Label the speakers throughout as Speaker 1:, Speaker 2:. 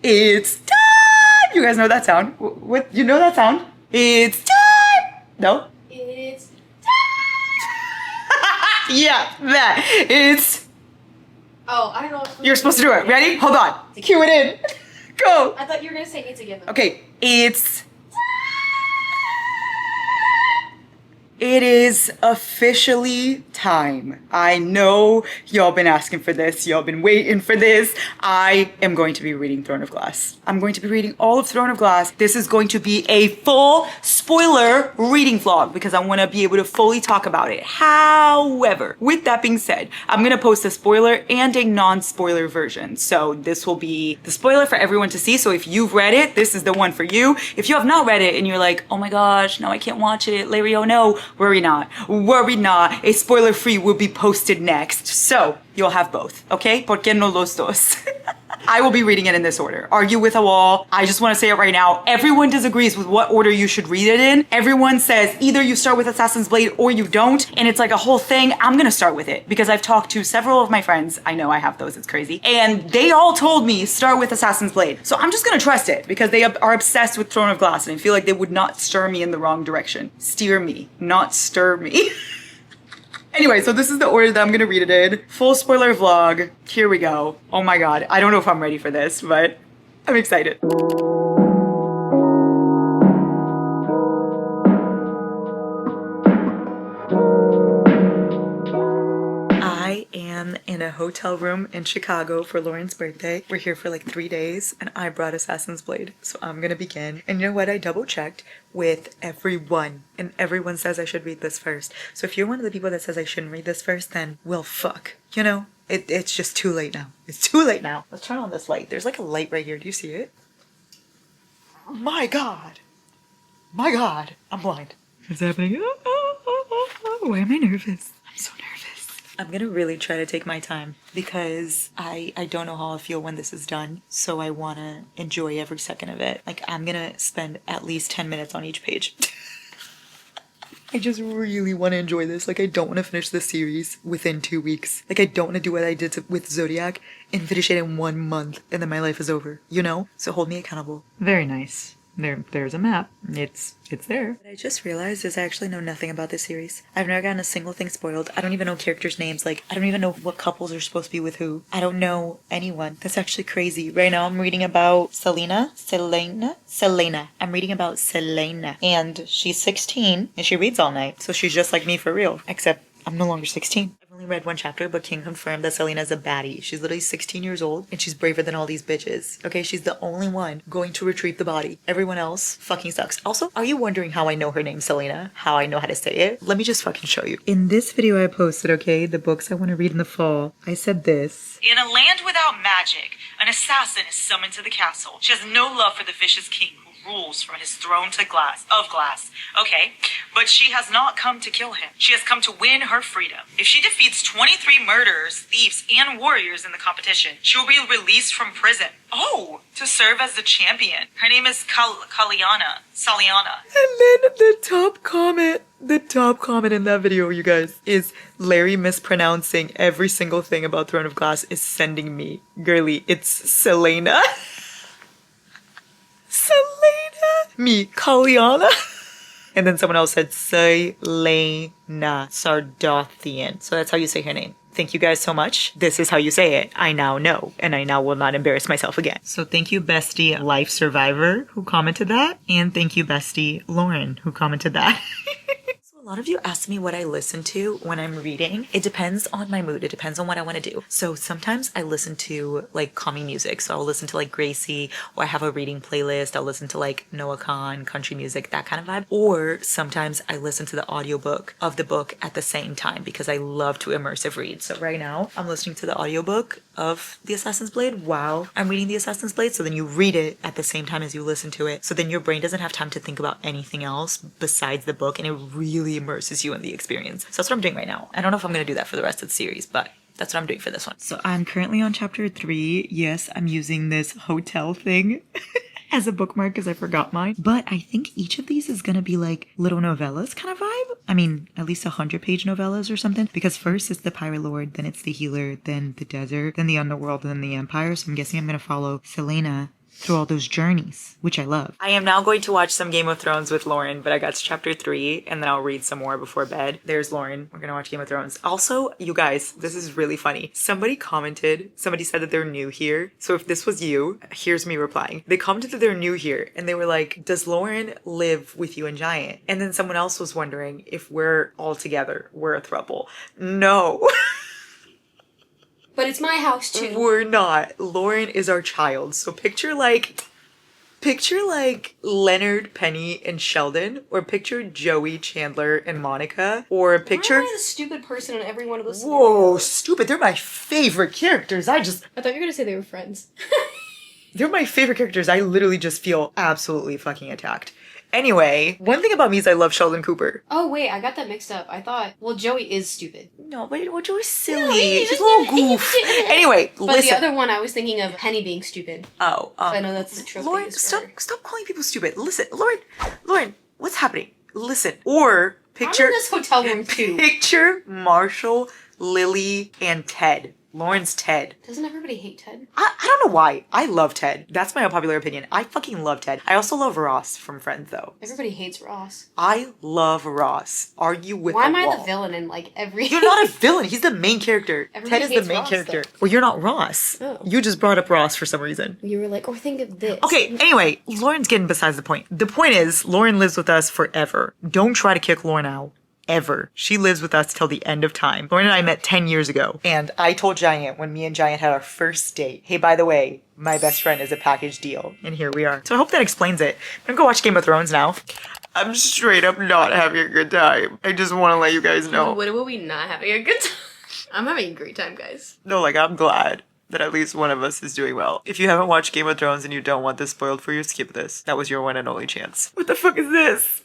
Speaker 1: It's time! You guys know that sound? What? You know that sound? It's time! No?
Speaker 2: It's
Speaker 1: Yeah, that. It's...
Speaker 2: Oh, I don't know.
Speaker 1: You're supposed to do it. Ready? Hold on. Cue it in. Go.
Speaker 2: I thought you were gonna say it together.
Speaker 1: Okay. It is officially time. I know y'all been asking for this. Y'all been waiting for this. I am going to be reading Throne of Glass. I'm going to be reading all of Throne of Glass. This is going to be a full spoiler reading vlog because I want to be able to fully talk about it. However, with that being said, I'm going to post a spoiler and a non-spoiler version. So this will be the spoiler for everyone to see. So if you've read it, this is the one for you. If you have not read it and you're like, oh my gosh, no, I can't watch it. Larry, oh no. Worry not. Worry not. A spoiler-free will be posted next. So, you'll have both, okay? ¿Por qué no los dos? I will be reading it in this order. Argue with a wall. I just want to say it right now. Everyone disagrees with what order you should read it in. Everyone says either you start with Assassin's Blade or you don't. And it's like a whole thing. I'm going to start with it because I've talked to several of my friends. I know I have those. It's crazy. And they all told me start with Assassin's Blade. So I'm just going to trust it because they are obsessed with Throne of Glass. And I feel like they would not stir me in the wrong direction. Steer me, not stir me. Anyway, so this is the order that I'm gonna read it in. Full spoiler vlog. Here we go. Oh my god. I don't know if I'm ready for this, but I'm excited. I am in a hotel room in Chicago for Lauren's birthday. We're here for like 3 days and I brought Assassin's Blade. So I'm gonna begin. And you know what? I double checked with everyone and everyone says I should read this first. So if you're one of the people that says I shouldn't read this first, then well, fuck. You know, it's just too late now. It's too late now. Let's turn on this light. There's like a light right here. Do you see it? My god. My god. I'm blind. What's happening? Why am I nervous? I'm so nervous. I'm gonna really try to take my time because I don't know how I'll feel when this is done. So I wanna enjoy every second of it. Like I'm gonna spend at least 10 minutes on each page. I just really want to enjoy this. Like I don't want to finish this series within 2 weeks. Like I don't want to do what I did with Zodiac and finish it in 1 month and then my life is over, you know? So hold me accountable. Very nice. There's a map. It's there. But I just realized is I actually know nothing about this series. I've never gotten a single thing spoiled. I don't even know characters' names. Like, I don't even know what couples are supposed to be with who. I don't know anyone. That's actually crazy. Right now I'm reading about Selena. I'm reading about Selena. And she's 16 and she reads all night. So she's just like me for real. Except I'm no longer 16. I've only read one chapter, but King confirmed that Selena's a baddie. She's literally 16 years old, and she's braver than all these bitches. Okay, she's the only one going to retrieve the body. Everyone else fucking sucks. Also, are you wondering how I know her name Selena? How I know how to say it? Let me just fucking show you. In this video I posted, okay, the books I want to read in the fall, I said this. In a land without magic, an assassin is summoned to the castle. She has no love for the vicious king who rules from his throne of glass. Okay, but she has not come to kill him. She has come to win her freedom. If she defeats 23 murderers, thieves, and warriors in the competition, she will be released from prison. Oh, to serve as the champion. Her name is Saliana. And then the top comment in that video, you guys, is Larry mispronouncing every single thing about Throne of Glass is sending me. Girly, it's Selena. Me, Kaliana. And then someone else said Selena Sardothian. So that's how you say her name. Thank you guys so much. This is how you say it. I now know. And I now will not embarrass myself again. So thank you, bestie Life Survivor, who commented that. And thank you, bestie Lauren, who commented that. A lot of you ask me what I listen to when I'm reading. It depends on my mood. It depends on what I want to do. So sometimes I listen to like calming music. So I'll listen to like Gracie, or I have a reading playlist. I'll listen to like Noah Khan, country music, that kind of vibe. Or sometimes I listen to the audiobook of the book at the same time because I love to immersive read. So right now I'm listening to the audiobook of The Assassin's Blade while I'm reading The Assassin's Blade. So then you read it at the same time as you listen to it. So then your brain doesn't have time to think about anything else besides the book, and it really immerses you in the experience. So that's what I'm doing right now. I don't know if I'm going to do that for the rest of the series, but that's what I'm doing for this one. So I'm currently on chapter 3. Yes, I'm using this hotel thing as a bookmark because I forgot mine. But I think each of these is going to be like little novellas kind of vibe. I mean, at least 100-page novellas or something. Because first it's the Pirate Lord, then it's the Healer, then the Desert, then the Underworld, and then the Empire. So I'm guessing I'm going to follow Selena through all those journeys, which I love. I am now going to watch some Game of Thrones with Lauren, but I got to chapter 3 and then I'll read some more before bed. There's Lauren. We're gonna watch Game of Thrones. Also, you guys, this is really funny. Somebody said that they're new here. So if this was you, here's me replying. They commented that they're new here and they were like, does Lauren live with you and Giant? And then someone else was wondering if we're all together. We're a throuple. No.
Speaker 2: But it's my house too.
Speaker 1: We're not. Lauren is our child. So picture like Leonard, Penny, and Sheldon, or picture Joey, Chandler, and Monica, or picture.
Speaker 2: Why am I the stupid person in every one of those?
Speaker 1: Whoa,
Speaker 2: scenarios?
Speaker 1: stupid! They're my favorite characters.
Speaker 2: I thought you were gonna say they were friends.
Speaker 1: They're my favorite characters. I literally just feel absolutely fucking attacked. Anyway, one thing about me is I love Sheldon Cooper.
Speaker 2: Oh wait, I got that mixed up. I thought, well, Joey is stupid.
Speaker 1: No, but Joey's silly.
Speaker 2: No,
Speaker 1: He's a little goof. Anyway,
Speaker 2: But
Speaker 1: listen.
Speaker 2: the other one, I was thinking of Penny being stupid.
Speaker 1: Oh,
Speaker 2: I know that's the trope.
Speaker 1: Lauren, stop calling people stupid. Listen, Lauren, what's happening? Listen, or picture
Speaker 2: I'm in this hotel room too.
Speaker 1: Picture Marshall, Lily, and Ted. Lauren's Ted.
Speaker 2: Doesn't everybody hate Ted?
Speaker 1: I don't know why. I love Ted. That's my unpopular opinion. I fucking love Ted. I also love Ross from Friends, though.
Speaker 2: Everybody hates Ross.
Speaker 1: I love Ross. Argue with
Speaker 2: Why
Speaker 1: the
Speaker 2: am I
Speaker 1: wall.
Speaker 2: the villain in like every?
Speaker 1: You're not a villain. He's the main character.
Speaker 2: Everybody
Speaker 1: Ted is
Speaker 2: hates
Speaker 1: the main
Speaker 2: Ross,
Speaker 1: character.
Speaker 2: though.
Speaker 1: Well, you're not Ross.
Speaker 2: Oh.
Speaker 1: You just brought up Ross for some reason.
Speaker 2: You were like, or think of this.
Speaker 1: Okay, anyway, Lauren's getting besides the point. The point is, Lauren lives with us forever. Don't try to kick Lauren out. Ever. She lives with us till the end of time. Lauren and I met 10 years ago. And I told Giant when me and Giant had our first date, hey, by the way, my best friend is a package deal. And here we are. So I hope that explains it. I'm gonna go watch Game of Thrones now. I'm straight up not having a good time. I just want to let you guys know.
Speaker 2: When will we not having a good time? I'm having a great time, guys.
Speaker 1: No, like, I'm glad that at least one of us is doing well. If you haven't watched Game of Thrones and you don't want this spoiled for you, skip this. That was your one and only chance. What the fuck is this?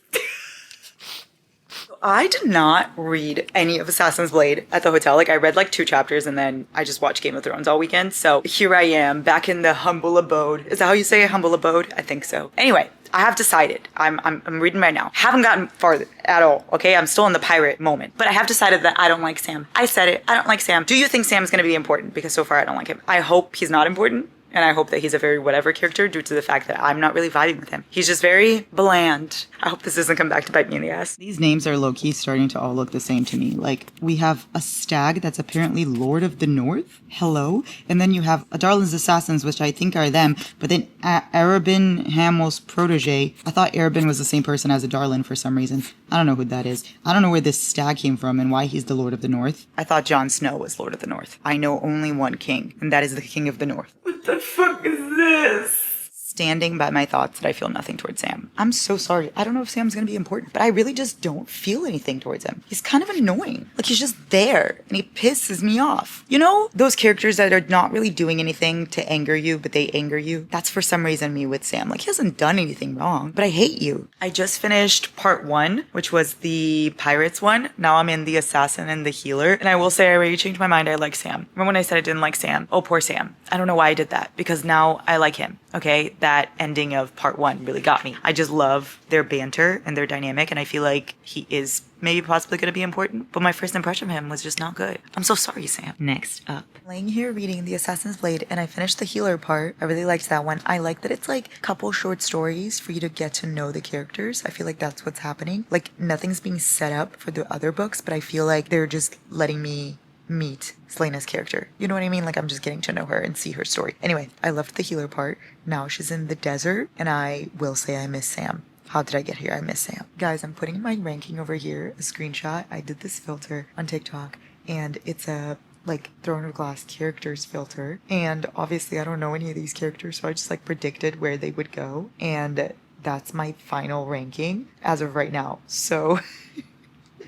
Speaker 1: I did not read any of Assassin's Blade at the hotel. Like, I read like 2 chapters and then I just watched Game of Thrones all weekend. So here I am back in the humble abode. Is that how you say humble abode? I think so. Anyway, I have decided. I'm reading right now. Haven't gotten far at all, okay? I'm still in the pirate moment. But I have decided that I don't like Sam. I said it. I don't like Sam. Do you think Sam's gonna be important? Because so far I don't like him. I hope he's not important. And I hope that he's a very whatever character due to the fact that I'm not really vibing with him. He's just very bland. I hope this doesn't come back to bite me in the ass.
Speaker 3: These names are low-key starting to all look the same to me. Like, we have a stag that's apparently Lord of the North. Hello? And then you have a Darlin's Assassins, which I think are them. But then Arabin Hamill's protege. I thought Arabin was the same person as a Darlin for some reason. I don't know who that is. I don't know where this stag came from and why he's the Lord of the North.
Speaker 1: I thought Jon Snow was Lord of the North. I know only one king, and that is the King of the North. What the fuck is this? Standing by my thoughts that I feel nothing towards Sam. I'm so sorry. I don't know if Sam's gonna be important, but I really just don't feel anything towards him. He's kind of annoying. Like, he's just there, and he pisses me off. You know, those characters that are not really doing anything to anger you, but they anger you? That's for some reason me with Sam. Like, he hasn't done anything wrong, but I hate you. I just finished part 1, which was the Pirates one. Now I'm in the Assassin and the Healer, and I will say I already changed my mind. I like Sam. Remember when I said I didn't like Sam? Oh, poor Sam. I don't know why I did that, because now I like him, okay? That ending of part 1 really got me. I just love their banter and their dynamic, and I feel like he is maybe possibly going to be important, but my first impression of him was just not good. I'm so sorry, Sam. Next up. Laying here reading The Assassin's Blade, and I finished the Healer part. I really liked that one. I like that it's like a couple short stories for you to get to know the characters. I feel like that's what's happening. Like, nothing's being set up for the other books, but I feel like they're just letting me meet Selena's character. You know what I mean? Like, I'm just getting to know her and see her story. Anyway, I loved the Healer part. Now she's in the desert, and I will say I miss Sam. How did I get here? I miss Sam. Guys, I'm putting my ranking over here, a screenshot. I did this filter on TikTok, and it's a like Throne of Glass characters filter. And obviously I don't know any of these characters, so I just like predicted where they would go. And that's my final ranking as of right now. So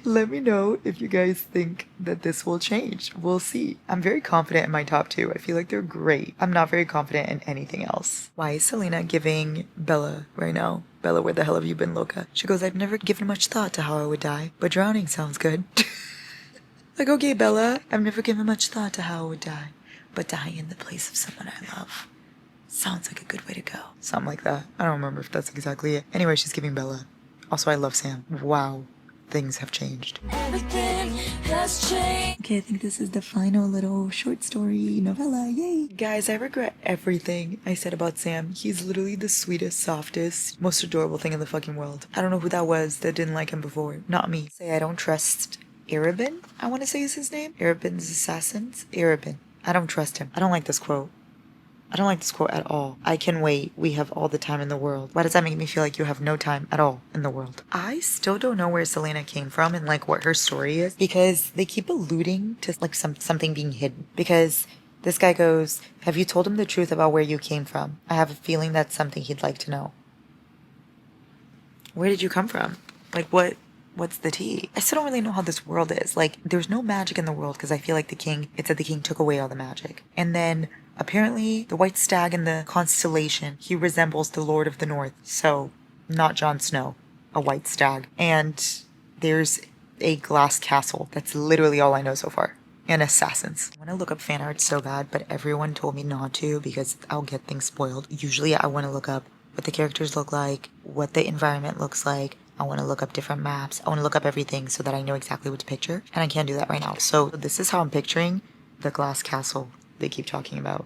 Speaker 1: let me know if you guys think that this will change. We'll see. I'm very confident in my top 2. I feel like they're great. I'm not very confident in anything else. Why is Selena giving Bella right now? Bella, where the hell have you been, Loca? She goes, I've never given much thought to how I would die, but drowning sounds good. Like, okay, Bella, I've never given much thought to how I would die, but dying in the place of someone I love sounds like a good way to go. Something like that. I don't remember if that's exactly it. Anyway, she's giving Bella. Also, I love Sam. Wow. things have changed.
Speaker 4: Everything has changed.
Speaker 1: Okay, I think this is the final little short story novella. Yay! Guys, I regret everything I said about Sam. He's literally the sweetest, softest, most adorable thing in the fucking world. I don't know who that was that didn't like him before. Not me. Say I don't trust Arabin, I want to say is his name. Arabin's assassins? Arabin. I don't trust him. I don't like this quote. I don't like this quote at all. I can wait. We have all the time in the world. Why does that make me feel like you have no time at all in the world? I still don't know where Selena came from and like what her story is, because they keep alluding to like something being hidden. Because this guy goes, have you told him the truth about where you came from? I have a feeling that's something he'd like to know. Where did you come from? Like what's the tea? I still don't really know how this world is. Like, there's no magic in the world because I feel like it said the king took away all the magic. And then apparently the white stag in the constellation, he resembles the Lord of the North. So, not Jon Snow, a white stag. And there's a glass castle. That's literally all I know so far. And assassins. I want to look up fan art so bad, but everyone told me not to because I'll get things spoiled. Usually I want to look up what the characters look like, what the environment looks like. I want to look up different maps. I want to look up everything so that I know exactly what to picture. And I can't do that right now. So this is how I'm picturing the glass castle they keep talking about.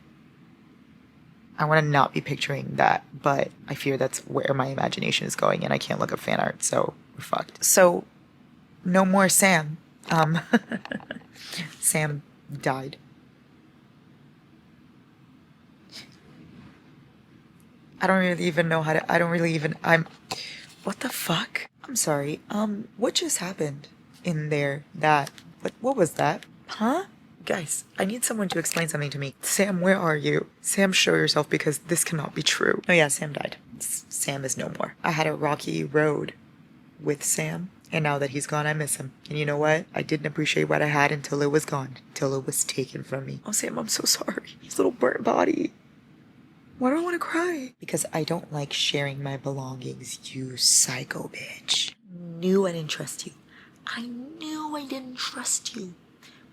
Speaker 1: I want to not be picturing that, but I fear that's where my imagination is going and I can't look up fan art, so we're fucked. So, no more Sam. Sam died. I don't really even know how to, what the fuck? I'm sorry, what just happened in there? What was that? Huh? Guys, I need someone to explain something to me. Sam, where are you? Sam, show yourself because this cannot be true. Oh yeah, Sam died. Sam is no more. I had a rocky road with Sam, and now that he's gone, I miss him. And you know what? I didn't appreciate what I had until it was gone, till it was taken from me. Oh, Sam, I'm so sorry. His little burnt body. Why do I want to cry? Because I don't like sharing my belongings, you psycho bitch. Knew I didn't trust you. I knew I didn't trust you.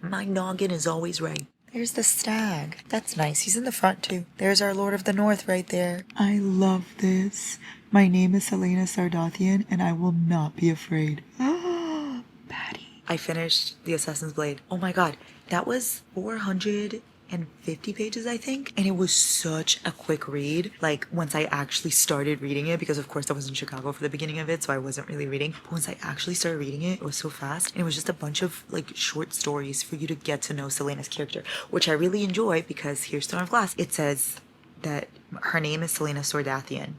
Speaker 1: My noggin is always right. There's the stag. That's nice. He's in the front too. There's our Lord of the North right there. I love this. My name is Selena Sardathian and I will not be afraid. Patty. I finished The Assassin's Blade. Oh my god. That was 450 pages, I think. And it was such a quick read. Like, once I actually started reading it, because of course I was in Chicago for the beginning of it, so I wasn't really reading. But once I actually started reading it, it was so fast. And it was just a bunch of, like, short stories for you to get to know Selena's character, which I really enjoy because here's Stone of Glass. It says that her name is Selena Sardathian,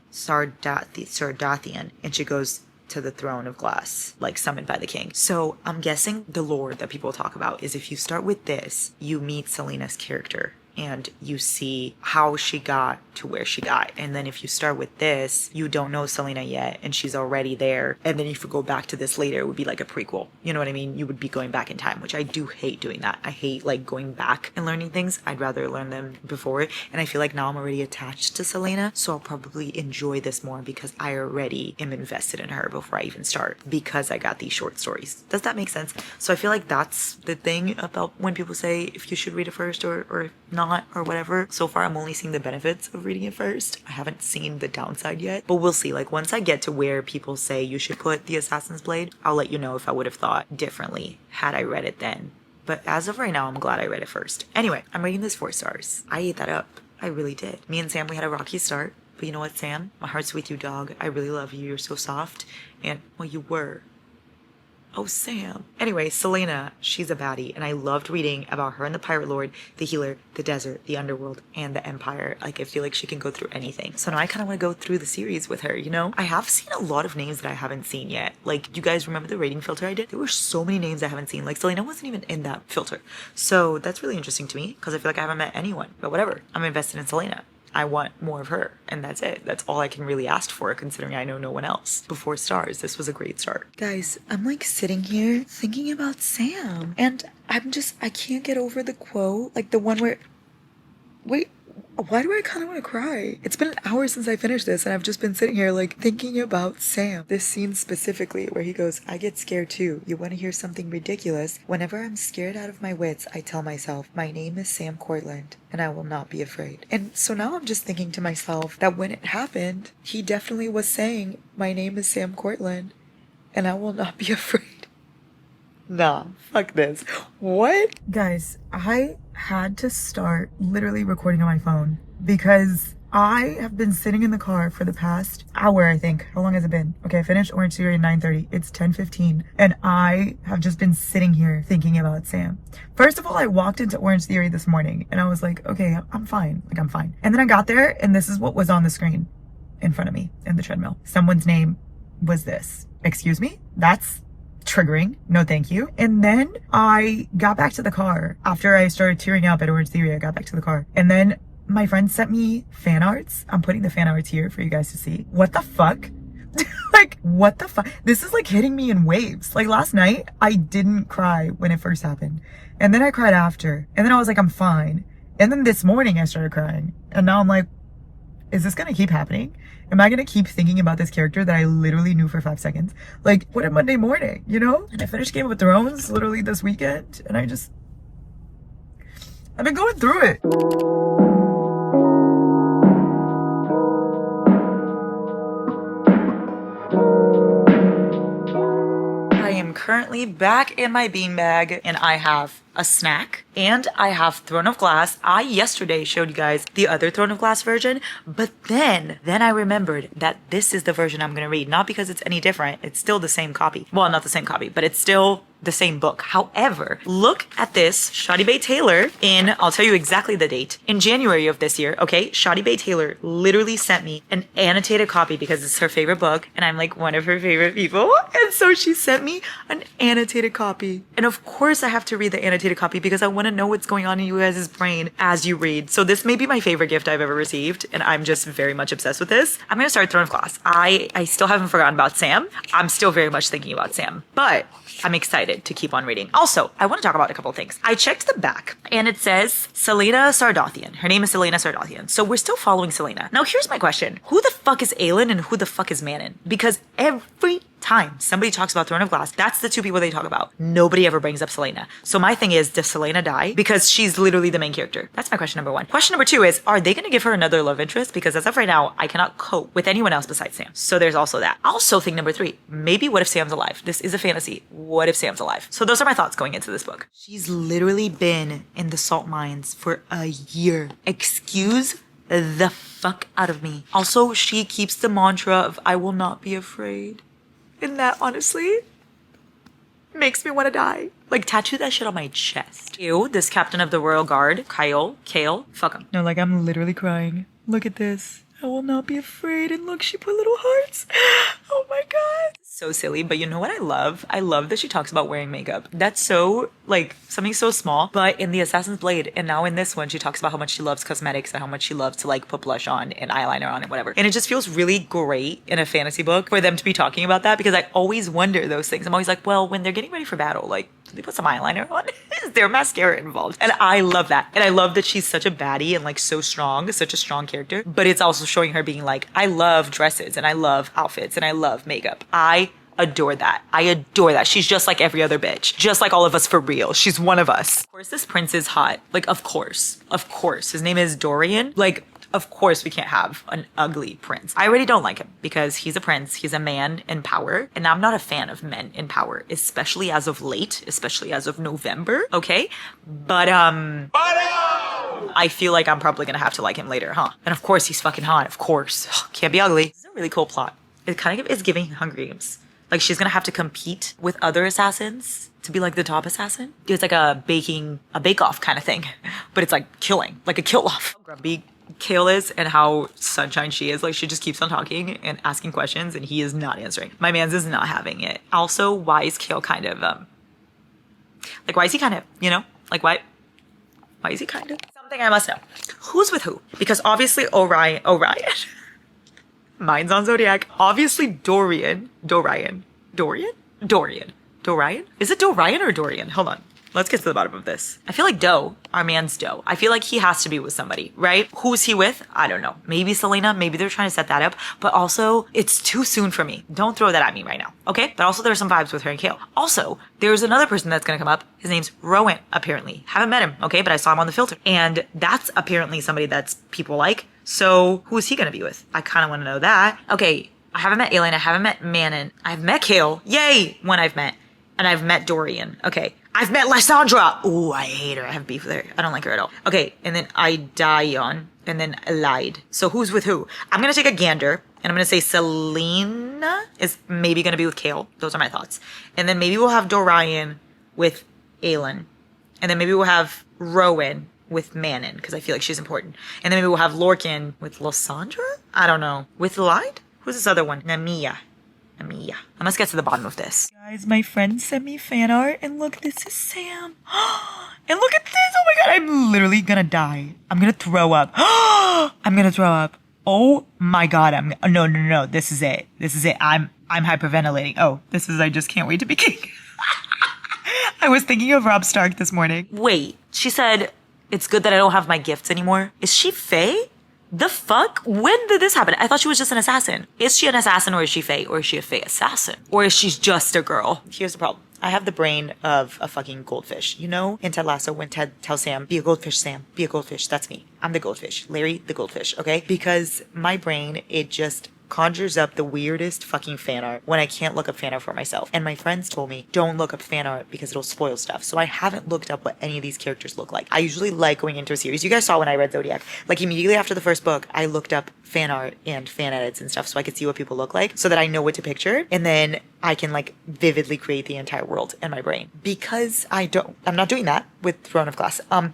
Speaker 1: and she goes to the throne of glass, like summoned by the king. So I'm guessing the lore that people talk about is if you start with this, you meet Selena's character and you see how she got to where she got. And then if you start with this, you don't know Selena yet and she's already there. And then if you go back to this later, it would be like a prequel. You know what I mean? You would be going back in time, which I do hate doing that. I hate like going back and learning things. I'd rather learn them before. And I feel like now I'm already attached to Selena, so I'll probably enjoy this more because I already am invested in her before I even start because I got these short stories. Does that make sense? So I feel like that's the thing about when people say if you should read it first or not or whatever. So far I'm only seeing the benefits of reading it first. I haven't seen the downside yet, but we'll see. Like, once I get to where people say you should put The Assassin's Blade, I'll let you know if I would have thought differently had I read it then. But as of right now, I'm glad I read it first. Anyway, I'm rating this 4 stars. I ate that up. I really did. Me and Sam, we had a rocky start, but you know what, Sam? My heart's with you, dog. I really love you. You're so soft. And, well, you were. Oh, Sam. Anyway, Selena, she's a baddie, and I loved reading about her and the Pirate Lord, the Healer, the Desert, the Underworld, and the Empire. Like, I feel like she can go through anything. So now I kind of want to go through the series with her, you know? I have seen a lot of names that I haven't seen yet. Like, you guys remember the rating filter I did? There were so many names I haven't seen. Like, Selena wasn't even in that filter. So that's really interesting to me, because I feel like I haven't met anyone. But whatever. I'm invested in Selena. I want more of her, and that's it. That's all I can really ask for, considering I know no one else. But 4 stars, this was a great start. Guys, I'm like sitting here thinking about Sam, and I can't get over the quote, like the one where, wait, why do I kind of want to cry? It's been an hour since I finished this, and I've just been sitting here like thinking about Sam. This scene specifically where he goes, I get scared too. You want to hear something ridiculous? Whenever I'm scared out of my wits, I tell myself, my name is Sam Cortland, and I will not be afraid. And so now I'm just thinking to myself that when it happened, he definitely was saying, my name is Sam Cortland, and I will not be afraid. Nah, fuck this. What? Guys, I had to start literally recording on my phone because I have been sitting in the car for the past hour, I think. How long has it been? Okay, I finished Orange Theory at 9:30. It's 10:15. And I have just been sitting here thinking about Sam. First of all, I walked into Orange Theory this morning and I was like, okay, I'm fine. Like, I'm fine. And then I got there and this is what was on the screen in front of me in the treadmill. Someone's name was this. Excuse me? That's triggering. No, thank you. And then I got back to the car after I started tearing up at Orange Theory. I got back to the car and then my friend sent me fan arts. I'm putting the fan arts here for you guys to see. What the fuck? Like, what the fuck? This is like hitting me in waves. Like last night, I didn't cry when it first happened. And then I cried after. And then I was like, I'm fine. And then this morning I started crying. And now I'm like, is this gonna keep happening? Am I gonna keep thinking about this character that I literally knew for 5 seconds? Like, what a Monday morning, you know? And I finished Game of Thrones literally this weekend. And I've been going through it. I am currently back in my beanbag and I have a snack and I have Throne of Glass. I yesterday showed you guys the other Throne of Glass version, but then I remembered that this is the version I'm gonna read. Not because it's any different, it's still the same copy. Well, not the same copy, but it's still the same book. However, look at this. Shadi Bay Taylor I'll tell you exactly the date, in January of this year, okay? Shadi Bay Taylor literally sent me an annotated copy because it's her favorite book and I'm like one of her favorite people. And so she sent me an annotated copy. And of course I have to read the annotated copy because I want to know what's going on in you guys' brain as you read. So this may be my favorite gift I've ever received and I'm just very much obsessed with this. I'm going to start Throne of Glass. I still haven't forgotten about Sam. I'm still very much thinking about Sam, but I'm excited to keep on reading. Also, I want to talk about a couple of things. I checked the back and it says Selena Sardothian. Her name is Selena Sardothian. So we're still following Selena. Now here's my question. Who the fuck is Aelin and who the fuck is Manon? Because every time somebody talks about Throne of Glass, that's the two people they talk about. Nobody ever brings up Selena. So my thing is, does Selena die? Because she's literally the main character. That's my question number one. Question number two is, are they going to give her another love interest? Because as of right now, I cannot cope with anyone else besides Sam. So there's also that. Also, thing number three, maybe what if Sam's alive? This is a fantasy. What if Sam's alive? So those are my thoughts going into this book. She's literally been in the salt mines for a year. Excuse the fuck out of me. Also, she keeps the mantra of, I will not be afraid. And that honestly makes me want to die. Like, tattoo that shit on my chest. Ew, this captain of the royal guard, Kale, fuck him. No, like, I'm literally crying. Look at this. I will not be afraid. And look, she put little hearts. Oh my God. So silly, but you know what I love? I love that she talks about wearing makeup. That's so, like, something so small. But in the Assassin's Blade, and now in this one, she talks about how much she loves cosmetics and how much she loves to, like, put blush on and eyeliner on and whatever. And it just feels really great in a fantasy book for them to be talking about that because I always wonder those things. I'm always like, well, when they're getting ready for battle, like, do they put some eyeliner on? Is there mascara involved? And I love that. And I love that she's such a baddie and, like, so strong, such a strong character. But it's also showing her being like, I love dresses and I love outfits and I love makeup. I adore that. I adore that. She's just like every other bitch. Just like all of us for real. She's one of us. Of course, this prince is hot. Like, of course. Of course. His name is Dorian. Like, of course we can't have an ugly prince. I already don't like him because he's a prince. He's a man in power. And I'm not a fan of men in power, especially as of late, especially as of November. Okay. But, I feel like I'm probably gonna have to like him later, huh? And of course he's fucking hot. Of course. Can't be ugly. It's a really cool plot. It kind of is giving Hunger Games. Like, she's gonna have to compete with other assassins to be like the top assassin. It's like a bake-off kind of thing, but it's like killing, like a kill-off. Grumpy Kale is and how sunshine she is. Like, she just keeps on talking and asking questions and he is not answering. My man's is not having it. Also, why is Kale kind of, like, why is he kind of, you know? Like, why is he kind of? Something I must know. Who's with who? Because obviously Orion. Mine's on Zodiac. Obviously Dorian. Is it Dorian or Dorian? Hold on. Let's get to the bottom of this. I feel like our man's Doe. I feel like he has to be with somebody, right? Who's he with? I don't know. Maybe Selena. Maybe they're trying to set that up. But also, it's too soon for me. Don't throw that at me right now, okay? But also, there's some vibes with her and Kale. Also, there's another person that's gonna come up. His name's Rowan, apparently. Haven't met him, okay? But I saw him on the filter. And that's apparently somebody that's people like. So, who is he gonna be with? I kind of want to know that. Okay, I haven't met Aelin. I haven't met Manon. I've met Kale. Yay! One I've met. And I've met Dorian. Okay. I've met Lysandra. Ooh, I hate her. I have beef with her. I don't like her at all. Okay. And then Idayon. And then Elide. So who's with who? I'm going to take a gander. And I'm going to say Selena is maybe going to be with Kale. Those are my thoughts. And then maybe we'll have Dorian with Aelin. And then maybe we'll have Rowan with Manon, because I feel like she's important. And then maybe we'll have Lorcan with Lysandra? I don't know. With Elide? Who's this other one? Namia. I must get to the bottom of this. Guys, my friend sent me fan art, and look, this is Sam. And look at this. Oh my god, I'm literally gonna die. I'm gonna throw up. I'm gonna throw up. Oh my god, no. This is it. I'm hyperventilating. Oh, I just can't wait to be king. I was thinking of Robb Stark this morning. Wait, she said it's good that I don't have my gifts anymore. Is she Fae? The fuck? When did this happen? I thought she was just an assassin. Is she an assassin or is she Fae? Or is she a Fae assassin? Or is she just a girl? Here's the problem. I have the brain of a fucking goldfish. You know, in Ted Lasso, when Ted tells Sam, be a goldfish, Sam. Be a goldfish. That's me. I'm the goldfish. Larry, the goldfish, okay? Because my brain, it just conjures up the weirdest fucking fan art when I can't look up fan art for myself. And my friends told me, don't look up fan art because it'll spoil stuff. So I haven't looked up what any of these characters look like. I usually like going into a series. You guys saw when I read Zodiac. Like immediately after the first book, I looked up fan art and fan edits and stuff so I could see what people look like so that I know what to picture. And then I can like vividly create the entire world in my brain. Because I'm not doing that with Throne of Glass. I'm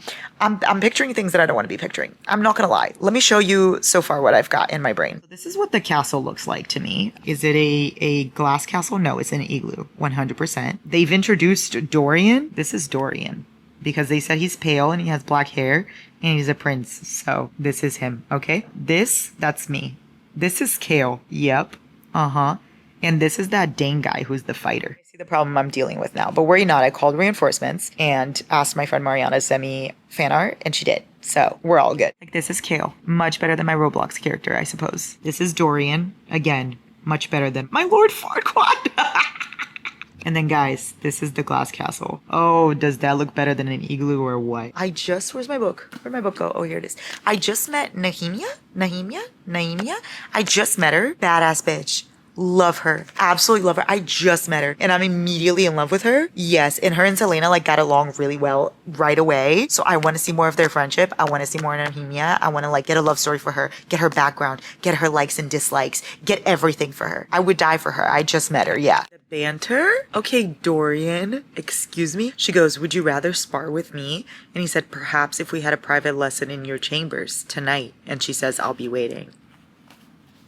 Speaker 1: picturing things that I don't want to be picturing. I'm not gonna lie. Let me show you so far what I've got in my brain. This is what the castle looks like to me. Is it a glass castle? No, it's an igloo. 100%. They've introduced Dorian. This is Dorian. Because they said he's pale and he has black hair and he's a prince. So this is him, okay? That's me. This is Kale. Yep. Uh-huh. And this is that Dane guy who's the fighter. I see the problem I'm dealing with now. But worry not, I called reinforcements and asked my friend Mariana to send me fan art, and she did. So we're all good. Like this is Kale. Much better than my Roblox character, I suppose. This is Dorian. Again, much better than my Lord Farquaad. And then guys, this is the glass castle. Oh, does that look better than an igloo or what? Where's my book? Where'd my book go? Oh, here it is. I just met Nahemia. I just met her. Badass bitch. Love her. Absolutely love her. I just met her and I'm immediately in love with her. Yes. And her and Selena like got along really well right away. So I want to see more of their friendship. I want to see more of Nahemia. I want to like get a love story for her, get her background, get her likes and dislikes, get everything for her. I would die for her. I just met her. Yeah. The banter. Okay, Dorian, excuse me. She goes, would you rather spar with me? And he said, perhaps if we had a private lesson in your chambers tonight. And she says, I'll be waiting.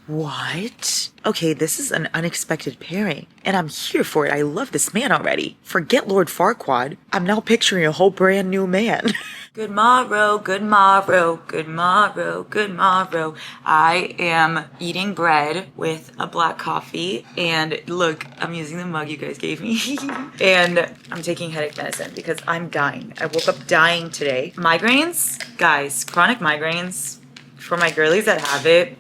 Speaker 1: What? Okay, this is an unexpected pairing, and I'm here for it. I love this man already. Forget Lord Farquaad. I'm now picturing a whole brand new man. Good morrow, good morrow, good morrow, good morrow. I am eating bread with a black coffee, and look, I'm using the mug you guys gave me. And I'm taking headache medicine because I'm dying. I woke up dying today. Migraines? Guys, chronic migraines, for my girlies that have it,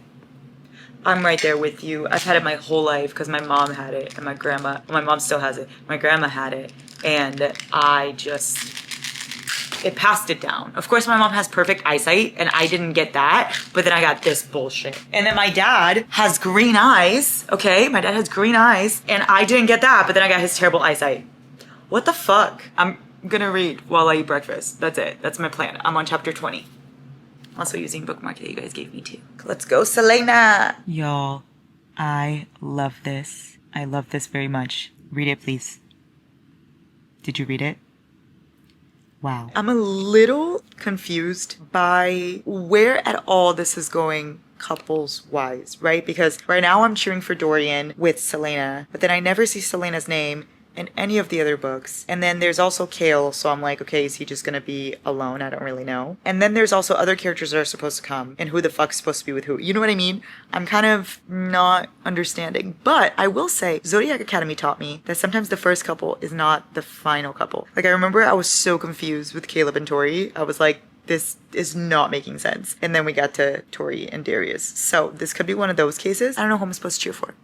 Speaker 1: I'm right there with you. I've had it my whole life because my mom had it and my grandma, well, my mom still has it. My grandma had it and it passed it down. Of course, my mom has perfect eyesight and I didn't get that, but then I got this bullshit. And then my dad has green eyes, okay? My dad has green eyes and I didn't get that, but then I got his terrible eyesight. What the fuck? I'm gonna read while I eat breakfast. That's it. That's my plan. I'm on chapter 20. Also using bookmark that you guys gave me too. Let's go, Selena. Y'all, I love this. I love this very much. Read it, please. Did you read it? Wow. I'm a little confused by where at all this is going couples-wise, right? Because right now I'm cheering for Dorian with Selena, but then I never see Selena's name in any of the other books. And then there's also Kale, so I'm like, okay, is he just gonna be alone? I don't really know. And then there's also other characters that are supposed to come, and who the fuck's supposed to be with who? You know what I mean? I'm kind of not understanding. But I will say, Zodiac Academy taught me that sometimes the first couple is not the final couple. Like, I remember I was so confused with Caleb and Tori. I was like, this is not making sense. And then we got to Tori and Darius. So this could be one of those cases. I don't know who I'm supposed to cheer for.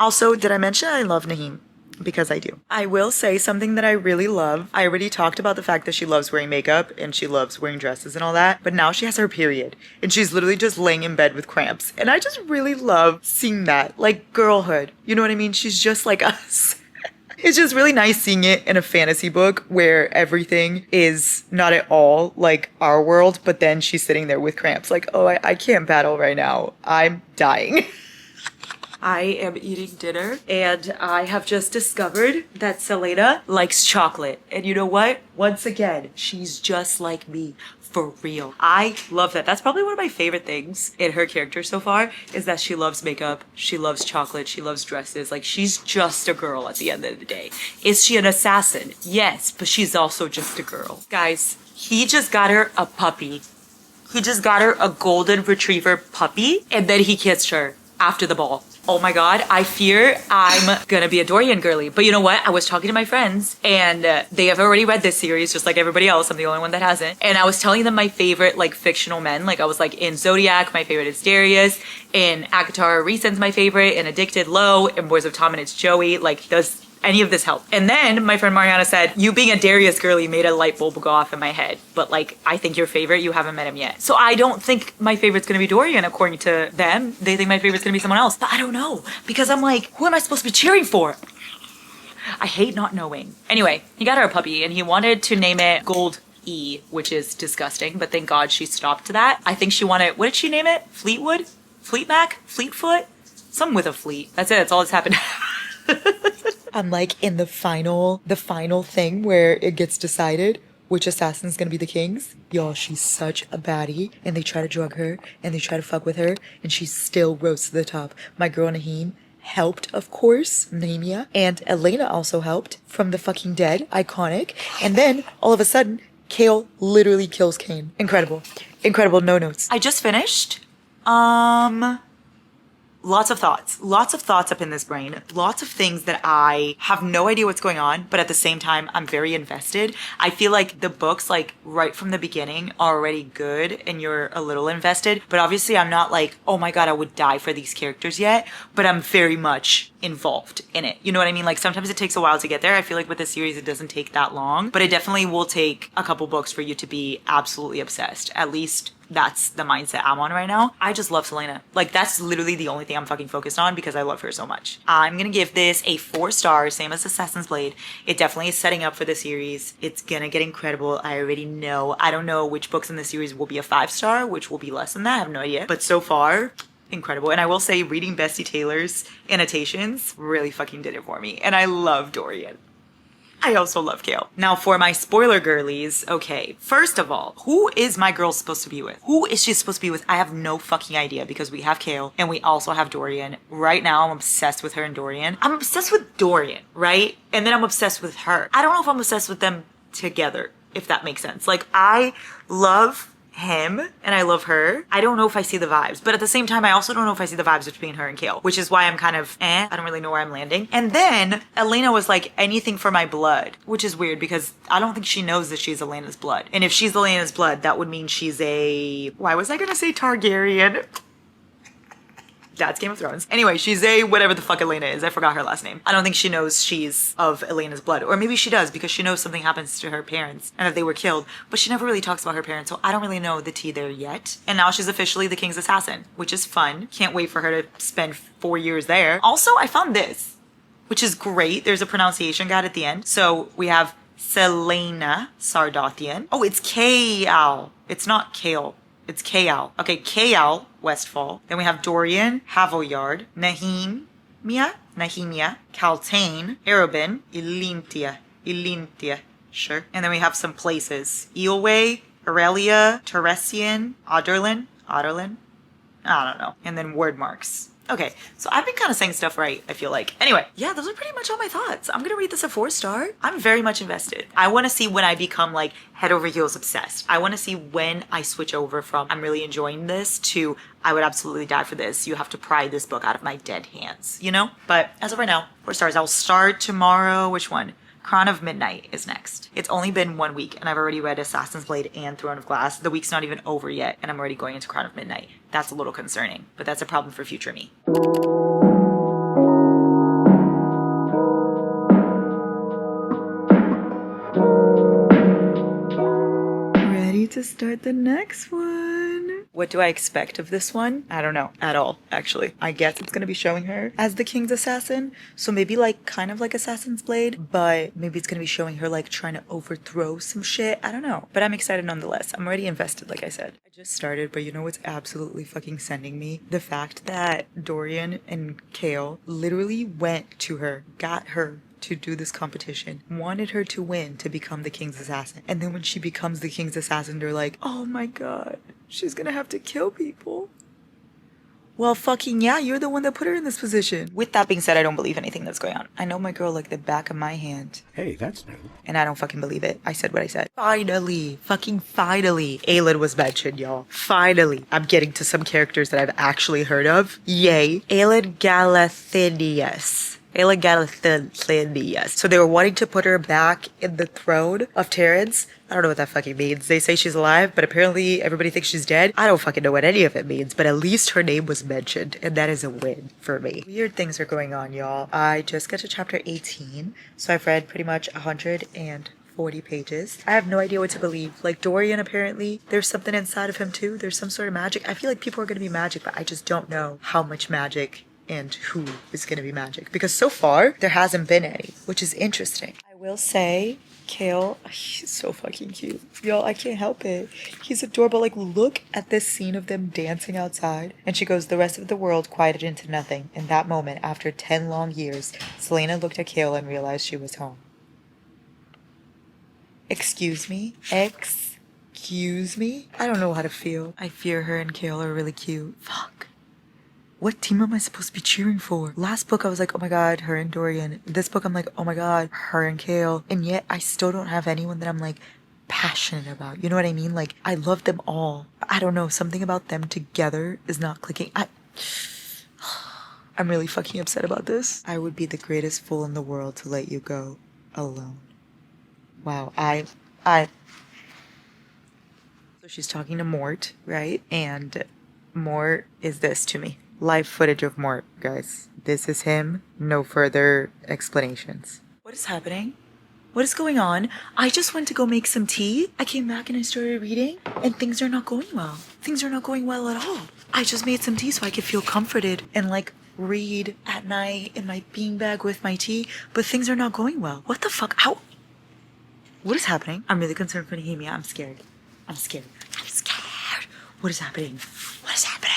Speaker 1: Also, did I mention I love Naheem? Because I do. I will say something that I really love. I already talked about the fact that she loves wearing makeup and she loves wearing dresses and all that, but now she has her period and she's literally just laying in bed with cramps. And I just really love seeing that, like girlhood. You know what I mean? She's just like us. It's just really nice seeing it in a fantasy book where everything is not at all like our world, but then she's sitting there with cramps like, oh, I can't battle right now. I'm dying. I am eating dinner and I have just discovered that Selena likes chocolate. And you know what? Once again, she's just like me. For real. I love that. That's probably one of my favorite things in her character so far is that she loves makeup, she loves chocolate, she loves dresses. Like, she's just a girl at the end of the day. Is she an assassin? Yes, but she's also just a girl. Guys, he just got her a puppy. He just got her a golden retriever puppy and then he kissed her after the ball. Oh my god, I fear I'm gonna be a Dorian girly. But you know what? I was talking to my friends and they have already read this series just like everybody else. I'm the only one that hasn't. And I was telling them my favorite like fictional men. Like I was like in Zodiac, my favorite is Darius. In Akatar, Reason's my favorite. In Addicted, Lo. In Boys of Tom, and it's Joey. Like, does any of this help? And then my friend Mariana said, you being a Darius girly made a light bulb go off in my head. But like, I think your favorite, you haven't met him yet. So I don't think my favorite's gonna be Dorian according to them. They think my favorite's gonna be someone else. But I don't know. Because I'm like, who am I supposed to be cheering for? I hate not knowing. Anyway, he got her a puppy and he wanted to name it Gold E, which is disgusting. But thank God she stopped that. I think she wanted, what did she name it? Fleetwood? Fleetmac? Fleetfoot? Something with a fleet. That's it. That's all that's happened. I'm like in the final thing where it gets decided which assassin's gonna be the king's. Y'all, she's such a baddie and they try to drug her and they try to fuck with her and she still rose to the top. My girl Naheem helped, of course, Nehemia, and Elena also helped from the fucking dead, iconic. And then all of a sudden, Kale literally kills Kane. Incredible. Incredible, no notes. I just finished. Lots of thoughts up in this brain, lots of things that I have no idea what's going on, but at the same time, I'm very invested. I feel like the books, like right from the beginning, are already good and you're a little invested, but obviously I'm not like, oh my god, I would die for these characters yet, but I'm very much involved in it. You know what I mean? Like sometimes it takes a while to get there. I feel like with this series, it doesn't take that long, but it definitely will take a couple books for you to be absolutely obsessed. At least that's the mindset I'm on right now. I just love Selena. Like that's literally the only thing I'm fucking focused on because I love her so much. I'm gonna give this a 4 stars, same as Assassin's Blade. It definitely is setting up for the series. It's gonna get incredible. I already know. I don't know which books in the series will be a 5-star, which will be less than that. I have no idea. But so far, incredible. And I will say reading Bestie Taylor's annotations really fucking did it for me. And I love Dorian. I also love Kale. Now for my spoiler girlies, okay, first of all, who is my girl supposed to be with? Who is she supposed to be with? I have no fucking idea because we have Kale and we also have Dorian. Right now, I'm obsessed with her and Dorian. I'm obsessed with Dorian, right? And then I'm obsessed with her. I don't know if I'm obsessed with them together, if that makes sense. Like, I love him and I love her. I don't know if I see the vibes, but at the same time, I also don't know if I see the vibes between her and Kale, which is why I'm kind of I don't really know where I'm landing. And then Elena was like, anything for my blood, which is weird because I don't think she knows that she's Elena's blood. And if she's Elena's blood, that would mean she's a, why was I gonna say Targaryen? That's Game of Thrones. Anyway, she's a whatever the fuck Elena is. I forgot her last name. I don't think she knows she's of Elena's blood. Or maybe she does because she knows something happens to her parents and that they were killed. But she never really talks about her parents, so I don't really know the tea there yet. And now she's officially the king's assassin, which is fun. Can't wait for her to spend 4 years there. Also, I found this, which is great. There's a pronunciation guide at the end. So we have Selena Sardothian. Oh, it's Kale. It's not Kale. It's Kale. Okay, Kale Westfall. Then we have Dorian Havoyard, Nehemia, Kaltane, Arabin, Ilintia. Sure. And then we have some places. Eelway, Aurelia, Teresian, Otterlin. I don't know. And then word marks. Okay, so I've been kind of saying stuff right, I feel like. Anyway, yeah, those are pretty much all my thoughts. I'm gonna rate this a 4-star. I'm very much invested. I want to see when I become like head over heels obsessed. I want to see when I switch over from I'm really enjoying this to I would absolutely die for this. You have to pry this book out of my dead hands, you know? But as of right now, 4 stars. I'll start tomorrow. Which one? Crown of Midnight is next. It's only been 1 week and I've already read Assassin's Blade and Throne of Glass. The week's not even over yet and I'm already going into Crown of Midnight. That's a little concerning, but that's a problem for future me. Ready to start the next one. What do I expect of this one? I don't know at all, actually. I guess it's gonna be showing her as the king's assassin. So maybe like kind of like Assassin's Blade, but maybe it's gonna be showing her like trying to overthrow some shit. I don't know. But I'm excited nonetheless. I'm already invested, like I said. I just started, but you know what's absolutely fucking sending me? The fact that Dorian and Kale literally went to her, got her to do this competition, wanted her to win to become the king's assassin. And then when she becomes the king's assassin, they're like, oh my god, she's gonna have to kill people. Well, fucking yeah, you're the one that put her in this position. With that being said, I don't believe anything that's going on. I know my girl like the back of my hand.
Speaker 5: Hey, that's new.
Speaker 1: And I don't fucking believe it. I said what I said. Finally, fucking finally, Aelid was mentioned, y'all. Finally, I'm getting to some characters that I've actually heard of. Yay. Aelid Galathinius. So they were wanting to put her back in the throne of Terrence. I don't know what that fucking means. They say she's alive, but apparently everybody thinks she's dead. I don't fucking know what any of it means, but at least her name was mentioned, and that is a win for me. Weird things are going on, y'all. I just got to chapter 18, so I've read pretty much 140 pages. I have no idea what to believe. Like Dorian, apparently, there's something inside of him too. There's some sort of magic. I feel like people are going to be magic, but I just don't know how much magic and who is going to be magic. Because so far, there hasn't been any, which is interesting. I will say, Kale, he's so fucking cute. Y'all, I can't help it. He's adorable. Like, look at this scene of them dancing outside. And she goes, the rest of the world quieted into nothing. In that moment, after 10 long years, Selena looked at Kale and realized she was home. Excuse me? Excuse me? I don't know how to feel. I fear her and Kale are really cute. Fuck. What team am I supposed to be cheering for? Last book I was like, oh my god, her and Dorian. This book I'm like, oh my god, her and Kale. And yet I still don't have anyone that I'm like passionate about. You know what I mean? Like, I love them all. I don't know, something about them together is not clicking. I'm really fucking upset about this. I would be the greatest fool in the world to let you go alone. Wow, So she's talking to Mort, right? And Mort is this to me. Live footage of Mort, guys. This is him. No further explanations. What is happening? What is going on? I just went to go make some tea. I came back and I started reading, and things are not going well. Things are not going well at all. I just made some tea so I could feel comforted and like read at night in my beanbag with my tea, but things are not going well. What the fuck? How? What is happening? I'm really concerned for Nehemia. I'm scared. I'm scared. I'm scared. What is happening? What is happening?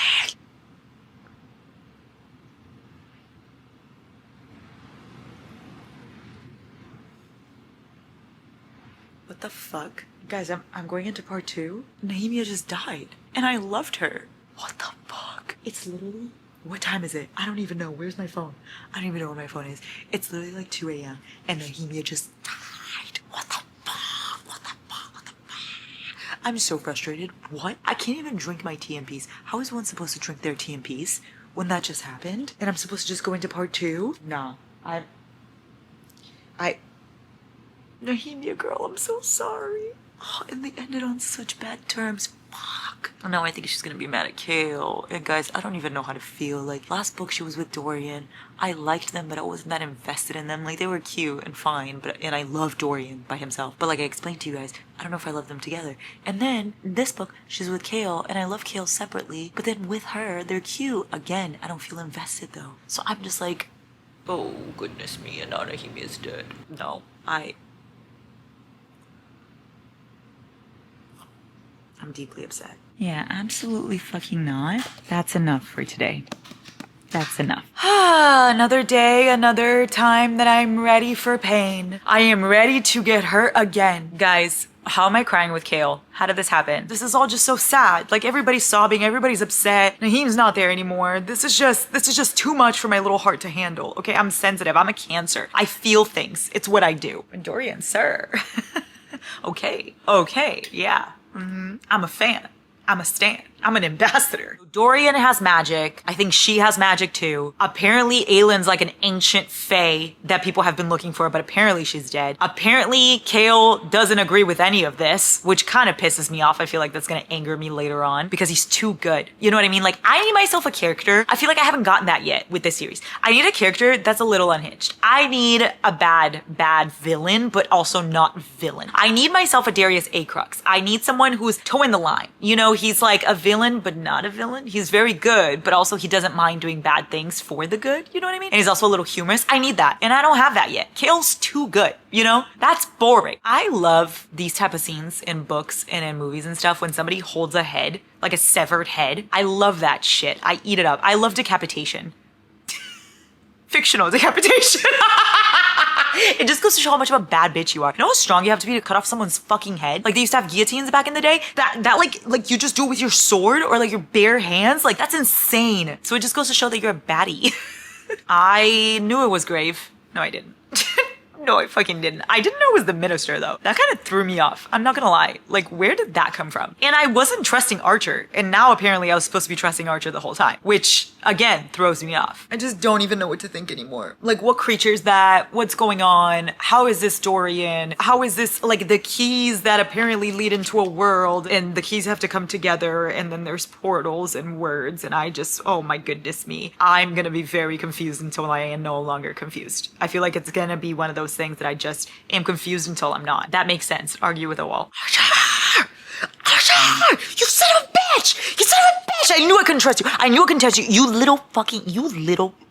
Speaker 1: What the fuck? Guys, I'm going into part 2. Nehemia just died. And I loved her. What the fuck? It's literally... What time is it? I don't even know. Where's my phone? I don't even know where my phone is. It's literally like 2 a.m. and Nehemia just died. What the fuck? What the fuck? What the fuck? I'm so frustrated. What? I can't even drink my tea in peace. How is one supposed to drink their tea in peace when that just happened? And I'm supposed to just go into part 2? Nah. Nehemia girl, I'm so sorry. Oh, and they ended on such bad terms. Fuck. Now I think she's gonna be mad at Kale. And guys, I don't even know how to feel. Like, last book she was with Dorian. I liked them, but I wasn't that invested in them. Like, they were cute and fine, and I love Dorian by himself. But like I explained to you guys, I don't know if I love them together. And then, in this book, she's with Kale, and I love Kale separately. But then with her, they're cute. Again, I don't feel invested though. So I'm just like, oh goodness me, and now Nehemia's dead. No, I'm deeply upset. Yeah, absolutely fucking not. That's enough for today. That's enough. Another day, another time that I'm ready for pain. I am ready to get hurt again. Guys, how am I crying with Kale? How did this happen? This is all just so sad. Like, everybody's sobbing, everybody's upset. Naheem's not there anymore. This is just too much for my little heart to handle. Okay, I'm sensitive. I'm a Cancer. I feel things. It's what I do. And Dorian, sir. Okay, yeah. I'm a fan. I'm a stan. I'm an ambassador. Dorian has magic. I think she has magic too. Apparently Aylin's like an ancient fae that people have been looking for, but apparently she's dead. Apparently Kale doesn't agree with any of this, which kind of pisses me off. I feel like that's gonna anger me later on because he's too good. You know what I mean? Like, I need myself a character. I feel like I haven't gotten that yet with this series. I need a character that's a little unhinged. I need a bad villain, but also not villain. I need myself a Darius Acrux. I need someone who's toeing the line. You know, he's like a villain, but not a villain. He's very good, but also he doesn't mind doing bad things for the good. You know what I mean? And he's also a little humorous. I need that. And I don't have that yet. Kale's too good. You know? That's boring. I love these type of scenes in books and in movies and stuff when somebody holds a head, like a severed head. I love that shit. I eat it up. I love decapitation. Fictional decapitation. It just goes to show how much of a bad bitch you are. You know how strong you have to be to cut off someone's fucking head? Like they used to have guillotines back in the day. That like you just do it with your sword or like your bare hands. Like that's insane. So it just goes to show that you're a baddie. I knew it was grave. No, I didn't. No, I fucking didn't. I didn't know it was the minister though. That kind of threw me off. I'm not gonna lie. Like, where did that come from? And I wasn't trusting Archer. And now apparently I was supposed to be trusting Archer the whole time, which again throws me off. I just don't even know what to think anymore. Like, what creature is that? What's going on? How is this Dorian? How is this like the keys that apparently lead into a world and the keys have to come together and then there's portals and words and I just, oh my goodness me. I'm gonna be very confused until I am no longer confused. I feel like it's gonna be one of those things that I just am confused until I'm not. That makes sense. Argue with a wall. You son of a bitch! You son of a bitch! I knew I couldn't trust you. I knew I couldn't trust you. You little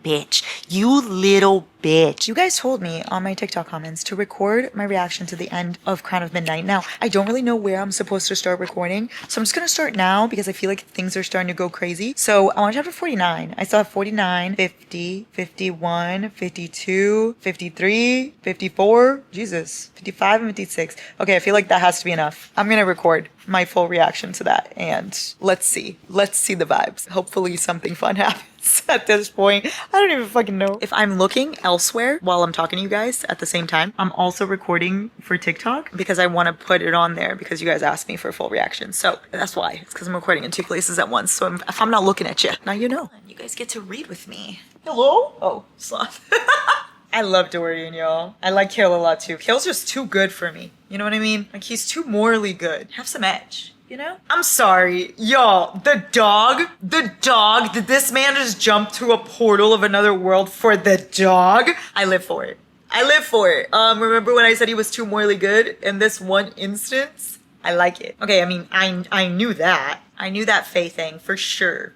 Speaker 1: bitch. You little bitch. You guys told me on my TikTok comments to record my reaction to the end of Crown of Midnight. Now, I don't really know where I'm supposed to start recording, so I'm just gonna start now because I feel like things are starting to go crazy. So I'm on chapter 49. I still have 49, 50, 51, 52, 53, 54, Jesus, 55 and 56. Okay, I feel like that has to be enough. I'm gonna record my full reaction to that and let's see the vibes. Hopefully something fun happens at this point. I don't even fucking know. If I'm looking elsewhere while I'm talking to you guys at the same time, I'm also recording for TikTok because I want to put it on there because you guys asked me for a full reaction. So that's why. It's because I'm recording in two places at once. So if I'm not looking at you, now you know. And you guys get to read with me. Hello? Oh, sloth. I love Dorian, y'all. I like Kale a lot too. Kale's just too good for me. You know what I mean? Like, he's too morally good. Have some edge, you know? I'm sorry, y'all. The dog, did this man just jump to a portal of another world for the dog? I live for it. Remember when I said he was too morally good? In this one instance, I like it. Okay, I mean, I knew that. I knew that Faye thing for sure.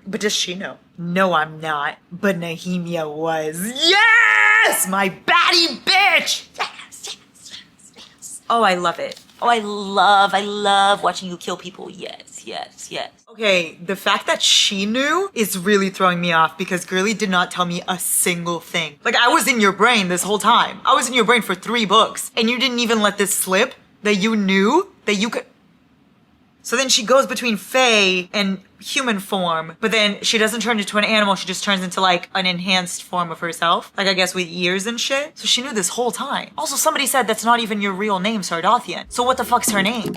Speaker 1: But does she know? No, I'm not. But Nehemia was. Yes! My baddie bitch! Yes. Oh, I love it. Oh, I love watching you kill people. Yes. Okay, the fact that she knew is really throwing me off because Girly did not tell me a single thing. Like, I was in your brain this whole time. I was in your brain for 3 books. And you didn't even let this slip that you knew that you could... So then she goes between Fae and human form, but then she doesn't turn into an animal, she just turns into like an enhanced form of herself. Like, I guess with ears and shit. So she knew this whole time. Also, somebody said that's not even your real name, Sardothian. So what the fuck's her name?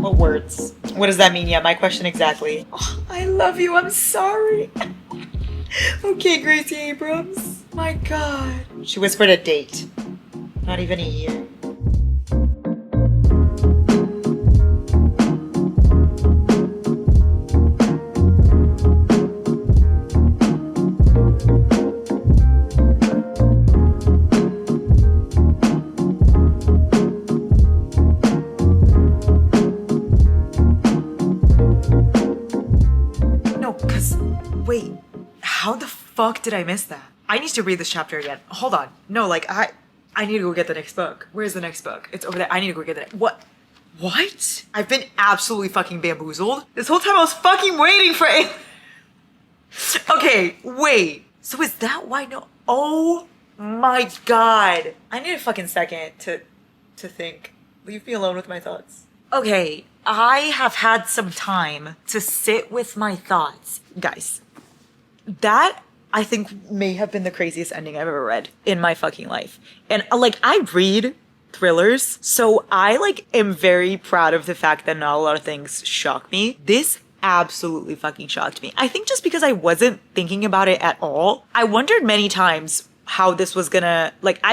Speaker 1: What words? What does that mean? Yeah, my question exactly. Oh, I love you, I'm sorry. Okay, Gracie Abrams. My God. She whispered a date. Not even a year. No, because, wait. How the fuck did I miss that? I need to read this chapter again. Hold on. No, like, I need to go get the next book. Where's the next book? It's over there. I need to go get it. What? I've been absolutely fucking bamboozled. This whole time I was fucking waiting for it. Okay, wait. So is that why no? Oh my God. I need a fucking second to think. Leave me alone with my thoughts. Okay, I have had some time to sit with my thoughts. Guys. That, I think, may have been the craziest ending I've ever read in my fucking life. And, like, I read thrillers, so I, like, am very proud of the fact that not a lot of things shock me. This absolutely fucking shocked me. I think just because I wasn't thinking about it at all. I wondered many times how this was gonna, like,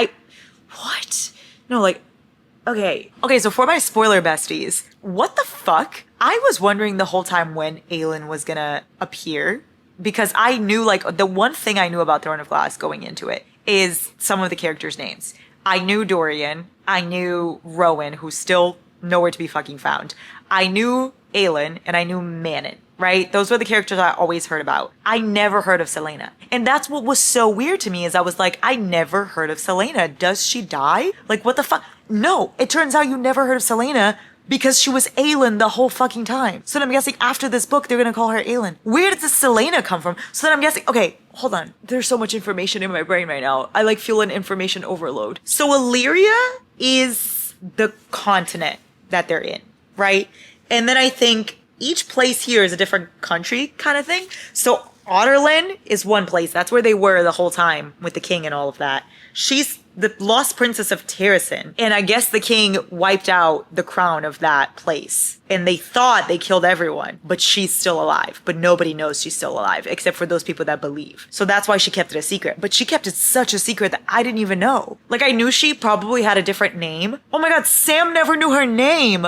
Speaker 1: Okay, so for my spoiler besties, what the fuck? I was wondering the whole time when Aelin was gonna appear. Because I knew, like, the one thing I knew about Throne of Glass going into it is some of the characters' names. I knew Dorian. I knew Rowan, who's still nowhere to be fucking found. I knew Aelin, and I knew Manon, right? Those were the characters I always heard about. I never heard of Selena. And that's what was so weird to me is I was like, I never heard of Selena. Does she die? Like, what the fuck? No, it turns out you never heard of Selena because she was Aelin the whole fucking time. So then I'm guessing after this book, they're gonna call her Aelin. Where did this Selena come from? So then I'm guessing, okay, hold on. There's so much information in my brain right now. I like feel an information overload. So Illyria is the continent that they're in, right? And then I think each place here is a different country kind of thing. So Otterlin is one place. That's where they were the whole time with the king and all of that. She's the lost princess of Terrasen. And I guess the king wiped out the crown of that place. And they thought they killed everyone, but she's still alive. But nobody knows she's still alive, except for those people that believe. So that's why she kept it a secret. But she kept it such a secret that I didn't even know. Like, I knew she probably had a different name. Oh my god, Sam never knew her name.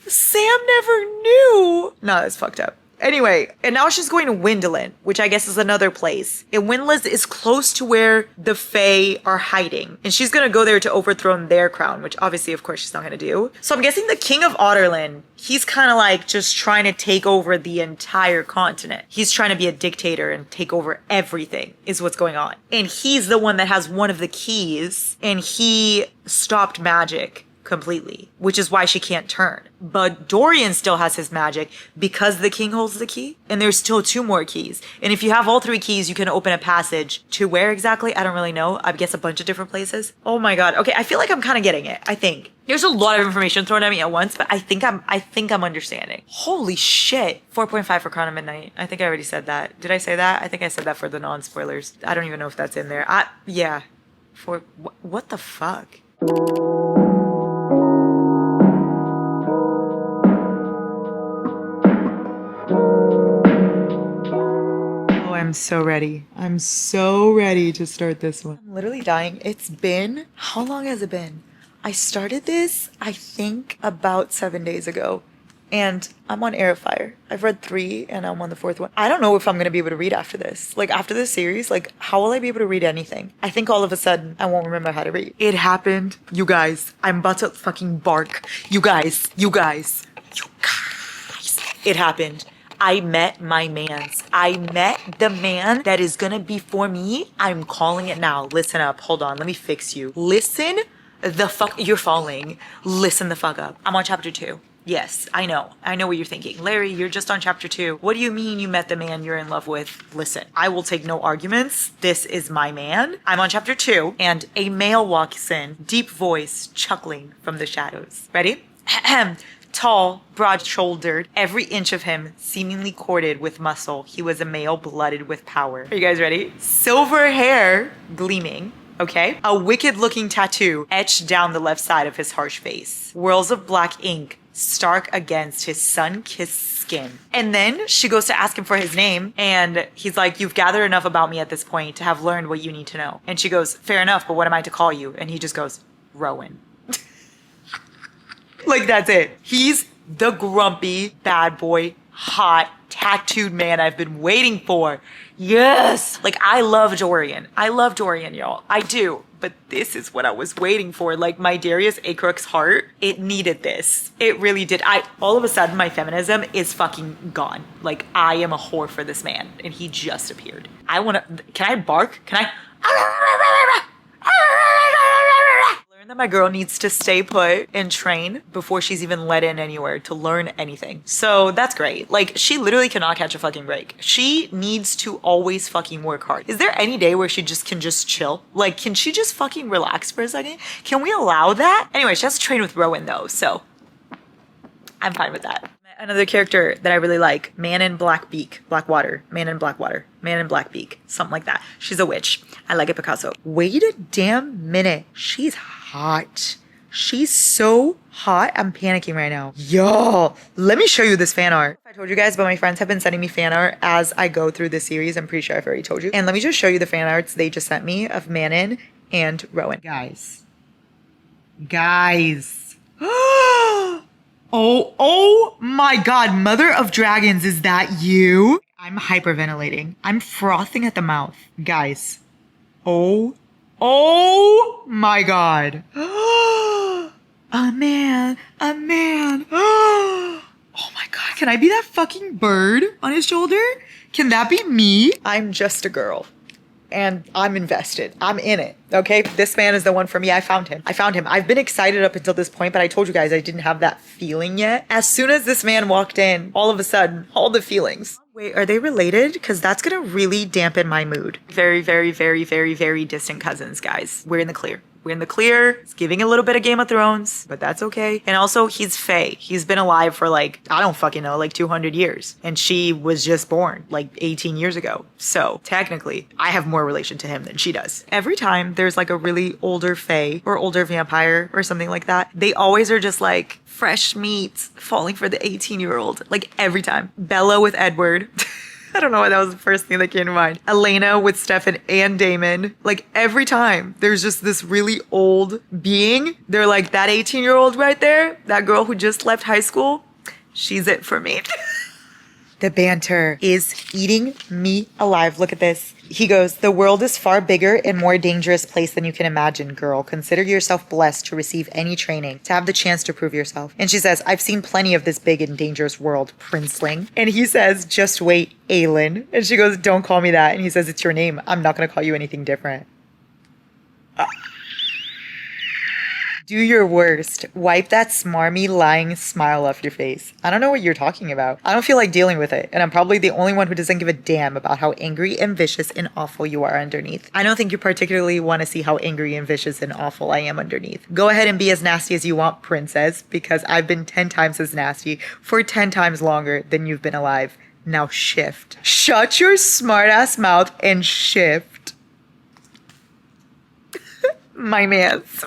Speaker 1: Sam never knew. No, that's fucked up. Anyway, and now she's going to Windlin, which I guess is another place. And Windlin is close to where the Fae are hiding. And she's going to go there to overthrow their crown, which obviously, of course, she's not going to do. So I'm guessing the King of Otterlin, he's kind of like just trying to take over the entire continent. He's trying to be a dictator and take over everything is what's going on. And he's the one that has one of the keys, and he stopped magic completely, which is why she can't turn. But Dorian still has his magic because the king holds the key, and there's still 2 more keys. And if you have all 3 keys, you can open a passage to where exactly? I don't really know. I guess a bunch of different places. Oh my god. Okay, I feel like I'm kind of getting it. I think there's a lot of information thrown at me at once, but I think I'm understanding. Holy shit. 4.5 for Crown of Midnight. I think I already said that. Did I say that? I think I said that for the non-spoilers. I don't even know if that's in there. Yeah. What the fuck? I'm so ready. I'm so ready to start this one. I'm literally dying. It's been, how long has it been? I started this, I think, about 7 days ago. And I'm on Airfire. I've read 3 and I'm on the 4th one. I don't know if I'm going to be able to read after this. Like, after this series, like, how will I be able to read anything? I think all of a sudden I won't remember how to read. It happened. You guys, I'm about to fucking bark. You guys. It happened. I met my mans. I met the man that is gonna be for me. I'm calling it now. Listen up. Hold on. Let me fix you. Listen the fuck. You're falling. Listen the fuck up. I'm on chapter 2. Yes, I know. I know what you're thinking. Larry, you're just on chapter 2. What do you mean you met the man you're in love with? Listen, I will take no arguments. This is my man. I'm on chapter 2, and a male walks in, deep voice, chuckling from the shadows. Ready? Tall, broad-shouldered, every inch of him seemingly corded with muscle. He was a male blooded with power. Are you guys ready? Silver hair gleaming. Okay? A wicked-looking tattoo etched down the left side of his harsh face. Whirls of black ink stark against his sun-kissed skin. And then she goes to ask him for his name, and he's like, you've gathered enough about me at this point to have learned what you need to know. And she goes, fair enough, but what am I to call you? And he just goes, Rowan. Like, that's it. He's the grumpy, bad boy, hot, tattooed man I've been waiting for. Yes! Like, I love Dorian. I love Dorian, y'all. I do. But this is what I was waiting for. Like, my Darius Acrook's heart, it needed this. It really did. All of a sudden, my feminism is fucking gone. Like, I am a whore for this man. And he just appeared. Can I bark? Can I? That my girl needs to stay put and train before she's even let in anywhere to learn anything. So that's great. Like, she literally cannot catch a fucking break. She needs to always fucking work hard. Is there any day where she can just chill? Like, can she just fucking relax for a second? Can we allow that? Anyway, she has to train with Rowan though, so I'm fine with that. Another character that I really like, Man in Blackbeak, Blackwater, Man in Blackwater, Man in Blackbeak, something like that. She's a witch. I like it, Picasso. Wait a damn minute. She's hot. She's so hot. I'm panicking right now. Yo, let me show you this fan art. I told you guys, but my friends have been sending me fan art as I go through this series. I'm pretty sure I've already told you. And let me just show you the fan arts they just sent me of Manon and Rowan. Guys. Oh my god, Mother of Dragons, is that you? I'm hyperventilating. I'm frothing at the mouth. Guys, oh Oh my god. A man. Oh my god, can I be that fucking bird on his shoulder? Can that be me? I'm just a girl. And I'm invested. I'm in it. Okay? This man is the one for me. I found him. I've been excited up until this point, but I told you guys I didn't have that feeling yet. As soon as this man walked in, all of a sudden, all the feelings. Wait, are they related? Because that's gonna really dampen my mood. Very, very, very, very, very distant cousins, guys. We're in the clear. It's giving a little bit of Game of Thrones, but that's okay. And also, he's Fae. He's been alive for like, I don't fucking know, like 200 years. And she was just born like 18 years ago. So technically, I have more relation to him than she does. Every time there's like a really older Fae or older vampire or something like that, they always are just like fresh meat falling for the 18-year-old. Like every time. Bella with Edward. I don't know why that was the first thing that came to mind. Elena with Stefan and Damon. Like every time there's just this really old being. They're like, that 18-year-old right there, that girl who just left high school, she's it for me. The banter is eating me alive. Look at this. He goes, the world is far bigger and more dangerous place than you can imagine, girl. Consider yourself blessed to receive any training, to have the chance to prove yourself. And she says, I've seen plenty of this big and dangerous world, princeling. And he says, just wait, Aelin. And she goes, don't call me that. And he says, it's your name. I'm not going to call you anything different. Do your worst. Wipe that smarmy, lying smile off your face. I don't know what you're talking about. I don't feel like dealing with it, and I'm probably the only one who doesn't give a damn about how angry and vicious and awful you are underneath. I don't think you particularly want to see how angry and vicious and awful I am underneath. Go ahead and be as nasty as you want, princess, because I've been 10 times as nasty for 10 times longer than you've been alive. Now shift. Shut your smart-ass mouth and shift. My man's.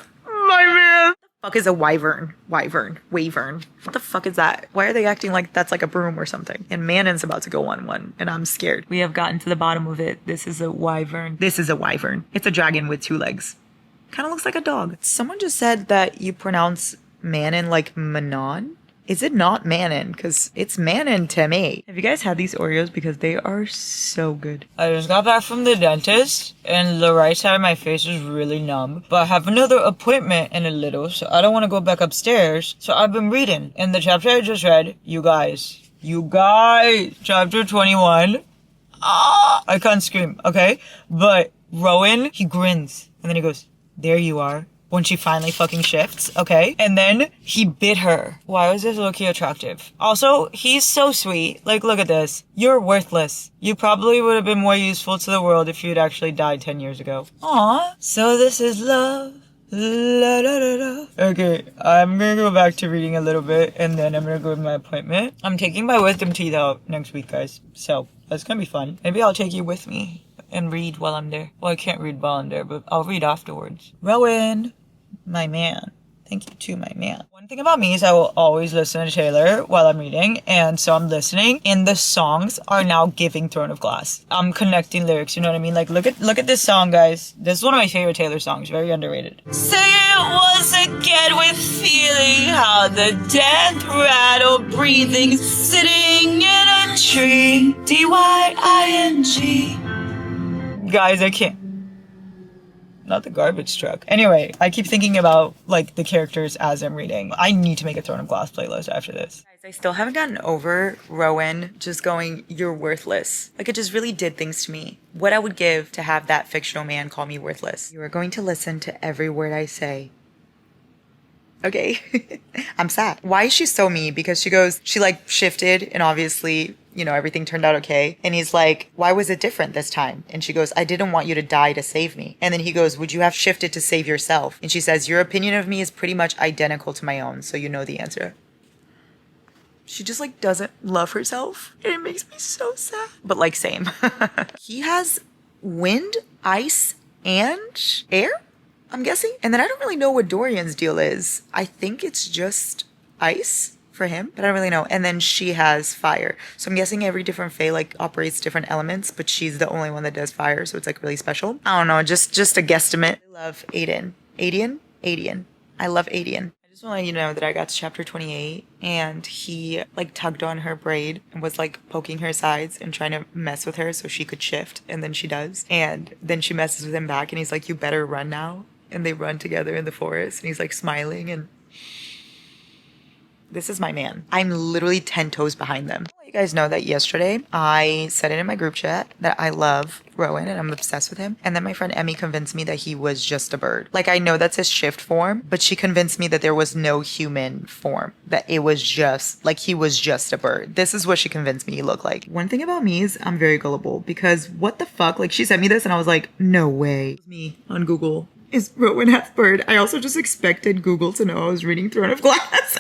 Speaker 1: What the fuck is a wyvern? Wavern. What the fuck is that? Why are they acting like that's like a broom or something? And Manon's about to go on one, and I'm scared. We have gotten to the bottom of it. This is a wyvern. It's a dragon with 2 legs. Kind of looks like a dog. Someone just said that you pronounce Manon like Manon. Is it not Manon? Because it's Manon to me. Have you guys had these Oreos? Because they are so good. I just got back from the dentist, and the right side of my face is really numb. But I have another appointment in a little, so I don't want to go back upstairs. So I've been reading. And the chapter I just read, you guys, chapter 21. I can't scream, okay? But Rowan, he grins. And then he goes, there you are. When she finally fucking shifts, okay? And then he bit her. Why was this low-key attractive? Also, he's so sweet. Like, look at this. You're worthless. You probably would have been more useful to the world if you'd actually died 10 years ago. Aw. So this is love. La, da, da, da. Okay, I'm gonna go back to reading a little bit, and then I'm gonna go to my appointment. I'm taking my wisdom teeth out next week, guys. So, that's gonna be fun. Maybe I'll take you with me and read while I'm there. Well, I can't read while I'm there, but I'll read afterwards. Rowan. My man. Thank you to my man. One thing about me is I will always listen to Taylor while I'm reading, and so I'm listening, and the songs are now giving Throne of Glass. I'm connecting lyrics, you know what I mean? Like, look at this song, guys. This is one of my favorite Taylor songs. Very underrated. Say it once again with feeling how the death rattle breathing, sitting in a tree. D-Y-I-N-G. Guys, I can't. Not the garbage truck. Anyway, I keep thinking about, like, the characters as I'm reading. I need to make a Throne of Glass playlist after this. Guys, I still haven't gotten over Rowan just going, you're worthless. Like, it just really did things to me. What I would give to have that fictional man call me worthless. You are going to listen to every word I say. Okay. I'm sad. Why is she so mean? Because she goes, she, like, shifted, and obviously, you know, everything turned out okay. And he's like, why was it different this time? And she goes, I didn't want you to die to save me. And then he goes, would you have shifted to save yourself? And she says, your opinion of me is pretty much identical to my own, so you know the answer. She just, like, doesn't love herself. And it makes me so sad. But, like, same. He has wind, ice, and air, I'm guessing. And then I don't really know what Dorian's deal is. I think it's just ice for him, but I don't really know. And then she has fire. So I'm guessing every different Fae, like, operates different elements, but she's the only one that does fire, so it's, like, really special. I don't know, just a guesstimate. I love Aiden. I love Aiden. Just want to let you know that I got to chapter 28 and he like tugged on her braid and was like poking her sides and trying to mess with her so she could shift. And then she does. And then she messes with him back and he's like, you better run now. And they run together in the forest and he's like smiling and this is my man. I'm literally 10 toes behind them. You guys know that yesterday I said it in my group chat that I love Rowan and I'm obsessed with him. And then my friend Emmy convinced me that he was just a bird. Like I know that's his shift form, but she convinced me that there was no human form. That it was just like he was just a bird. This is what she convinced me he looked like. One thing about me is I'm very gullible because what the fuck? Like she sent me this and I was like, no way. Me on Google. Is Rowan half bird? I also just expected Google to know I was reading Throne of Glass.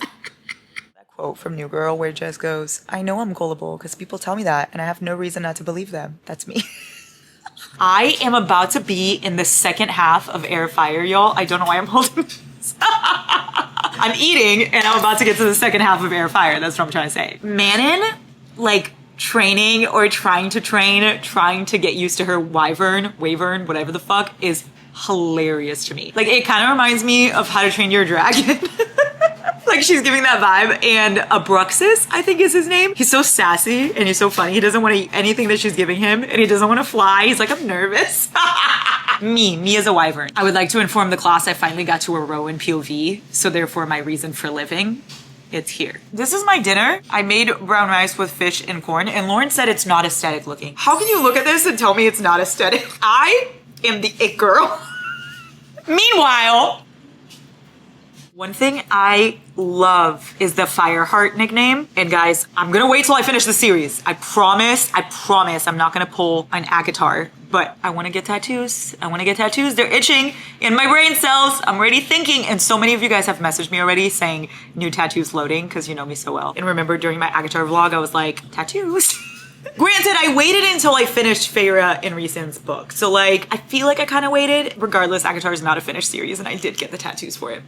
Speaker 1: Quote from New Girl where Jess goes, I know I'm gullible because people tell me that and I have no reason not to believe them. That's me. I am about to be in the second half of Air Fire, y'all. I don't know why I'm holding this. I'm eating and I'm about to get to the second half of Air Fire. That's what I'm trying to say. Manon, like training or trying to train, trying to get used to her wavern, whatever the fuck, is hilarious to me. Like it kind of reminds me of How to Train Your Dragon. Like she's giving that vibe. And Abruxus, I think is his name. He's so sassy and he's so funny. He doesn't want to eat anything that she's giving him and he doesn't want to fly. He's like, I'm nervous. Me as a wyvern. I would like to inform the class I finally got to a Rowan POV. So therefore my reason for living, it's here. This is my dinner. I made brown rice with fish and corn and Lauren said it's not aesthetic looking. How can you look at this and tell me it's not aesthetic? I am the it girl. Meanwhile, one thing I love is the Fireheart nickname. And guys, I'm gonna wait till I finish the series. I promise I'm not gonna pull an Akatar, but I wanna get tattoos. They're itching in my brain cells. I'm already thinking, and so many of you guys have messaged me already saying new tattoos loading because you know me so well. And remember during my Akatar vlog, I was like, tattoos. Granted, I waited until I finished Feyre and Reason's book. So like, I feel like I kind of waited. Regardless, Akatar is not a finished series and I did get the tattoos for it.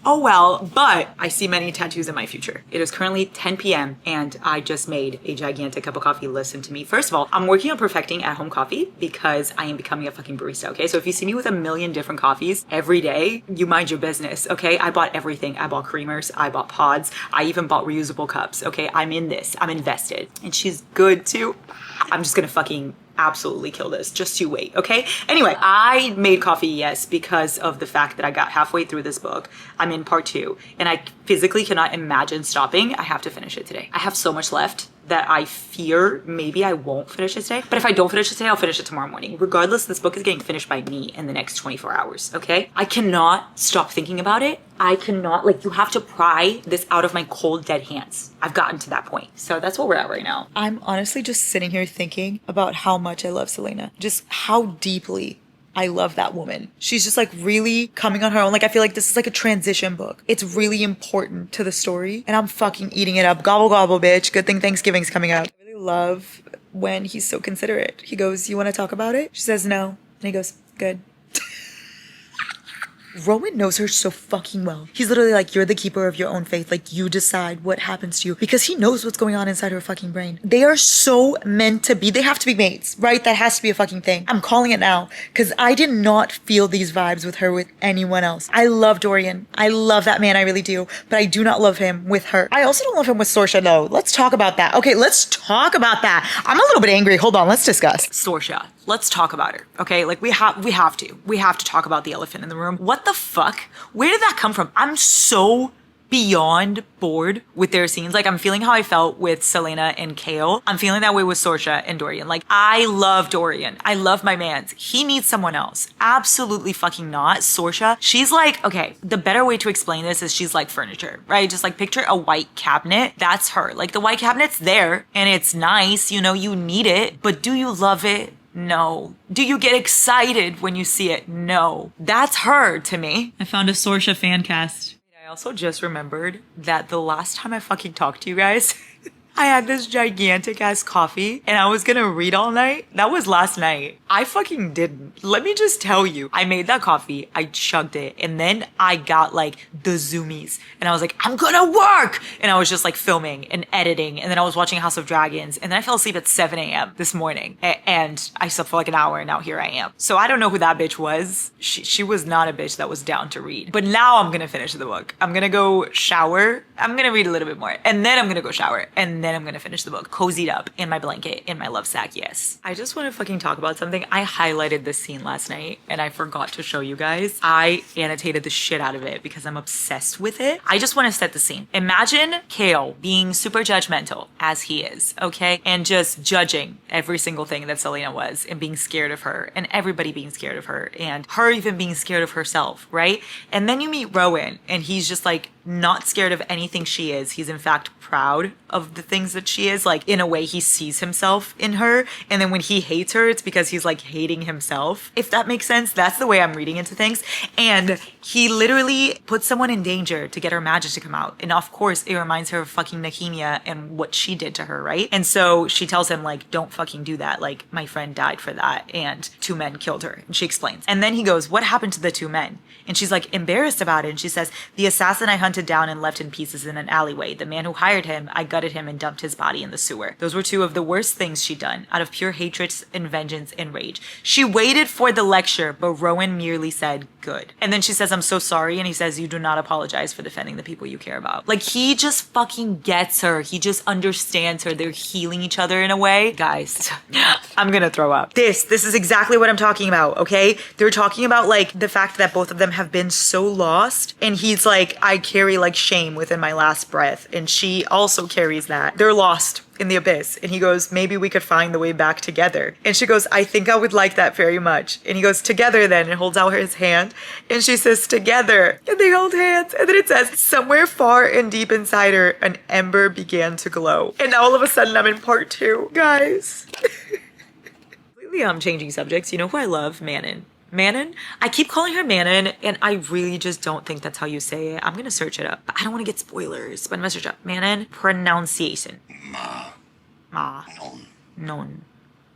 Speaker 1: Oh well, but I see many tattoos in my future. It is currently 10 p.m. and I just made a gigantic cup of coffee. Listen to me. First of all, I'm working on perfecting at-home coffee because I am becoming a fucking barista, okay? So if you see me with a million different coffees every day, you mind your business, okay? I bought everything. I bought creamers, I bought pods, I even bought reusable cups, okay? I'm in this, I'm invested. And she's good too. I'm just gonna fucking absolutely kill this. Just you wait, okay? Anyway, I made coffee, yes, because of the fact that I got halfway through this book. I'm in part 2, and I physically cannot imagine stopping. I have to finish it today. I have so much left that I fear maybe I won't finish it today. But if I don't finish it today, I'll finish it tomorrow morning. Regardless, this book is getting finished by me in the next 24 hours, okay? I cannot stop thinking about it. I cannot, like, you have to pry this out of my cold, dead hands. I've gotten to that point. So that's where we're at right now. I'm honestly just sitting here thinking about how much I love Selena. Just how deeply I love that woman. She's just like really coming on her own. Like I feel like this is like a transition book. It's really important to the story and I'm fucking eating it up. Gobble gobble, bitch. Good thing Thanksgiving's coming up. I really love when he's so considerate. He goes, you want to talk about it? She says no. And he goes, good. Rowan knows her so fucking well. He's literally like, you're the keeper of your own fate. Like, you decide what happens to you. Because he knows what's going on inside her fucking brain. They are so meant to be. They have to be mates, right? That has to be a fucking thing. I'm calling it now. Because I did not feel these vibes with her with anyone else. I love Dorian. I love that man. I really do. But I do not love him with her. I also don't love him with Sorsha, though. Let's talk about that. Okay, let's talk about that. I'm a little bit angry. Hold on. Let's discuss. Sorsha. Let's talk about her, okay? Like, we have to talk about the elephant in the room. What the fuck? Where did that come from? I'm so beyond bored with their scenes. Like, I'm feeling how I felt with Selena and Kale. I'm feeling that way with Sorsha and Dorian. Like, I love Dorian. I love my mans. He needs someone else. Absolutely fucking not. Sorsha, she's like, okay, the better way to explain this is she's like furniture, right? Just like picture a white cabinet. That's her. Like, the white cabinet's there and it's nice, you know, you need it, but do you love it? No. Do you get excited when you see it? No. That's her to me. I found a Sorsha fan cast. I also just remembered that the last time I fucking talked to you guys, I had this gigantic ass coffee and I was gonna read all night. That was last night. I fucking didn't. Let me just tell you, I made that coffee, I chugged it, and then I got like the zoomies and I was like, I'm gonna work! And I was just like filming and editing, and then I was watching House of Dragons, and then I fell asleep at 7 a.m. this morning and I slept for like an hour, and now here I am. So I don't know who that bitch was. She was not a bitch that was down to read. But now I'm gonna finish the book. I'm gonna go shower. I'm gonna read a little bit more, and then I'm gonna go shower, and then I'm gonna finish the book, cozied up in my blanket, in my love sack, yes. I just wanna fucking talk about something. I highlighted this scene last night, and I forgot to show you guys. I annotated the shit out of it because I'm obsessed with it. I just wanna set the scene. Imagine Kale being super judgmental, as he is, okay? And just judging every single thing that Selena was, and being scared of her, and everybody being scared of her, and her even being scared of herself, right? And then you meet Rowan, and he's just like not scared of anything she is. He's in fact proud of the things that she is. Like, in a way, he sees himself in her. And then when he hates her, it's because he's like hating himself. If that makes sense, that's the way I'm reading into things. And he literally puts someone in danger to get her magic to come out. And of course, it reminds her of fucking Nahimia and what she did to her, right? And so she tells him, like, don't fucking do that. Like, my friend died for that, and 2 men killed her. And she explains. And then he goes, what happened to the 2 men? And she's like embarrassed about it. And she says, the assassin I hunted down and left in pieces in an alleyway. The man who hired him, I gutted him and dumped his body in the sewer. Those were 2 of the worst things she'd done, out of pure hatred and vengeance and rage. She waited for the lecture, but Rowan merely said, good. And then she says, I'm so sorry. And he says, you do not apologize for defending the people you care about. Like, he just fucking gets her. He just understands her. They're healing each other in a way. Guys, I'm gonna throw up. This is exactly what I'm talking about, okay? They're talking about like the fact that both of them have been so lost, and he's like, I carry like shame within my last breath, and she also carries that. They're lost in the abyss, and he goes, maybe we could find the way back together. And she goes, I think I would like that very much. And he goes, together then, and holds out his hand, and she says, together. And they hold hands, and then it says, somewhere far and deep inside her, an ember began to glow. And now all of a sudden I'm in part 2, guys. I'm changing subjects. You know who I love? Manon. Manon? I keep calling her Manon, and I really just don't think that's how you say it. I'm gonna search it up. I don't want to get spoilers, but I'm gonna search up Manon pronunciation. Ma. Non.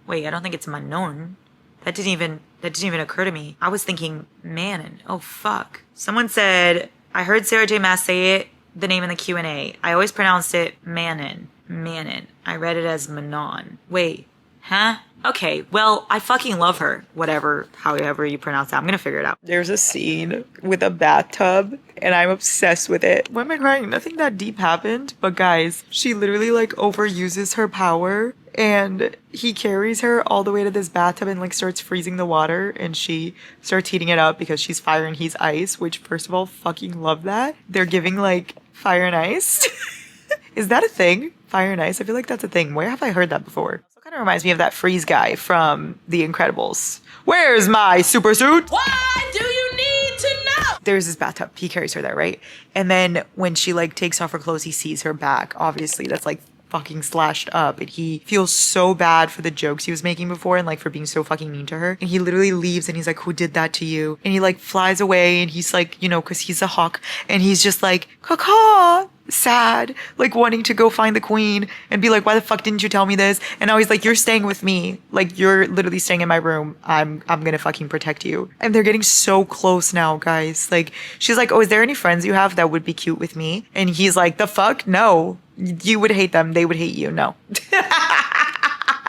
Speaker 1: Wait, I don't think it's Manon. That didn't even occur to me. I was thinking Manon. Oh fuck. Someone said, I heard Sarah J. Maas say it, the name in the Q&A. I always pronounced it Manon. Manon. I read it as Manon. Wait. Huh? Okay, well, I fucking love her. Whatever, however you pronounce that. I'm gonna figure it out. There's a scene with a bathtub, and I'm obsessed with it. Why am I crying? Nothing that deep happened, but guys, she literally like overuses her power, and he carries her all the way to this bathtub and like starts freezing the water, and she starts heating it up because she's fire and he's ice, which first of all, fucking love that. They're giving like fire and ice. Is that a thing? Fire and ice? I feel like that's a thing. Where have I heard that before? Kind of reminds me of that freeze guy from The Incredibles. Where's my super suit?
Speaker 4: Why do you need to know?
Speaker 1: There's this bathtub. He carries her there, right? And then when she like takes off her clothes, he sees her back. Obviously, that's like fucking slashed up, and he feels so bad for the jokes he was making before and like for being so fucking mean to her. And he literally leaves, and he's like, who did that to you? And he like flies away, and he's like, you know, because he's a hawk, and he's just like, caw, sad, like wanting to go find the queen and be like, why the fuck didn't you tell me this? And now he's like, you're staying with me, like you're literally staying in my room. I'm gonna fucking protect you. And they're getting so close now, guys. Like, she's like, oh, is there any friends you have that would be cute with me? And he's like, the fuck? No. You would hate them, they would hate you. No.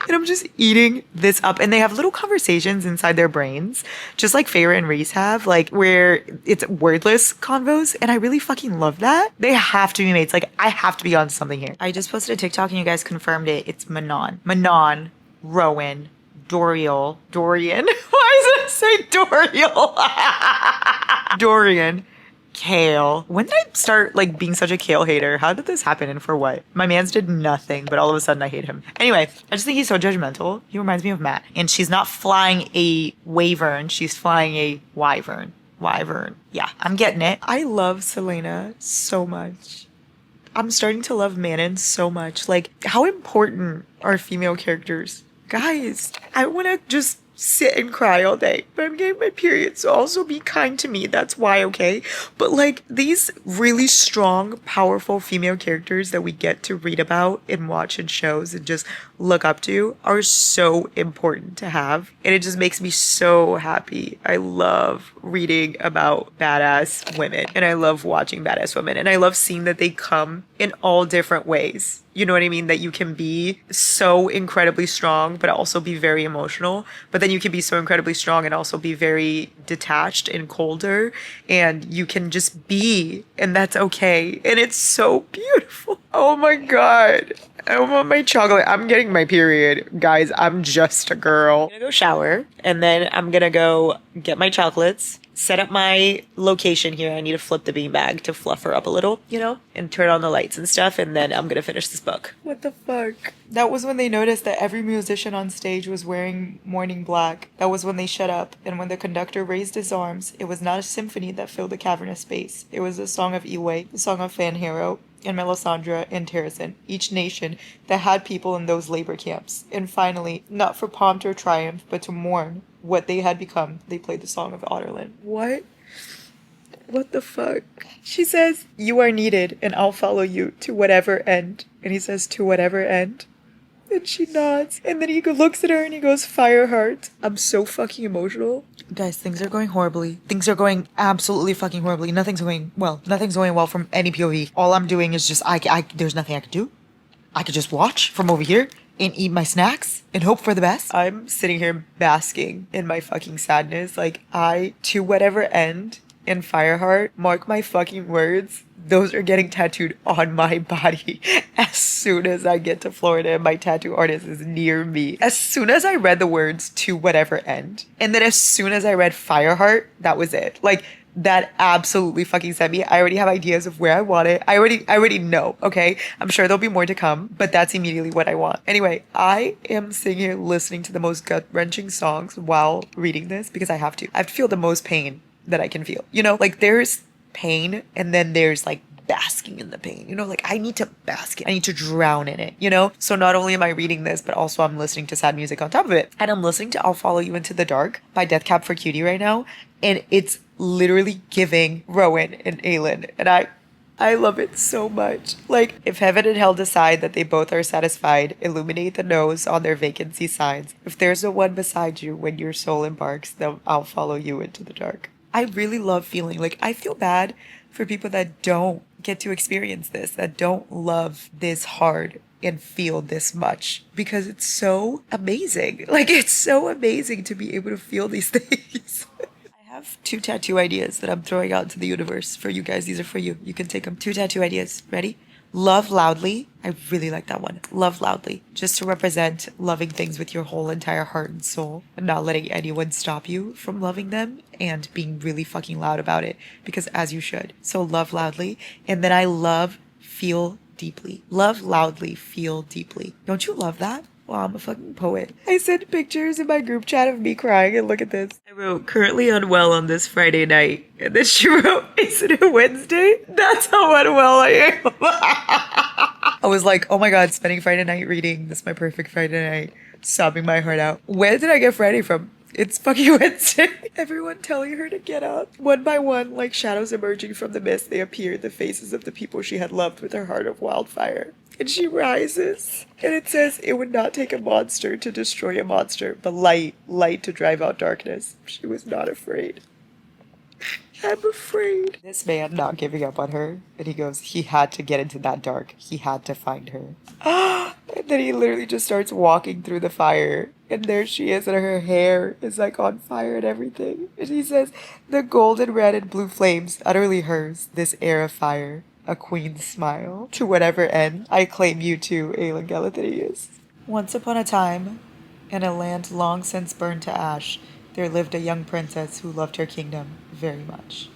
Speaker 1: And I'm just eating this up. And they have little conversations inside their brains, just like Feyre and Rhys have, like where it's wordless convos. And I really fucking love that. They have to be mates. Like, I have to be on something here. I just posted a TikTok and you guys confirmed it. It's Manon. Manon, Rowan, Dorian. Why does it say Dorial? Dorian. Kale. When did I start like being such a Kale hater? How did this happen and for what? My mans did nothing, but all of a sudden I hate him. Anyway, I just think he's so judgmental. He reminds me of Matt. And she's not flying a wyvern, she's flying a wyvern. Wyvern. Yeah, I'm getting it. I love Selena so much. I'm starting to love Manon so much. Like, how important are female characters? Guys, I want to just sit and cry all day. But I'm getting my period, so also be kind to me. That's why, okay? But like these really strong, powerful female characters that we get to read about and watch in shows and just look up to are so important to have. And it just makes me so happy. I love reading about badass women and I love watching badass women and I love seeing that they come in all different ways. You know what I mean? That you can be so incredibly strong, but also be very emotional. But then you can be so incredibly strong and also be very detached and colder. And you can just be, and that's okay. And it's so beautiful. Oh my God. I want my chocolate. I'm getting my period. Guys, I'm just a girl. I'm gonna go shower and then I'm gonna go get my chocolates, set up my location here. I need to flip the beanbag to fluff her up a little, you know, and turn on the lights and stuff. And then I'm gonna finish this book. What the fuck? That was when they noticed that every musician on stage was wearing mourning black. That was when they shut up. And when the conductor raised his arms, it was not a symphony that filled the cavernous space. It was the song of Iwe, the song of Fanhero, and Melisandre and Terrasen, each nation that had people in those labor camps. And finally, not for pomp or triumph, but to mourn what they had become, they played the song of Otterland. What? What the fuck? She says, "You are needed, and I'll follow you to whatever end." And he says, "To whatever end?" And she nods. And then he looks at her and he goes, "Fireheart." I'm so fucking emotional. Guys, things are going horribly. Things are going absolutely fucking horribly. Nothing's going well from any POV. All I'm doing is just, there's nothing I can do. I could just watch from over here and eat my snacks and hope for the best. I'm sitting here basking in my fucking sadness. Like, to whatever end in Fireheart, mark my fucking words, those are getting tattooed on my body as soon as I get to Florida and my tattoo artist is near me. As soon as I read the words "to whatever end," and then as soon as I read Fireheart, that was it. Like, that absolutely fucking sent me. I already have ideas of where I want it. I already know, okay? I'm sure there'll be more to come, but that's immediately what I want. Anyway, I am sitting here listening to the most gut-wrenching songs while reading this because I have to. I have to feel the most pain that I can feel. You know, like there's pain and then there's like basking in the pain, you know, like I need to bask it. I need to drown in it, you know? So not only am I reading this, but also I'm listening to sad music on top of it. And I'm listening to "I'll Follow You Into the Dark" by Death Cab for Cutie right now. And it's literally giving Rowan and Aelin. And I love it so much. Like, if heaven and hell decide that they both are satisfied, illuminate the nose on their vacancy signs. If there's no one beside you when your soul embarks, then I'll follow you into the dark. I really love feeling like I feel bad for people that don't get to experience this, that don't love this hard and feel this much, because it's so amazing. Like, it's so amazing to be able to feel these things. I have 2 tattoo ideas that I'm throwing out into the universe for you guys. These are for you. You can take them. 2 tattoo ideas. Ready? Love loudly. I really like that one. Love loudly. Just to represent loving things with your whole entire heart and soul and not letting anyone stop you from loving them and being really fucking loud about it, because as you should. So love loudly. And then I love feel deeply. Love loudly, feel deeply. Don't you love that? Wow, I'm a fucking poet. I sent pictures in my group chat of me crying, and look at this. I wrote, "Currently unwell on this Friday night." And then she wrote, "Is it a Wednesday?" That's how unwell I am. I was like, oh my God, spending Friday night reading. This is my perfect Friday night. Sobbing my heart out. Where did I get Friday from? It's fucking Wednesday. Everyone telling her to get up. One by one, like shadows emerging from the mist, they appeared, the faces of the people she had loved with her heart of wildfire. And she rises. And it says, "It would not take a monster to destroy a monster, but light to drive out darkness." She was not afraid. I'm afraid. This man not giving up on her. And he goes, he had to get into that dark. He had to find her. And then he literally just starts walking through the fire. And there she is, and her hair is like on fire and everything. And he says, "The golden red and blue flames, utterly hers, this air of fire. A queen's smile. To whatever end, I claim you too, Aelin Galathydius." Once upon a time, in a land long since burned to ash, there lived a young princess who loved her kingdom very much.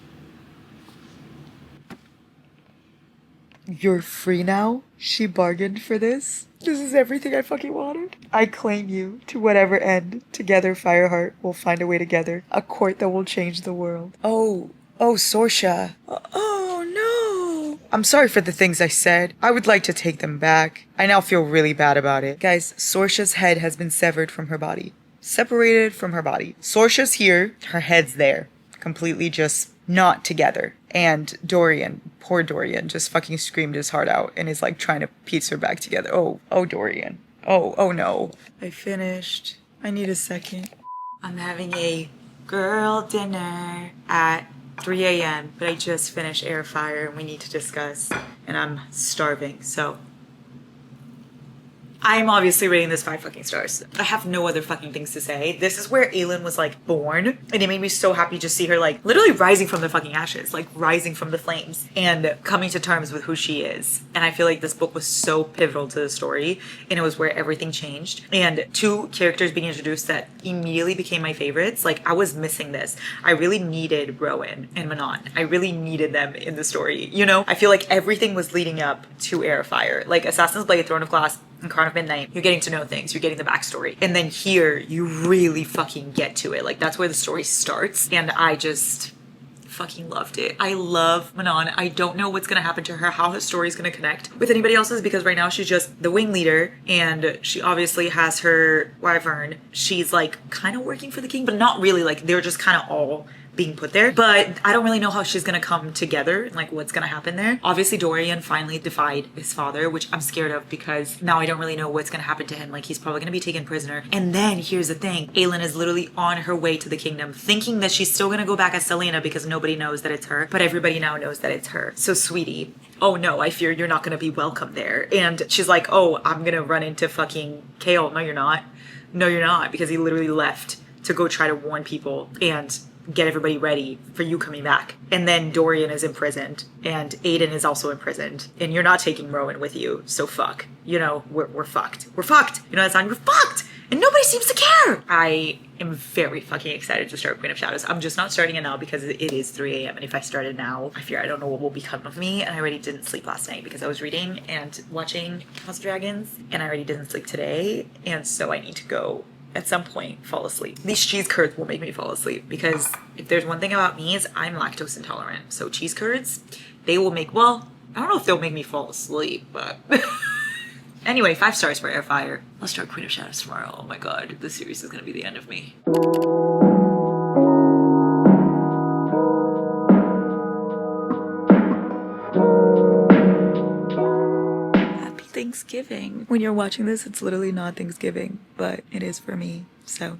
Speaker 1: You're free now? She bargained for this? This is everything I fucking wanted. I claim you to whatever end. Together, Fireheart, we'll find a way together. A court that will change the world. Oh, Sorsha. Oh, no. I'm sorry for the things I said. I would like to take them back. I now feel really bad about it. Guys, Sorsha's head has been severed from her body. separated from her body. Sorsha's here, her head's there, completely just not together. And Dorian, poor Dorian, just fucking screamed his heart out and is like trying to piece her back together. Oh, Dorian. Oh no. I finished. I need a second. I'm having a girl dinner at 3 a.m., but I just finished air fryer and we need to discuss, and I'm starving, so I'm obviously rating this 5 fucking stars. I have no other fucking things to say. This is where Aelin was like born, and it made me so happy to see her like literally rising from the fucking ashes, like rising from the flames and coming to terms with who she is. And I feel like this book was so pivotal to the story, and it was where everything changed. And 2 characters being introduced that immediately became my favorites. Like, I was missing this. I really needed Rowan and Manon. I really needed them in the story. You know, I feel like everything was leading up to Airfire. Like Assassin's Blade, Throne of Glass, and Crown of Midnight, you're getting to know things, you're getting the backstory. And then here, you really fucking get to it. Like, that's where the story starts. And I just fucking loved it. I love Manon. I don't know what's gonna happen to her, how her story's gonna connect with anybody else's, because right now she's just the wing leader, and she obviously has her wyvern. She's like kind of working for the king, but not really. Like, they're just kind of all being put there, but I don't really know how she's gonna come together, like what's gonna happen there. Obviously Dorian finally defied his father, which I'm scared of because now I don't really know what's gonna happen to him. Like, he's probably gonna be taken prisoner. And then here's the thing, Aelin is literally on her way to the kingdom, thinking that she's still gonna go back as Selena because nobody knows that it's her, but everybody now knows that it's her. So sweetie, oh no, I fear you're not gonna be welcome there. And she's like, oh, I'm gonna run into fucking Kale. No, you're not. No, you're not, because he literally left to go try to warn people and get everybody ready for you coming back. And then Dorian is imprisoned, and Aiden is also imprisoned, and you're not taking Rowan with you, so fuck. You know, we're fucked. We're fucked. You know that song? We're fucked! And nobody seems to care! I am very fucking excited to start Queen of Shadows. I'm just not starting it now because it is 3 a.m. and if I started now, I fear I don't know what will become of me. And I already didn't sleep last night because I was reading and watching House of Dragons, and I already didn't sleep today, and so I need to go at some point fall asleep. These cheese curds will make me fall asleep, because if there's one thing about me is I'm lactose intolerant. So cheese curds, they will make, well, I don't know if they'll make me fall asleep, but anyway, 5 stars for Airfire. I'll start Queen of Shadows tomorrow. Oh my god, this series is gonna be the end of me. Thanksgiving. When you're watching this, it's literally not Thanksgiving, but it is for me. So,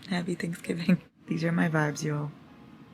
Speaker 1: happy Thanksgiving. These are my vibes, y'all.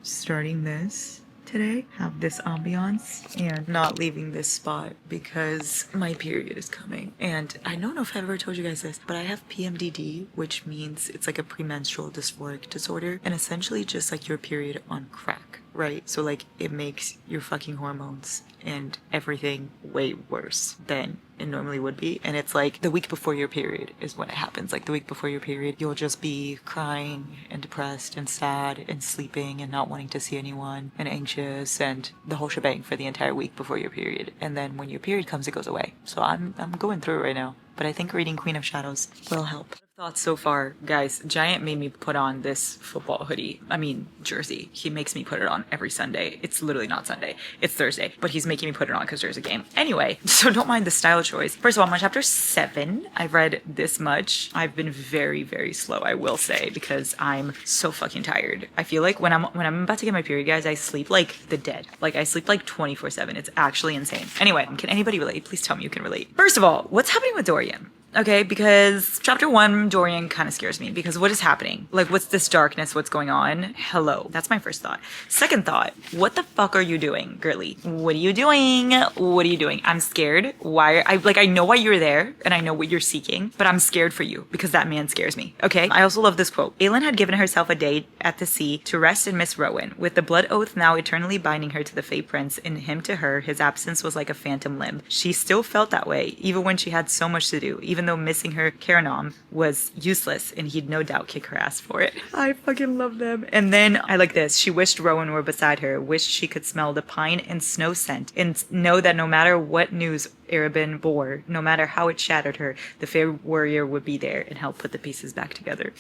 Speaker 1: Starting this today, have this ambiance, and not leaving this spot because my period is coming. And I don't know if I've ever told you guys this, but I have PMDD, which means it's like a premenstrual dysphoric disorder, and essentially just like your period on crack, right? So like it makes your fucking hormones and everything way worse than it normally would be. And it's like the week before your period is when it happens. Like the week before your period, you'll just be crying and depressed and sad and sleeping and not wanting to see anyone and anxious and the whole shebang for the entire week before your period. And then when your period comes, it goes away. So I'm going through it right now. But I think reading Queen of Shadows will help. Thoughts so far, guys. Giant made me put on this football hoodie. I mean, jersey. He makes me put it on every Sunday. It's literally not Sunday. It's Thursday. But he's making me put it on because there's a game. Anyway, so don't mind the style choice. First of all, I'm on chapter 7. I've read this much. I've been very, very slow, I will say, because I'm so fucking tired. I feel like when I'm about to get my period, guys, I sleep like the dead. Like I sleep like 24/7. It's actually insane. Anyway, can anybody relate? Please tell me you can relate. First of all, what's happening with Dorian? Okay, because chapter 1, Dorian kind of scares me because what is happening? Like, what's this darkness? What's going on? Hello. That's my first thought. Second thought, what the fuck are you doing, girly? What are you doing? What are you doing? I'm scared. Why? I know why you're there and I know what you're seeking, but I'm scared for you because that man scares me. Okay? I also love this quote. Aelin had given herself a day at the sea to rest and miss Rowan. With the blood oath now eternally binding her to the Fae Prince and him to her, his absence was like a phantom limb. She still felt that way, even when she had so much to do, even though missing her Karanom was useless and he'd no doubt kick her ass for it. I fucking love them. And then I like this. She wished Rowan were beside her, wished she could smell the pine and snow scent and know that no matter what news Arabin bore, no matter how it shattered her, the fair warrior would be there and help put the pieces back together.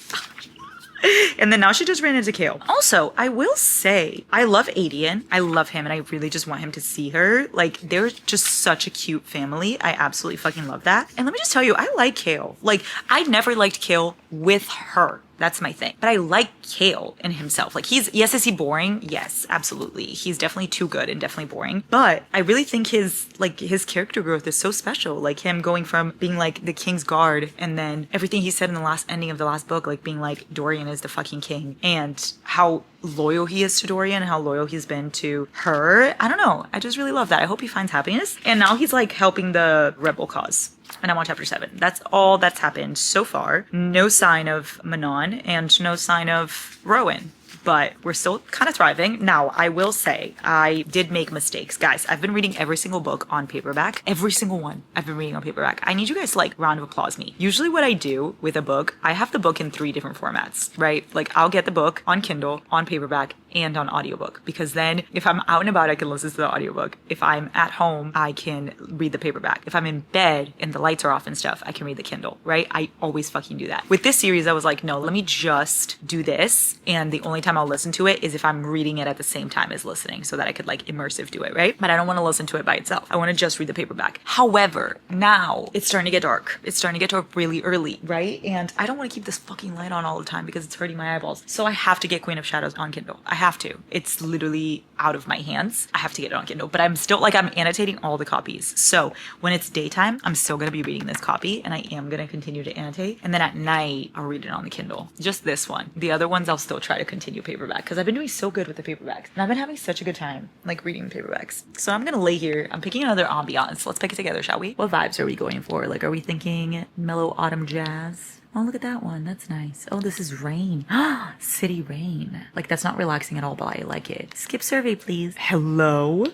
Speaker 1: And then now she just ran into Kale. Also, I will say, I love Adian. I love him and I really just want him to see her. Like, they're just such a cute family. I absolutely fucking love that. And let me just tell you, I like Kale. Like, I never liked Kale with her. That's my thing. But I like Kale in himself. Like yes, is he boring? Yes, absolutely. He's definitely too good and definitely boring. But I really think his character growth is so special. Like him going from being like the king's guard and then everything he said in the last ending of the last book, like being like Dorian is the fucking king, and how loyal he is to Dorian, how loyal he's been to her. I don't know. I just really love that. I hope he finds happiness. And now he's like helping the rebel cause. And I'm on chapter 7. That's all that's happened so far. No sign of Manon and no sign of Rowan. But we're still kind of thriving. Now, I will say, I did make mistakes. Guys, I've been reading every single book on paperback. Every single one I've been reading on paperback. I need you guys to like round of applause me. Usually what I do with a book, I have the book in 3 different formats, right? Like I'll get the book on Kindle, on paperback, and on audiobook, because then if I'm out and about, I can listen to the audiobook. If I'm at home, I can read the paperback. If I'm in bed and the lights are off and stuff, I can read the Kindle, right? I always fucking do that. With this series, I was like, no, let me just do this. And the only time I'll listen to it is if I'm reading it at the same time as listening, so that I could like immersive do it, right? But I don't want to listen to it by itself. I want to just read the paperback. However, now it's starting to get dark. It's starting to get dark really early, right? And I don't want to keep this fucking light on all the time because it's hurting my eyeballs. So I have to get Queen of Shadows on Kindle. I have to. It's literally out of my hands. I have to get it on Kindle, but I'm still like, I'm annotating all the copies. So when it's daytime, I'm still going to be reading this copy and I am going to continue to annotate. And then at night, I'll read it on the Kindle. Just this one. The other ones, I'll still try to continue paperback because I've been doing so good with the paperbacks and I've been having such a good time like reading the paperbacks. So I'm going to lay here. I'm picking another ambiance. Let's pick it together, shall we? What vibes are we going for? Like, are we thinking mellow autumn jazz? Oh, look at that one. That's nice. Oh, this is rain. City rain. Like, that's not relaxing at all, but I like it. Skip survey, please. Hello?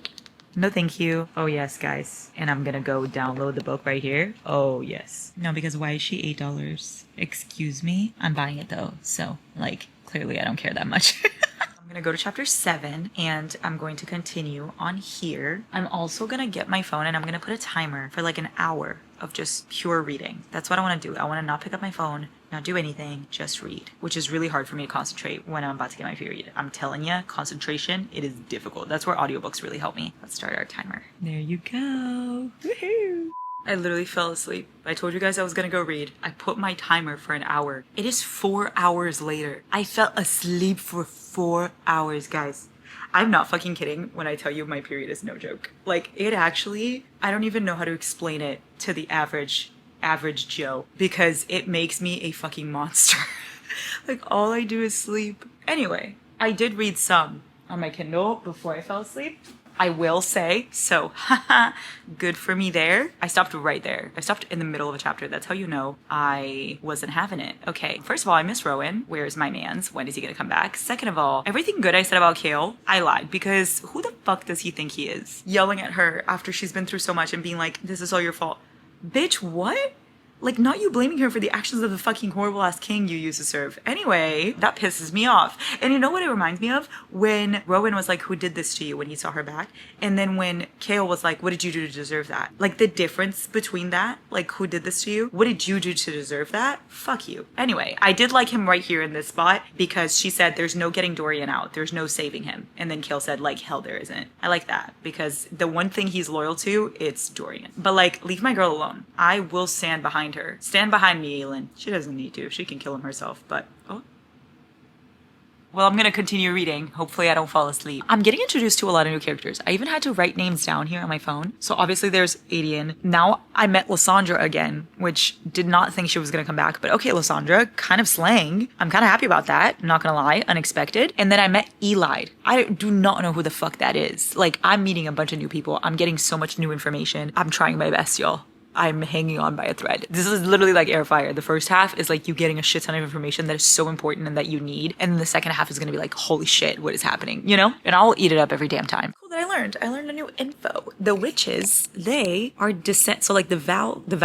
Speaker 1: No, thank you. Oh, yes, guys. And I'm gonna go download the book right here. Oh, yes. No, because why is she $8? Excuse me? I'm buying it, though. So, like, clearly I don't care that much. I'm gonna go to chapter 7 and I'm going to continue on here. I'm also gonna get my phone and I'm gonna put a timer for like an hour of just pure reading. That's what I want to do. I want to not pick up my phone, not do anything, just read, which is really hard for me to concentrate when I'm about to get my period. I'm telling you, concentration, it is difficult. That's where audiobooks really help me. Let's start our timer. There you go. Woohoo! I literally fell asleep. I told you guys I was gonna go read. I put my timer for an hour. It is 4 hours later. I fell asleep for 4 hours, guys. I'm not fucking kidding when I tell you my period is no joke. Like, it actually, I don't even know how to explain it to the average Joe because it makes me a fucking monster. Like, all I do is sleep. Anyway, I did read some on my Kindle before I fell asleep. I will say, so, haha, good for me there. I stopped right there. I stopped in the middle of a chapter. That's how you know I wasn't having it. Okay, first of all, I miss Rowan. Where's my mans? When is he gonna come back? Second of all, everything good I said about Kale, I lied because who the fuck does he think he is? Yelling at her after she's been through so much and being like, this is all your fault. Bitch, what? Like, not you blaming her for the actions of the fucking horrible ass king you used to serve. Anyway, that pisses me off. And you know what it reminds me of? When Rowan was like, who did this to you, when he saw her back? And then when Kale was like, what did you do to deserve that? Like, the difference between that, like, who did this to you? What did you do to deserve that? Fuck you. Anyway, I did like him right here in this spot because she said there's no getting Dorian out. There's no saving him. And then Kale said, like, hell there isn't. I like that because the one thing he's loyal to, it's Dorian. But like, leave my girl alone. I will stand behind her. Stand behind me, Aelin. She doesn't need to. She can kill him herself, but... oh. Well, I'm gonna continue reading. Hopefully I don't fall asleep. I'm getting introduced to a lot of new characters. I even had to write names down here on my phone. So obviously there's Adian. Now I met Lysandra again, which did not think she was gonna come back. But okay, Lysandra, kind of slang. I'm kind of happy about that. Not gonna lie, unexpected. And then I met Eli. I do not know who the fuck that is. Like, I'm meeting a bunch of new people. I'm getting so much new information. I'm trying my best, y'all. I'm hanging on by a thread. This is literally like air fire. The first half is like you getting a shit ton of information that is so important and that you need. And then the second half is going to be like, holy shit, what is happening? You know? And I'll eat it up every damn time. Cool that I learned. I learned a new info. The witches, they are descent. So like the vagina, the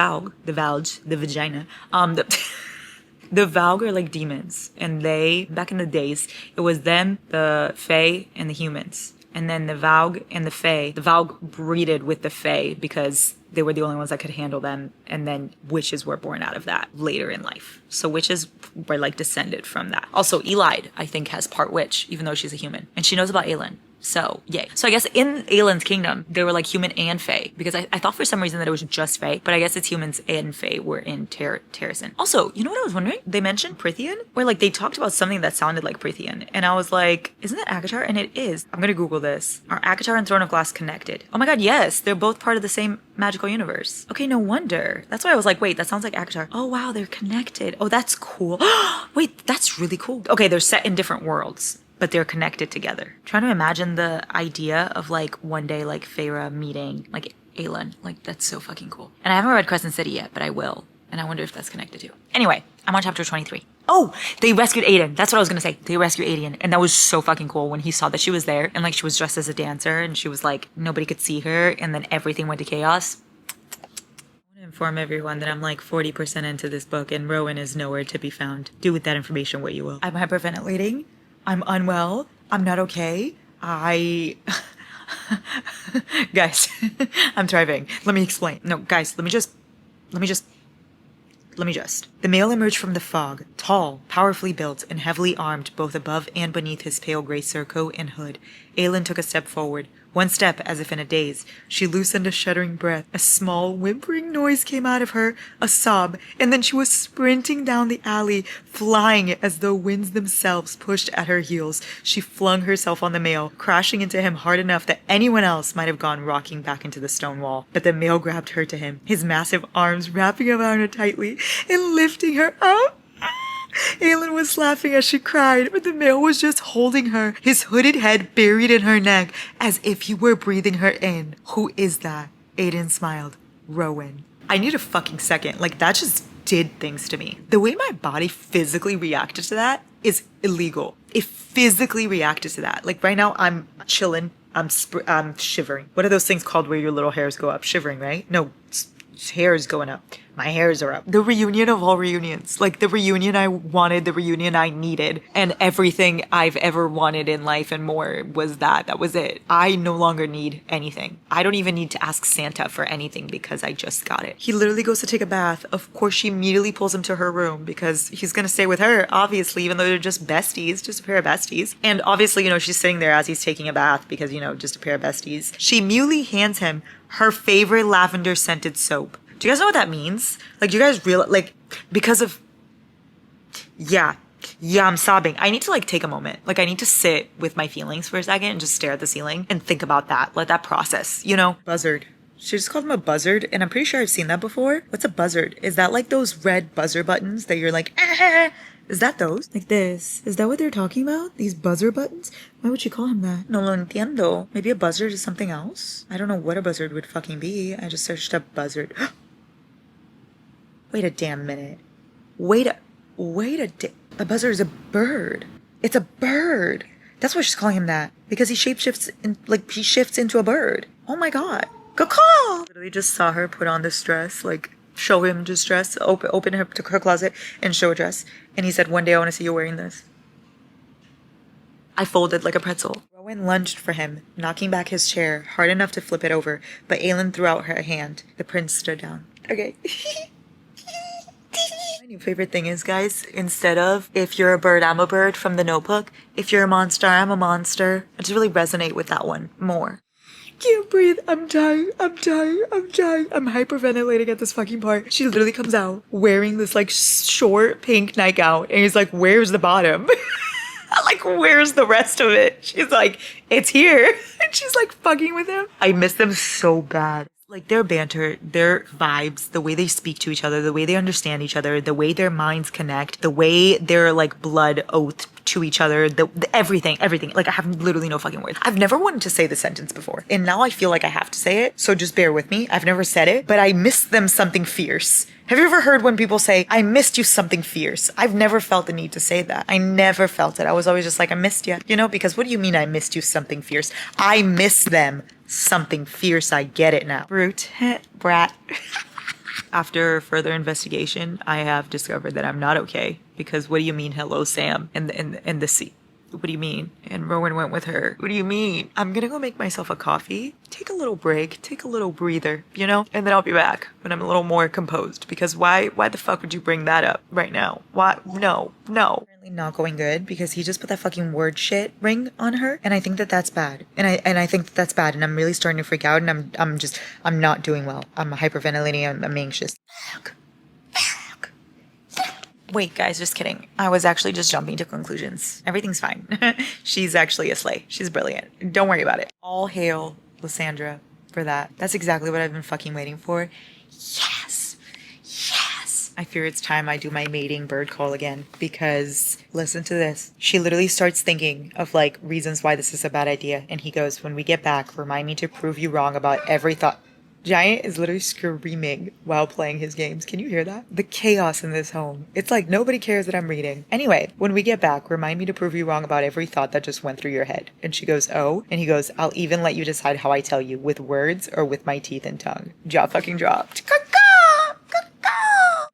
Speaker 1: Valg are like demons. And they, back in the days, it was them, the Fae, and the humans. And then the Valg and the Fae, the Valg breeded with the Fae because they were the only ones that could handle them. And then witches were born out of that later in life. So witches were like descended from that. Also, Elide, I think, has part witch, even though she's a human. And she knows about Aelin. So, yay. So I guess in Aelin's kingdom, they were like human and fae. Because I thought for some reason that it was just fae. But I guess it's humans and fae were in Terrasen. Also, you know what I was wondering? They mentioned Prithian? Where like they talked about something that sounded like Prithian. And I was like, isn't that Akatar? And it is. I'm gonna Google this. Are Akatar and Throne of Glass connected? Oh my god, yes. They're both part of the same magical universe. Okay, no wonder. That's why I was like, wait, that sounds like Akatar. Oh wow, they're connected. Oh, that's cool. Wait, that's really cool. Okay, they're set in different worlds, but they're connected together. Trying to imagine the idea of like one day like Feyre meeting like Aelin. Like that's so fucking cool. And I haven't read Crescent City yet, but I will. And I wonder if that's connected too. Anyway, I'm on chapter 23. Oh, they rescued Aiden. That's what I was gonna say. They rescued Aiden. And that was so fucking cool when he saw that she was there and like she was dressed as a dancer and she was like, nobody could see her and then everything went to chaos. I want to inform everyone that I'm like 40% into this book and Rowan is nowhere to be found. Do with that information what you will. I'm hyperventilating. I'm unwell. I'm not okay. Guys, I'm thriving. Let me explain. No, guys, let me just. The male emerged from the fog, tall, powerfully built, and heavily armed both above and beneath his pale gray surcoat and hood. Aelin took a step forward. One step, as if in a daze. She loosened a shuddering breath. A small, whimpering noise came out of her, a sob, and then she was sprinting down the alley, flying as though winds themselves pushed at her heels. She flung herself on the male, crashing into him hard enough that anyone else might have gone rocking back into the stone wall. But the male grabbed her to him, his massive arms wrapping around her tightly and lifting her up. Aelin was laughing as she cried, but the male was just holding her, his hooded head buried in her neck, as if he were breathing her in. Who is that? Aiden smiled. Rowan. I need a fucking second. Like, that just did things to me. The way my body physically reacted to that is illegal. It physically reacted to that. Like, right now, I'm chilling. I'm shivering. What are those things called where your little hairs go up? Shivering, right? No, hairs going up. My hairs are up. The reunion of all reunions. Like the reunion I wanted, the reunion I needed, and everything I've ever wanted in life and more was that. That was it. I no longer need anything. I don't even need to ask Santa for anything because I just got it. He literally goes to take a bath. Of course, she immediately pulls him to her room because he's going to stay with her, obviously, even though they're just besties, just a pair of besties. And obviously, she's sitting there as he's taking a bath because, just a pair of besties. She immediately hands him her favorite lavender scented soap. Do you guys know what that means? Like, do you guys realize, like, because of, yeah, I'm sobbing. I need to, like, take a moment. Like, I need to sit with my feelings for a second and just stare at the ceiling and think about that. Let that process, Buzzard. She just called him a buzzard, and I'm pretty sure I've seen that before. What's a buzzard? Is that, like, those red buzzer buttons that you're like, ah? Is that those? Like this. Is that what they're talking about? These buzzer buttons? Why would she call him that? No lo entiendo. Maybe a buzzard is something else? I don't know what a buzzard would fucking be. I just searched up buzzard. Wait a damn minute. A buzzard is a bird. It's a bird. That's why she's calling him that. Because he shapeshifts he shifts into a bird. Oh my god. Caw! Literally just saw her put on this dress, like, show him this dress, open her to her closet and show a dress. And he said, one day I want to see you wearing this. I folded like a pretzel. Rowan lunged for him, knocking back his chair hard enough to flip it over, but Aelin threw out her hand. The prince stood down. Okay. My new favorite thing is, guys, instead of if you're a bird, I'm a bird from the Notebook, if you're a monster, I'm a monster. I just really resonate with that one more. Can't breathe. I'm dying. I'm hyperventilating at this fucking part. She literally comes out wearing this like short pink nightgown and he's like, where's the bottom? Like, where's the rest of it? She's like, it's here. And she's like fucking with him. I miss them so bad. Like their banter, their vibes, the way they speak to each other, the way they understand each other, the way their minds connect, the way their like blood oath to each other, the everything. Like I have literally no fucking words. I've never wanted to say this sentence before. And now I feel like I have to say it. So just bear with me. I've never said it, but I miss them something fierce. Have you ever heard when people say, I missed you something fierce? I've never felt the need to say that. I never felt it. I was always just like, I missed you. Because what do you mean I missed you something fierce? I miss them something fierce. I get it now. Brute. Brat. After further investigation, I have discovered that I'm not okay. Because what do you mean, hello, Sam? And the sea. What do you mean? And Rowan went with her. What do you mean? I'm gonna go make myself a coffee, take a little break, take a little breather, you know? And then I'll be back when I'm a little more composed. Because why the fuck would you bring that up right now? Why? No. Apparently not going good because he just put that fucking word shit ring on her. And I think that that's bad. And I think that that's bad. And I'm really starting to freak out. And I'm not doing well. I'm hyperventilating. I'm anxious. Fuck. Wait, guys, just kidding. I was actually just jumping to conclusions. Everything's fine. She's actually a slay. She's brilliant. Don't worry about it. All hail Lysandra for that. That's exactly what I've been fucking waiting for. Yes. Yes. I fear it's time I do my mating bird call again because listen to this. She literally starts thinking of like reasons why this is a bad idea. And he goes, when we get back, remind me to prove you wrong about every thought. Giant is literally screaming while playing his games. Can you hear that? The chaos in this home. It's like nobody cares that I'm reading. Anyway, when we get back, remind me to prove you wrong about every thought that just went through your head. And she goes, oh. And he goes, I'll even let you decide how I tell you, with words or with my teeth and tongue. Jaw fucking dropped.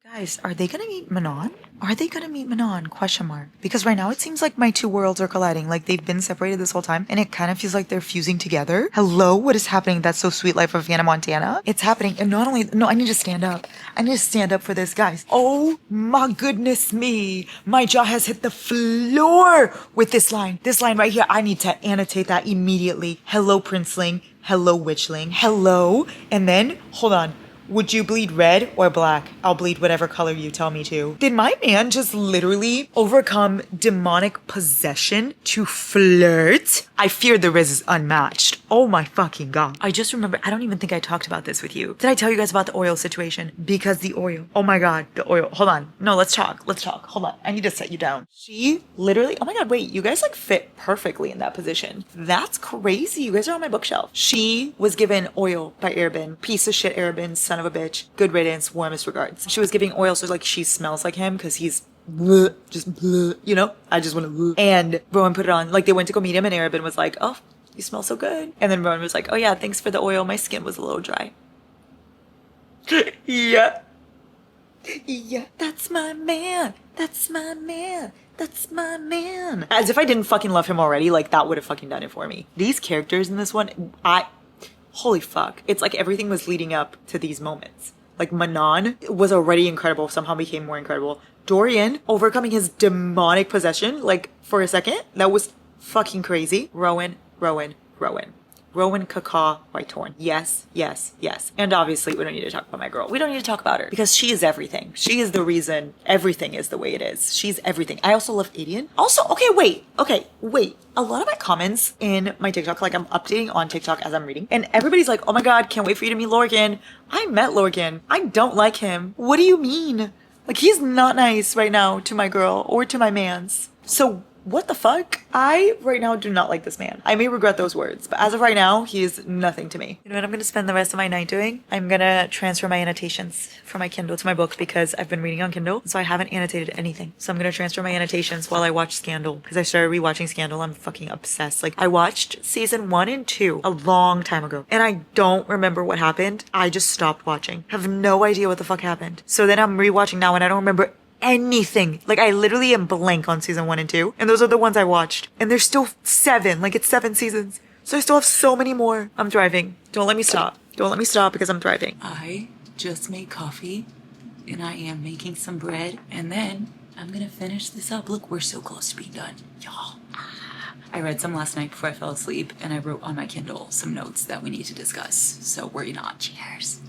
Speaker 1: Guys, are they gonna meet Manon? Are they gonna meet Manon? Question mark. Because right now it seems like my two worlds are colliding. Like they've been separated this whole time and it kind of feels like they're fusing together. Hello? What is happening? That's So Sweet Life of Hannah Montana. It's happening. And not only, no, I need to stand up. I need to stand up for this, guys. Oh my goodness me. My jaw has hit the floor with this line. This line right here. I need to annotate that immediately. Hello, Princeling. Hello, Witchling. Hello. And then, hold on. Would you bleed red or black? I'll bleed whatever color you tell me to. Did my man just literally overcome demonic possession to flirt? I fear the riz is unmatched. Oh my fucking god. I just remember, I don't even think I talked about this with you. Did I tell you guys about the oil situation? Because the oil. Oh my god, the oil. Hold on. No, let's talk. Hold on. I need to set you down. She literally, oh my god, wait, you guys like fit perfectly in that position. That's crazy. You guys are on my bookshelf. She was given oil by Airbin. Piece of shit Airbin, son of a bitch. Good riddance, warmest regards. She was giving oil so like she smells like him because he's bleh, just bleh, you know? I just want to bleh. And Rowan put it on. Like they went to go meet him and Arabin was like, oh, you smell so good. And then Rowan was like, oh yeah, thanks for the oil. My skin was a little dry. Yeah. Yeah, that's my man. That's my man. That's my man. As if I didn't fucking love him already. Like that would have fucking done it for me. These characters in this one, holy fuck. It's like everything was leading up to these moments. Like Manon was already incredible, somehow became more incredible. Dorian overcoming his demonic possession, like for a second, that was fucking crazy. Rowan. Rowan Caca Whitehorn. Yes. And obviously we don't need to talk about my girl. We don't need to talk about her because she is everything. She is the reason everything is the way it is. She's everything. I also love Adian. Also, wait. A lot of my comments in my TikTok, like I'm updating on TikTok as I'm reading, and everybody's like, oh my god, can't wait for you to meet Lorgan. I met Lorgan. I don't like him. What do you mean? Like he's not nice right now to my girl or to my mans. So what the fuck? I right now do not like this man. I may regret those words, but as of right now, he is nothing to me. You know what I'm going to spend the rest of my night doing? I'm going to transfer my annotations from my Kindle to my book because I've been reading on Kindle, so I haven't annotated anything. So I'm going to transfer my annotations while I watch Scandal because I started rewatching Scandal. I'm fucking obsessed. Like I watched season 1 and 2 a long time ago and I don't remember what happened. I just stopped watching. Have no idea what the fuck happened. So then I'm rewatching now and I don't remember anything. Like I literally am blank on season 1 and 2 and those are the ones I watched and there's still 7. Like it's 7 seasons, so I still have so many more. I'm thriving. Don't let me stop because I'm thriving. I just made coffee and I am making some bread and then I'm gonna finish this up. Look, we're so close to being done, y'all. I read some last night before I fell asleep and I wrote on my Kindle some notes that we need to discuss, so worry not. Cheers.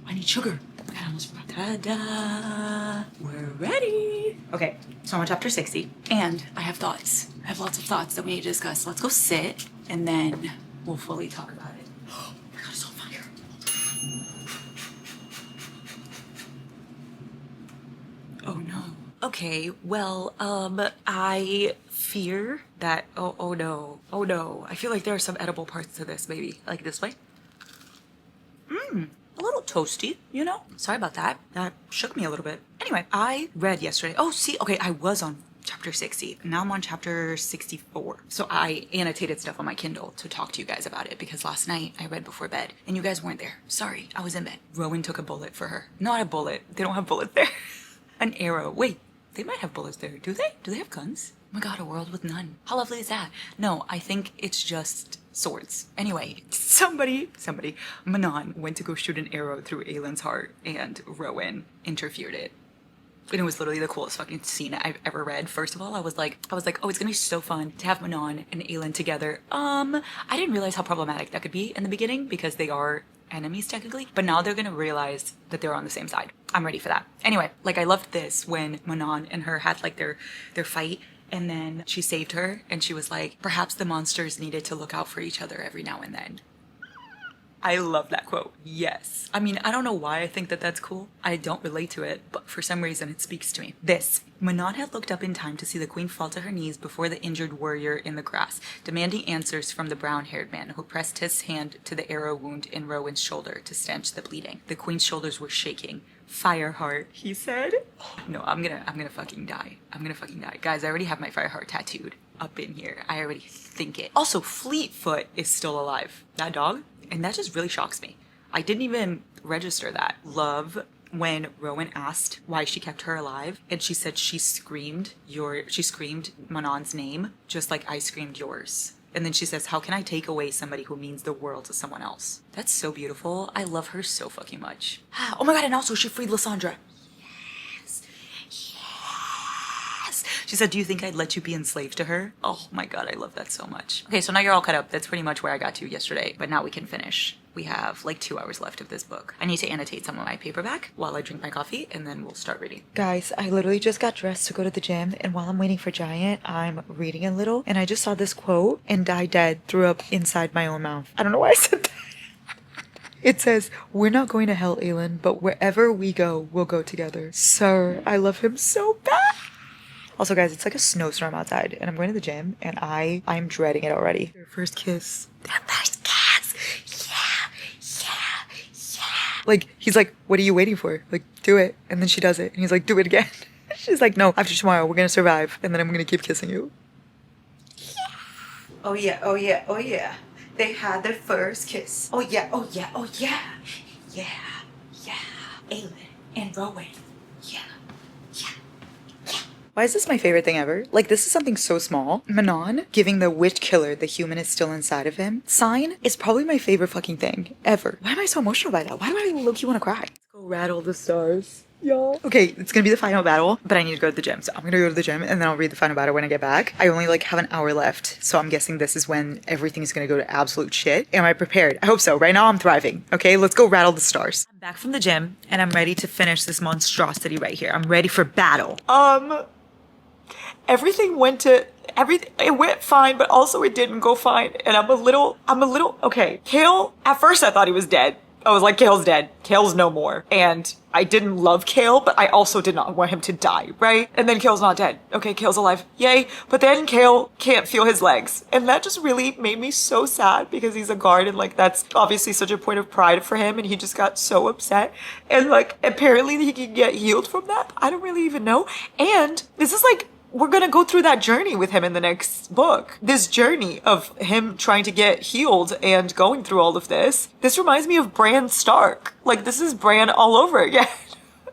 Speaker 1: I need sugar. I almost forgot. Ta-da! We're ready. Okay, so I'm on chapter 60, and I have thoughts. I have lots of thoughts that we need to discuss. Let's go sit, and then we'll fully talk about it. Oh my god, it's on fire. Oh no. Okay, well, I fear that, oh no. I feel like there are some edible parts to this, maybe. Like this way. A little toasty, you know? Sorry about that. That shook me a little bit. Anyway, I read yesterday. Oh, see, okay, I was on chapter 60. Now I'm on chapter 64. So I annotated stuff on my Kindle to talk to you guys about it because last night I read before bed and you guys weren't there. Sorry, I was in bed. Rowan took a bullet for her. Not a bullet. They don't have bullets there. An arrow. Wait, they might have bullets there. Do they? Do they have guns? my god, a world with none. How lovely is that? No, I think it's just swords. Anyway, somebody, Manon went to go shoot an arrow through Aylin's heart and Rowan interfered it. And it was literally the coolest fucking scene I've ever read. First of all, I was like, oh, it's gonna be so fun to have Manon and Aylin together. I didn't realize how problematic that could be in the beginning because they are enemies technically, but now they're gonna realize that they're on the same side. I'm ready for that. Anyway, like I loved this when Manon and her had like their fight, and then she saved her and she was like, perhaps the monsters needed to look out for each other every now and then. I love that quote. Yes. I mean, I don't know why I think that that's cool. I don't relate to it, but for some reason it speaks to me. This. Manon had looked up in time to see the queen fall to her knees before the injured warrior in the grass, demanding answers from the brown-haired man who pressed his hand to the arrow wound in Rowan's shoulder to stanch the bleeding. The queen's shoulders were shaking. Fireheart, he said. No, I'm gonna fucking die. I'm gonna fucking die. Guys, I already have my Fireheart tattooed up in here. I already think it. Also, Fleetfoot is still alive. That dog? And that just really shocks me. I didn't even register that. Love when Rowan asked why she kept her alive, and she said she screamed Manon's name, just like I screamed yours. And then she says, how can I take away somebody who means the world to someone else? That's so beautiful. I love her so fucking much. Oh my god, and also she freed Lysandra. She said, do you think I'd let you be enslaved to her? Oh my god, I love that so much. Okay, so now you're all caught up. That's pretty much where I got to yesterday, but now we can finish. We have like 2 hours left of this book. I need to annotate some of my paperback while I drink my coffee, and then we'll start reading. Guys, I literally just got dressed to go to the gym, and while I'm waiting for Giant, I'm reading a little, and I just saw this quote, and I dead threw up inside my own mouth. I don't know why I said that. It says, we're not going to hell, Aylin, but wherever we go, we'll go together. Sir, I love him so bad. Also, guys, it's like a snowstorm outside, and I'm going to the gym, and I'm dreading it already. Their first kiss. Their first kiss! Yeah! Like, he's like, what are you waiting for? Like, do it. And then she does it, and he's like, do it again. She's like, no, after tomorrow, we're gonna survive, and then I'm gonna keep kissing you. Yeah! Oh yeah. They had their first kiss. Oh yeah. Yeah. Aylin and Rowan. Yeah. Why is this my favorite thing ever? Like, this is something so small. Manon giving the witch killer the human is still inside of him sign is probably my favorite fucking thing ever. Why am I so emotional by that? Why do I low-key want to cry? Let's go rattle the stars. Y'all. Okay, it's gonna be the final battle, but I need to go to the gym. So I'm gonna go to the gym and then I'll read the final battle when I get back. I only like have an hour left, so I'm guessing this is when everything's gonna go to absolute shit. Am I prepared? I hope so. Right now I'm thriving. Okay, let's go rattle the stars. I'm back from the gym and I'm ready to finish this monstrosity right here. I'm ready for battle. Everything it went fine, but also it didn't go fine. And I'm a little, okay. Kale, at first I thought he was dead. I was like, Kale's dead. Kale's no more. And I didn't love Kale, but I also did not want him to die, right? And then Kale's not dead. Okay, Kale's alive. Yay. But then Kale can't feel his legs. And that just really made me so sad because he's a guard and like that's obviously such a point of pride for him and he just got so upset. And like apparently he can get healed from that. I don't really even know. And this is like, we're gonna go through that journey with him in the next book. This journey of him trying to get healed and going through all of this. This reminds me of Bran Stark. Like, this is Bran all over again.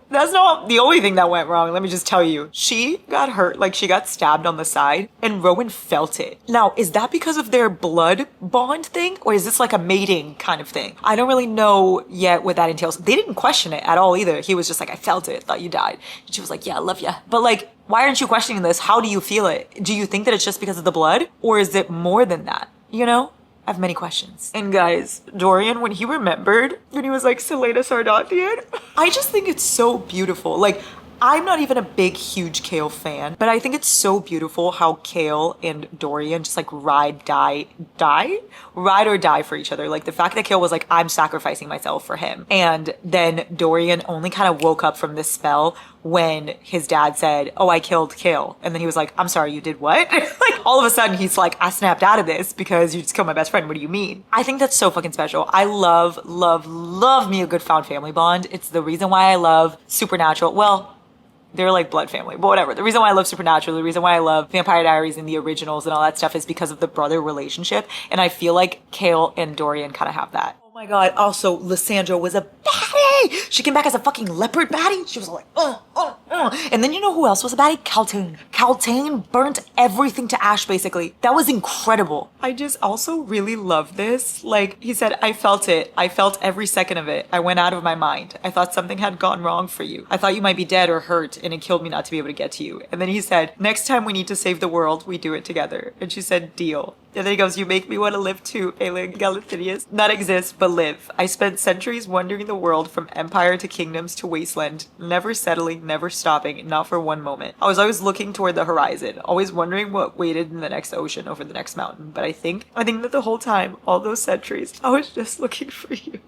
Speaker 1: That's not the only thing that went wrong, let me just tell you. She got hurt, like she got stabbed on the side, and Rowan felt it. Now, is that because of their blood bond thing, or is this like a mating kind of thing? I don't really know yet what that entails. They didn't question it at all either. He was just like, I felt it, thought you died. And she was like, yeah, I love ya. But like, why aren't you questioning this? How do you feel it? Do you think that it's just because of the blood, or is it more than that? You know? I have many questions. And guys, Dorian, when he remembered, when he was like, Selena Sardathian, I just think it's so beautiful. Like, I'm not even a big, huge Kale fan, but I think it's so beautiful how Kale and Dorian just like ride or die for each other. Like the fact that Kale was like, I'm sacrificing myself for him. And then Dorian only kind of woke up from this spell when his dad said, oh, I killed Kale. And then he was like, I'm sorry, you did what? Like all of a sudden he's like, I snapped out of this because you just killed my best friend. What do you mean? I think that's so fucking special. I love me a good found family bond. It's the reason why I love Supernatural. Well, they're like blood family, but whatever. The reason why I love Supernatural, the reason why I love Vampire Diaries and the originals and all that stuff is because of the brother relationship. And I feel like Kale and Dorian kind of have that. Oh my god, also, Lysandra was a baddie! She came back as a fucking leopard baddie. She was like, And then you know who else was a baddie? Caltoon. Paltane burnt everything to ash, basically. That was incredible. I just also really love this. Like, he said, I felt it. I felt every second of it. I went out of my mind. I thought something had gone wrong for you. I thought you might be dead or hurt, and it killed me not to be able to get to you. And then he said, next time we need to save the world, we do it together. And she said, deal. And then he goes, you make me want to live too, Aelin Galathynius. Not exist, but live. I spent centuries wandering the world from empire to kingdoms to wasteland, never settling, never stopping, not for one moment. I was always looking toward the horizon, always wondering what waited in the next ocean over the next mountain. But I think that the whole time, all those centuries, I was just looking for you.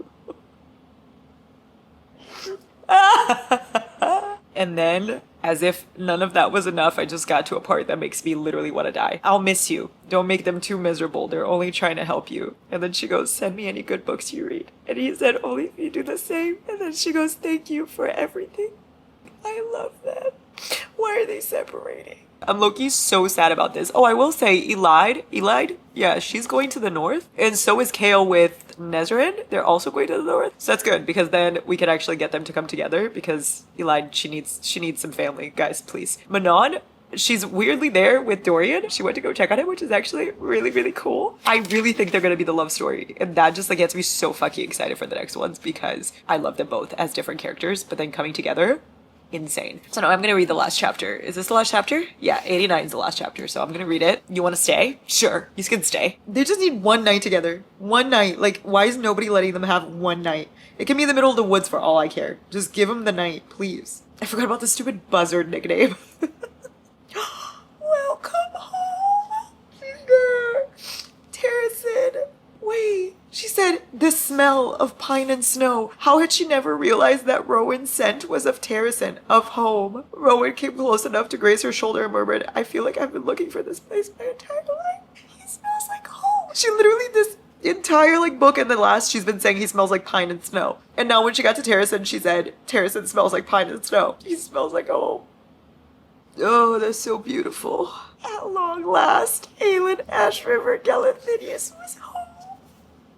Speaker 1: And then, as if none of that was enough, I just got to a part that makes me literally want to die. I'll miss you. Don't make them too miserable. They're only trying to help you. And then she goes, send me any good books you read. And he said, only if you do the same. And then she goes, thank you for everything. I love that. Why are they separating? I'm low-key so sad about this. Oh, I will say, Elide, yeah, she's going to the north. And so is Kale with Nezrin. They're also going to the north. So that's good, because then we can actually get them to come together, because Elide, she needs some family. Guys, please. Manon, she's weirdly there with Dorian. She went to go check on him, which is actually really, really cool. I really think they're going to be the love story. And that just like gets me so fucking excited for the next ones, because I love them both as different characters, but then coming together, insane. So no, I'm gonna read the last chapter. Is this the last chapter? Yeah, 89 is the last chapter, so I'm gonna read it. You wanna stay? Sure, you can stay. They just need one night together. One night. Like, why is nobody letting them have one night? It can be in the middle of the woods for all I care. Just give them the night, please. I forgot about the stupid buzzard nickname. Welcome home, Finger. Terracin. Wait. She said, the smell of pine and snow. How had she never realized that Rowan's scent was of Terracin, of home? Rowan came close enough to graze her shoulder and murmured, I feel like I've been looking for this place my entire life. He smells like home. She literally, this entire like book and the last, she's been saying he smells like pine and snow. And now when she got to Terracin, she said, Terracin smells like pine and snow. He smells like home. Oh, that's so beautiful. At long last, Aelin Ash River Galathynius was home.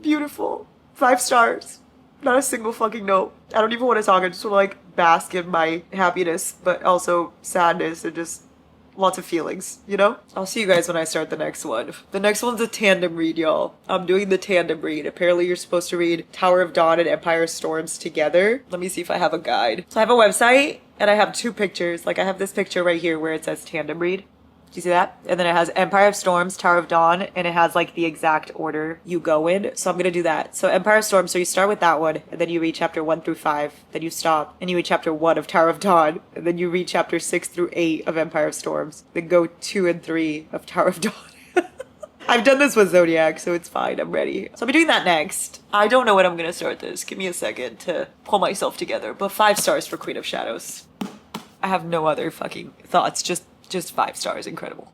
Speaker 1: Beautiful. 5 stars. Not a single fucking note. I don't even want to talk. I just want to like bask in my happiness, but also sadness and just lots of feelings, you know? I'll see you guys when I start the next one. The next one's a tandem read, y'all. I'm doing the tandem read. Apparently you're supposed to read Tower of Dawn and Empire of Storms together. Let me see if I have a guide. So I have a website and I have 2 pictures. Like I have this picture right here where it says tandem read. Do you see that? And then it has Empire of Storms, Tower of Dawn, and it has like the exact order you go in. So I'm going to do that. So Empire of Storms, so you start with that one, and then you read chapter 1 through 5, then you stop, and you read chapter 1 of Tower of Dawn, and then you read chapter 6 through 8 of Empire of Storms, then go 2 and 3 of Tower of Dawn. I've done this with Zodiac, so it's fine. I'm ready. So I'll be doing that next. I don't know when I'm going to start this. Give me a second to pull myself together, but 5 stars for Queen of Shadows. I have no other fucking thoughts, just 5 stars. Incredible.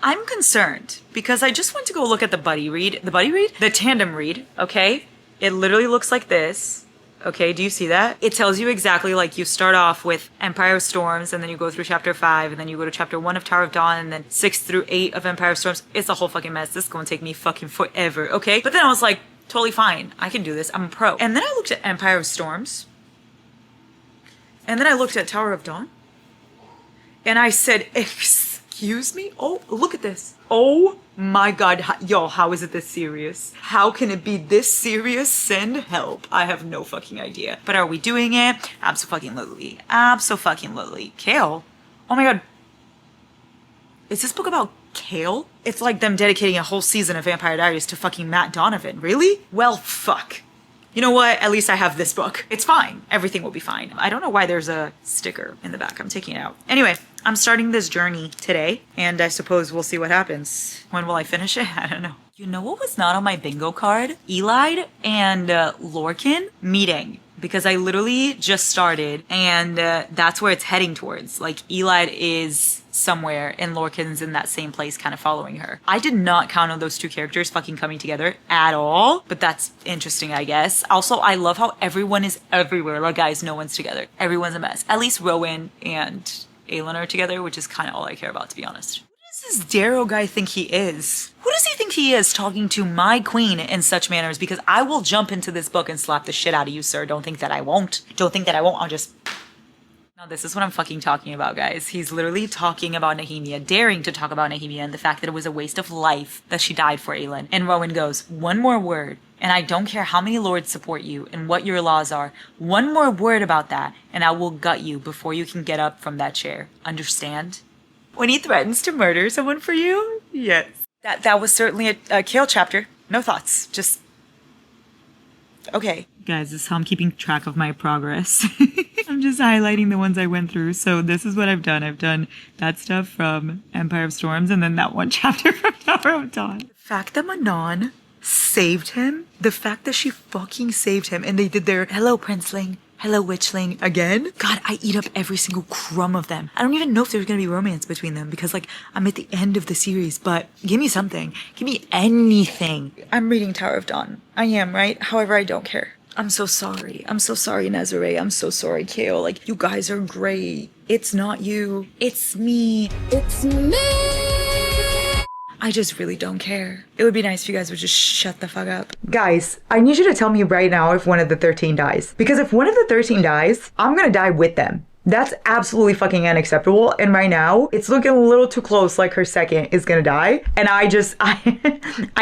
Speaker 1: I'm concerned because I just went to go look at the the tandem read, okay? It literally looks like this. Okay, do you see that? It tells you exactly, like, you start off with Empire of Storms, and then you go through chapter 5, and then you go to chapter 1 of Tower of Dawn, and then 6 through 8 of Empire of Storms. It's a whole fucking mess. This is gonna take me fucking forever, okay? But then I was like, totally fine. I can do this. I'm a pro. And then I looked at Empire of Storms, and then I looked at Tower of Dawn, and I said, excuse me? Oh, look at this. Oh my god, y'all, how is it this serious? How can it be this serious? Send help. I have no fucking idea. But are we doing it? Abso-fucking-lutely. Abso-fucking-lutely. Kale? Oh my god. Is this book about Kale? It's like them dedicating a whole season of Vampire Diaries to fucking Matt Donovan. Really? Well, fuck. You know what? At least I have this book. It's fine. Everything will be fine. I don't know why there's a sticker in the back. I'm taking it out. Anyway, I'm starting this journey today, and I suppose we'll see what happens. When will I finish it? I don't know. You know what was not on my bingo card? Elide and Lorcan meeting. Because I literally just started, and that's where it's heading towards. Like, Elide is somewhere, and Lorcan's in that same place kind of following her. I did not count on those 2 characters fucking coming together at all, but that's interesting, I guess. Also, I love how everyone is everywhere. Like, guys, no one's together. Everyone's a mess. At least Rowan and Aelin are together, which is kind of all I care about, to be honest. What is does Darrow guy think he is? Who does he think he is talking to my queen in such manners? Because I will jump into this book and slap the shit out of you, sir. Don't think that I won't. Don't think that I won't. I'll just... No, this is what I'm fucking talking about, guys. He's literally talking about Nehemia, daring to talk about Nehemia and the fact that it was a waste of life that she died for Aelin. And Rowan goes, one more word, and I don't care how many lords support you and what your laws are. One more word about that, and I will gut you before you can get up from that chair. Understand? When he threatens to murder someone for you? Yes. That was certainly a Kale chapter. No thoughts. Just... Okay. Guys, this is how I'm keeping track of my progress. I'm just highlighting the ones I went through. So this is what I've done. I've done that stuff from Empire of Storms and then that one chapter from Tower of Dawn. The fact that Manon saved him, the fact that she fucking saved him and they did their hello princeling, hello witchling again. God, I eat up every single crumb of them. I don't even know if there's gonna be romance between them because like I'm at the end of the series, but give me something. Give me anything. I'm reading Tower of Dawn. I am, right? However, I don't care. I'm so sorry. I'm so sorry, Nezare. I'm so sorry, Kale. Like, you guys are great. It's not you. It's me.
Speaker 2: It's me.
Speaker 1: I just really don't care. It would be nice if you guys would just shut the fuck up. Guys, I need you to tell me right now if one of the 13 dies. Because if one of the 13 dies, I'm gonna die with them. That's absolutely fucking unacceptable. And right now, it's looking a little too close like her second is gonna die. And I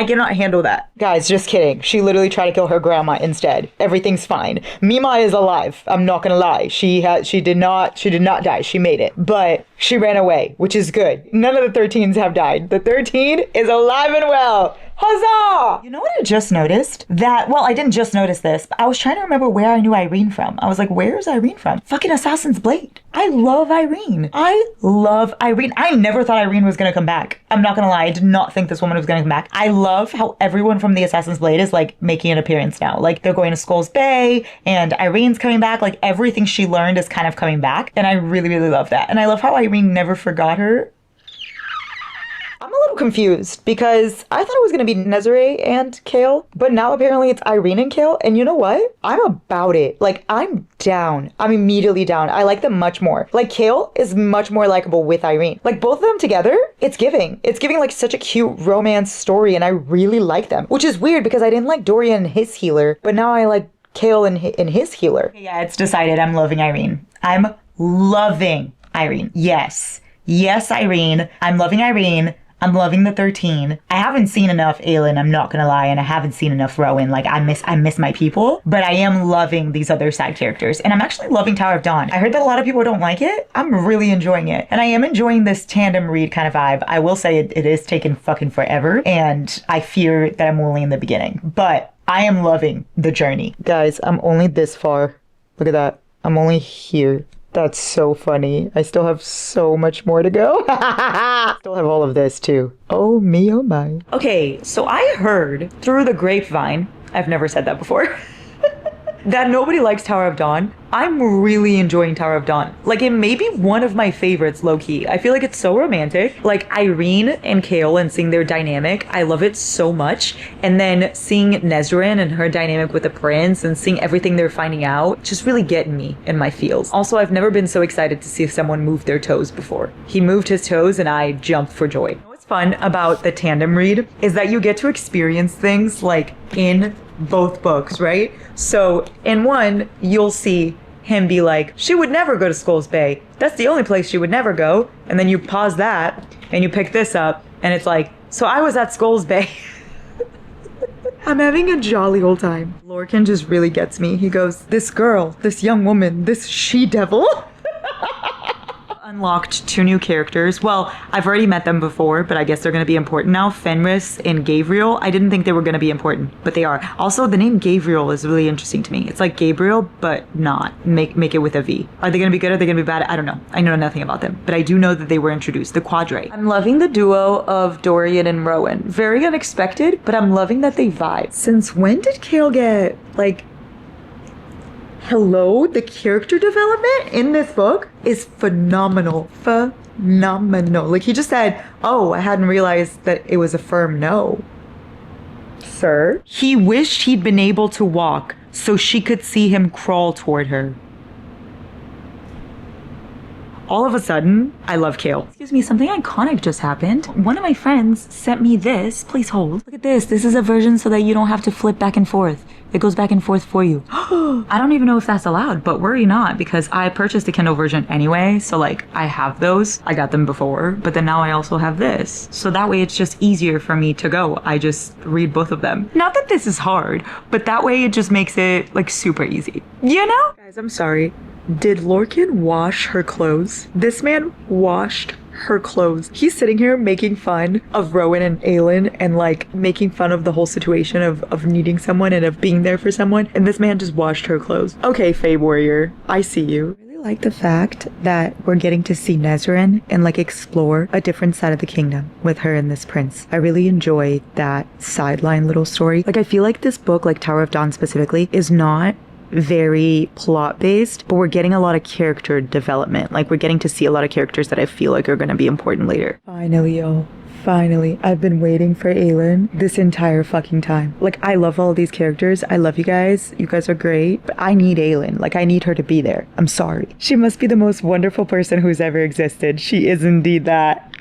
Speaker 1: cannot handle that. Guys, just kidding. She literally tried to kill her grandma instead. Everything's fine. Mima is alive. I'm not gonna lie. She did not die. She made it. But she ran away, which is good. None of the 13s have died. The 13 is alive and well. Huzzah! You know what I just noticed? I didn't just notice this, but I was trying to remember where I knew Irene from. I was like, where's Irene from? Fucking Assassin's Blade. I love Irene. I never thought Irene was gonna come back. I'm not gonna lie, I did not think this woman was gonna come back. I love how everyone from the Assassin's Blade is like making an appearance now. Like they're going to Skull's Bay and Irene's coming back. Like everything she learned is kind of coming back. And I really, really love that. And I love how Irene never forgot her. I'm a little confused because I thought it was going to be Nezare and Kale, but now apparently it's Irene and Kale. And you know what? I'm about it. Like, I'm down. I'm immediately down. I like them much more. Like, Kale is much more likable with Irene. Like, both of them together, it's giving. It's giving, like, such a cute romance story, and I really like them. Which is weird because I didn't like Dorian and his healer, but now I like Kale and his healer. Yeah, it's decided. I'm loving Irene. I'm loving Irene. Yes. Yes, Irene. I'm loving Irene. I'm loving the 13. I haven't seen enough Aelin, I'm not gonna lie, and I haven't seen enough Rowan. Like, I miss my people, but I am loving these other side characters, and I'm actually loving Tower of Dawn. I heard that a lot of people don't like it. I'm really enjoying it, and I am enjoying this tandem read kind of vibe. I will say it is taking fucking forever, and I fear that I'm only in the beginning, but I am loving the journey. Guys, I'm only this far. Look at that. I'm only here. That's so funny. I still have so much more to go. Still have all of this too. Oh me, oh my. Okay, so I heard through the grapevine, I've never said that before, that nobody likes Tower of Dawn. I'm really enjoying Tower of Dawn. Like, it may be one of my favorites, low-key. I feel like it's so romantic. Like, Irene and Kale and seeing their dynamic, I love it so much. And then seeing Nezrin and her dynamic with the prince and seeing everything they're finding out, just really getting me in my feels. Also, I've never been so excited to see someone move their toes before. He moved his toes and I jumped for joy. What's fun about the tandem read is that you get to experience things like in both books, right? So in one, you'll see him be like, she would never go to Skull's Bay. That's the only place she would never go. And then you pause that and you pick this up and it's like, so I was at Skull's Bay. I'm having a jolly old time. Lorcan just really gets me. He goes, this girl, this young woman, this she-devil. Unlocked 2 new characters. Well, I've already met them before, but I guess they're going to be important now. Fenris and Gabriel. I didn't think they were going to be important, but they are. Also, the name Gabriel is really interesting to me. It's like Gabriel, but not. Make it with a V. Are they going to be good? Are they going to be bad? I don't know. I know nothing about them, but I do know that they were introduced. The Quadre. I'm loving the duo of Dorian and Rowan. Very unexpected, but I'm loving that they vibe. Since when did Kale get, like... Hello, the character development in this book is phenomenal. Phenomenal. Like, he just said, oh, I hadn't realized that it was a firm no. Sir? He wished he'd been able to walk so she could see him crawl toward her. all of a sudden, I love kale. Excuse me, something iconic just happened. One of my friends sent me this. Please hold. Look at this. This is a version so that you don't have to flip back and forth. It goes back and forth for you. I don't even know if that's allowed, but worry not, because I purchased the Kindle version anyway. So like I have those. I got them before, but then now I also have this. So that way it's just easier for me to go. I just read both of them. Not that this is hard, but that way it just makes it like super easy. You know? Guys, I'm sorry. Did Lorcan wash her clothes? This man washed her clothes. He's sitting here making fun of Rowan and Aelin and like making fun of the whole situation of needing someone and of being there for someone. And this man just washed her clothes. Okay, Fae Warrior, I see you. I really like the fact that we're getting to see Nezrin and like explore a different side of the kingdom with her and this prince. I really enjoy that sideline little story. Like I feel like this book, like Tower of Dawn specifically, is not very plot based, but we're getting a lot of character development. Like we're getting to see a lot of characters that I feel like are going to be important later. Finally, y'all. Finally. I've been waiting for Aelin this entire fucking time. Like I love all these characters. I love you guys. You guys are great. But I need Aelin. Like I need her to be there. I'm sorry. She must be the most wonderful person who's ever existed. She is indeed that.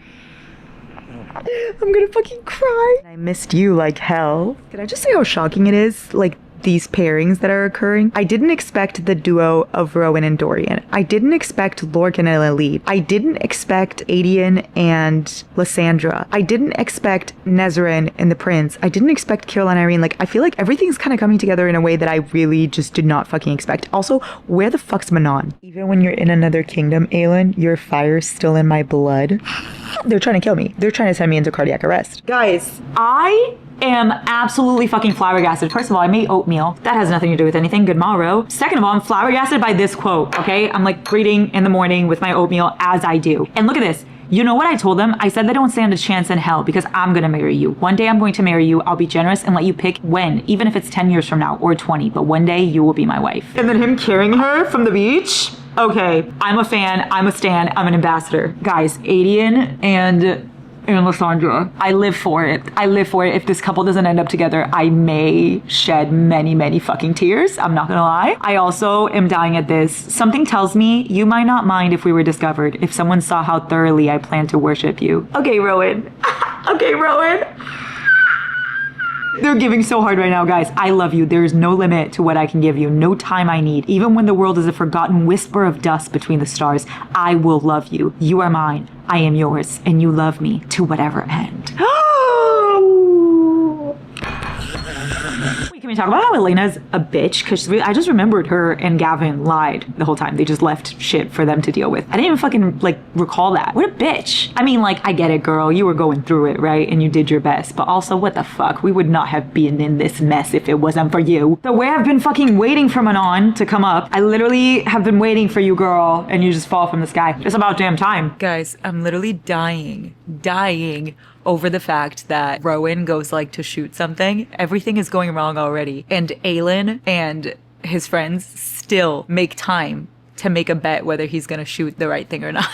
Speaker 1: I'm gonna fucking cry. I missed you like hell. Can I just say how shocking it is? Like these pairings that are occurring. I didn't expect the duo of Rowan and Dorian. I didn't expect Lorcan and Elide. I didn't expect Adian and Lysandra. I didn't expect Nezrin and the prince. I didn't expect Carol and Irene. Like I feel like everything's kind of coming together in a way that I really just did not fucking expect. Also, where the fuck's Manon? Even when you're in another kingdom, Aelin, your fire's still in my blood. They're trying to kill me. They're trying to send me into cardiac arrest. Guys, I am absolutely fucking flabbergasted. First of all, I made oatmeal. That has nothing to do with anything. Good morrow. Second of all, I'm flabbergasted by this quote, okay? I'm like reading in the morning with my oatmeal as I do. And look at this. You know what I told them? I said they don't stand a chance in hell because I'm gonna marry you. One day I'm going to marry you. I'll be generous and let you pick when, even if it's 10 years from now or 20, but one day you will be my wife. And then him carrying her from the beach? Okay, I'm a fan, I'm a stan, I'm an ambassador. Guys, Adian and Lysandra, I live for it. I live for it. If this couple doesn't end up together, I may shed many, many fucking tears. I'm not gonna lie. I also am dying at this. Something tells me you might not mind if we were discovered, if someone saw how thoroughly I plan to worship you. Okay, Rowan. Okay, Rowan. They're giving so hard right now, guys. I love you. There is no limit to what I can give you. No time I need. Even when the world is a forgotten whisper of dust between the stars, I will love you. You are mine. I am yours. And you love me to whatever end. Wait, can we talk about how Elena's a bitch? Because I just remembered her and Gavin lied the whole time. They just left shit for them to deal with. I didn't even fucking, like, recall that. What a bitch. I mean, like, I get it, girl. You were going through it, right? And you did your best. But also, what the fuck? We would not have been in this mess if it wasn't for you. The way I've been fucking waiting for Manon to come up. I literally have been waiting for you, girl. And you just fall from the sky. It's about damn time. Guys, I'm literally dying over the fact that Rowan goes like to shoot something. Everything is going wrong already. And Aelin and his friends still make time to make a bet whether he's gonna shoot the right thing or not.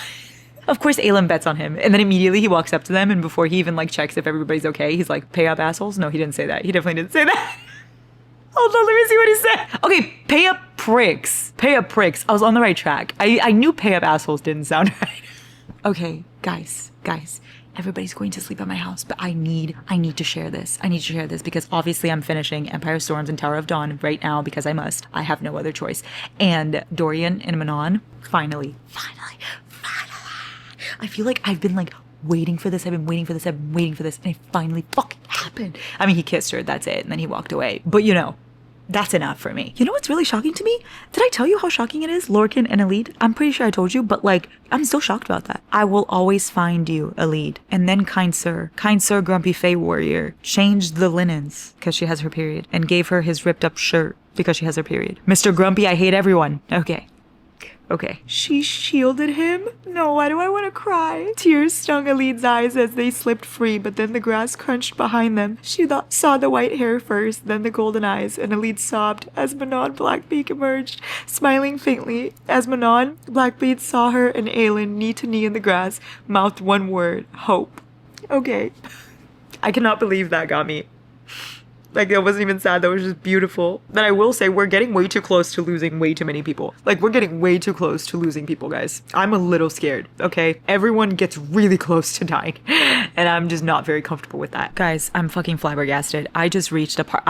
Speaker 1: Of course, Aelin bets on him. And then immediately he walks up to them, and before he even like checks if everybody's okay, he's like, pay up, assholes? No, he didn't say that. He definitely didn't say that. Hold on, let me see what he said. Okay, pay up, pricks. Pay up, pricks. I was on the right track. I knew pay up, assholes didn't sound right. Okay, guys. Everybody's going to sleep at my house, but I need to share this. I need to share this because obviously I'm finishing Empire Storms and Tower of Dawn right now because I must. I have no other choice. And Dorian and Manon, finally. I feel like I've been like waiting for this. I've been waiting for this. And it finally fucking happened. I mean, he kissed her, that's it. And then he walked away. But you know, that's enough for me. You know what's really shocking to me? Did I tell you how shocking it is, Lorcan and Elide? I'm pretty sure I told you, but like, I'm still shocked about that. I will always find you, Elide. And then kind sir, grumpy Fae Warrior, changed the linens because she has her period and gave her his ripped up shirt because she has her period. Mr. Grumpy, I hate everyone. Okay. She shielded him? No, why do I want to cry? Tears stung Elide's eyes as they slipped free, but then the grass crunched behind them. She saw the white hair first, then the golden eyes, and Elide sobbed as Manon Blackbeak emerged, smiling faintly. As Manon Blackbeak saw her and Aelin knee to knee in the grass, mouthed one word, hope. Okay. I cannot believe that got me. Like, that wasn't even sad. That was just beautiful. But I will say, we're getting way too close to losing way too many people. Like, we're getting way too close to losing people, guys. I'm a little scared, okay? Everyone gets really close to dying. And I'm just not very comfortable with that. Guys, I'm fucking flabbergasted. I just reached a part.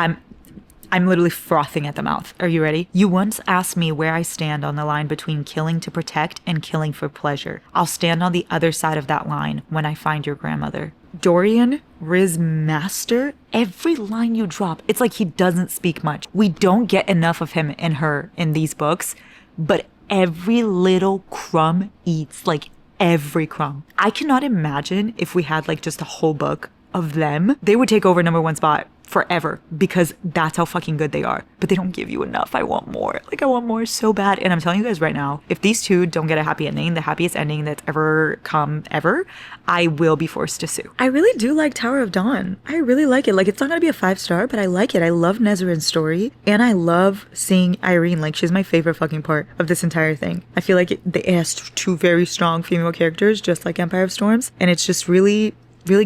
Speaker 1: I'm literally frothing at the mouth. Are you ready? You once asked me where I stand on the line between killing to protect and killing for pleasure. I'll stand on the other side of that line when I find your grandmother. Dorian, Riz Master, every line you drop, it's like he doesn't speak much. We don't get enough of him and her in these books, but every little crumb eats, like every crumb. I cannot imagine if we had like just a whole book of them. They would take over number one spot forever because that's how fucking good they are. But they don't give you enough. I want more. Like, I want more so bad. And I'm telling you guys right now, if these two don't get a happy ending, the happiest ending that's ever come ever, I will be forced to sue. I really do like Tower of Dawn. I really like it. Like, it's not gonna be a 5-star, but I like it. I love Nezrin's story. And I love seeing Irene. Like, she's my favorite fucking part of this entire thing. I feel like it has two very strong female characters, just like Empire of Storms. And it's just really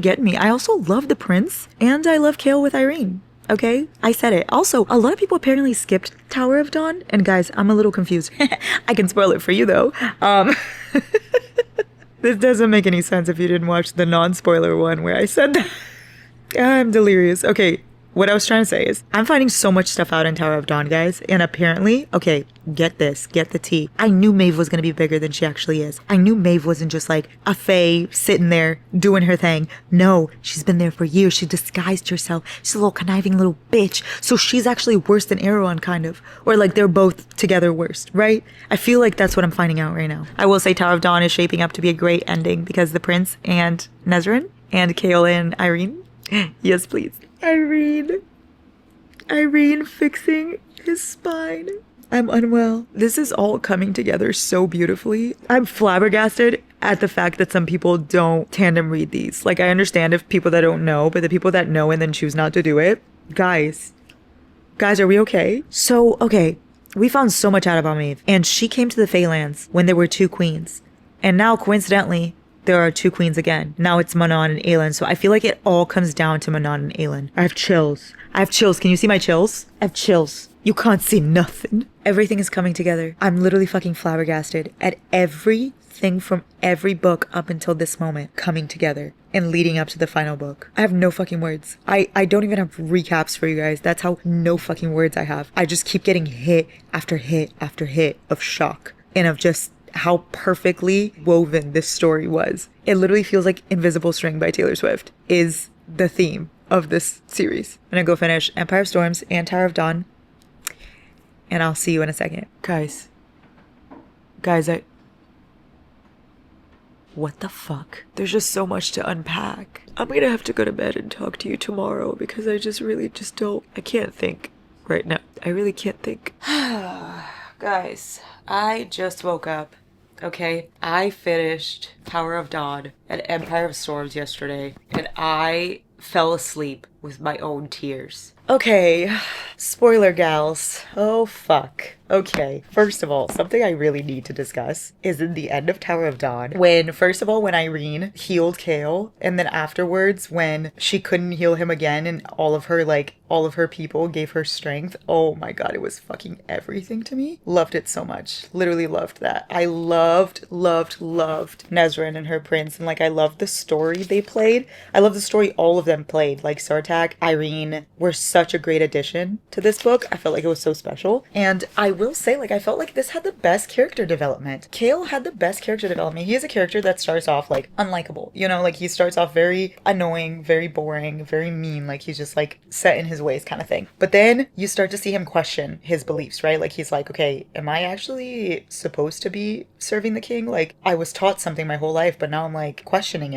Speaker 1: getting me. I also love the prince and I love Kale with Irene. Okay, I said it. Also, a lot of people apparently skipped Tower of Dawn, and guys, I'm a little confused. I can spoil it for you though. This doesn't make any sense if you didn't watch the non-spoiler one where I said that. I'm delirious. Okay, what I was trying to say is I'm finding so much stuff out in Tower of Dawn, guys. And apparently, okay, get this, get the tea. I knew Maeve was going to be bigger than she actually is. I knew Maeve wasn't just like a fae sitting there doing her thing. No, she's been there for years. She disguised herself. She's a little conniving little bitch. So she's actually worse than Erewhon, kind of. Or like they're both together worst, right? I feel like that's what I'm finding out right now. I will say Tower of Dawn is shaping up to be a great ending because the prince and Nezrin and Kale and Irene. Yes, please. Irene fixing his spine. I'm unwell. This is all coming together so beautifully. I'm flabbergasted at the fact that some people don't tandem read these. Like, I understand if people that don't know, but the people that know and then choose not to do it. Guys, are we okay? So, okay, we found so much out about Maeve. And she came to the Feylands when there were 2 queens. And now, coincidentally, there are 2 queens again. Now it's Manon and Aelin. So I feel like it all comes down to Manon and Aelin. I have chills. Can you see my chills? I have chills. You can't see nothing. Everything is coming together. I'm literally fucking flabbergasted at everything from every book up until this moment coming together and leading up to the final book. I have no fucking words. I don't even have recaps for you guys. That's how no fucking words I have. I just keep getting hit after hit after hit of shock and of just how perfectly woven this story was. It literally feels like Invisible String by Taylor Swift is the theme of this series. I'm gonna go finish Empire of Storms and Tower of Dawn, and I'll see you in a second. Guys, what the fuck? There's just so much to unpack. I'm gonna have to go to bed and talk to you tomorrow because I can't think right now. I really can't think. Guys, I just woke up. Okay, I finished Tower of Dawn and Empire of Storms yesterday, and I fell asleep with my own tears. Okay, spoiler gals. Oh fuck. Okay, first of all, something I really need to discuss is in the end of Tower of Dawn, when Irene healed Kale, and then afterwards when she couldn't heal him again and all of her people gave her strength. Oh my god, it was fucking everything to me. Loved it so much. Literally loved that. I loved Nezrin and her prince, and like I loved the story they played. I love the story all of them played. Like Sartak, Irene were such a great addition to this book. I felt like it was so special. And I will say, like, I felt like this had the best character development. Kale had the best character development. He is a character that starts off like unlikable, you know, like he starts off very annoying, very boring, very mean, like he's just like set in his ways kind of thing. But then you start to see him question his beliefs, right? Like he's like, okay, am I actually supposed to be serving the king? Like I was taught something my whole life, but now I'm like questioning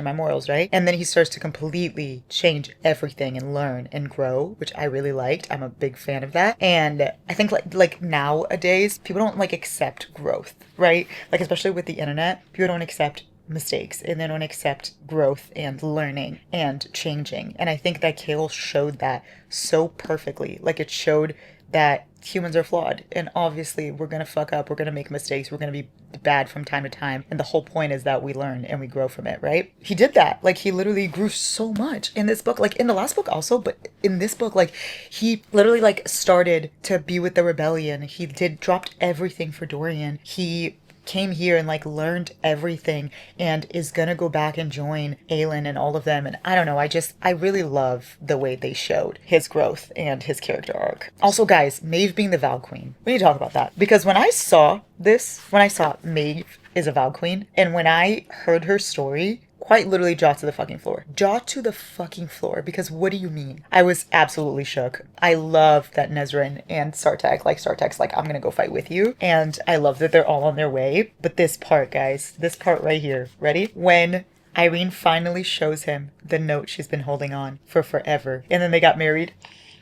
Speaker 1: my morals, right? And then he starts to completely change everything and learn and grow, which I really liked. I'm a big fan of that. And I think like nowadays people don't like accept growth, right? Like especially with the internet, people don't accept mistakes and they don't accept growth and learning and changing. And I think that Kale showed that so perfectly. Like it showed that humans are flawed, and obviously we're gonna fuck up, we're gonna make mistakes, we're gonna be bad from time to time, and the whole point is that we learn and we grow from it, right? He did that. Like, he literally grew so much in this book, like in the last book also, but in this book, like, he literally like started to be with the rebellion. He dropped everything for Dorian. He came here and like learned everything and is gonna go back and join Aelin and all of them. And I don't know, I really love the way they showed his growth and his character arc. Also, guys, Maeve being the Val Queen, we need to talk about that, because when I saw Maeve is a Val Queen, and when I heard her story, quite literally jaw to the fucking floor. Jaw to the fucking floor, because what do you mean? I was absolutely shook. I love that Nezrin and Sartek's like, I'm gonna go fight with you. And I love that they're all on their way. But this part, guys, this part right here, ready? When Irene finally shows him the note she's been holding on for forever, and then they got married.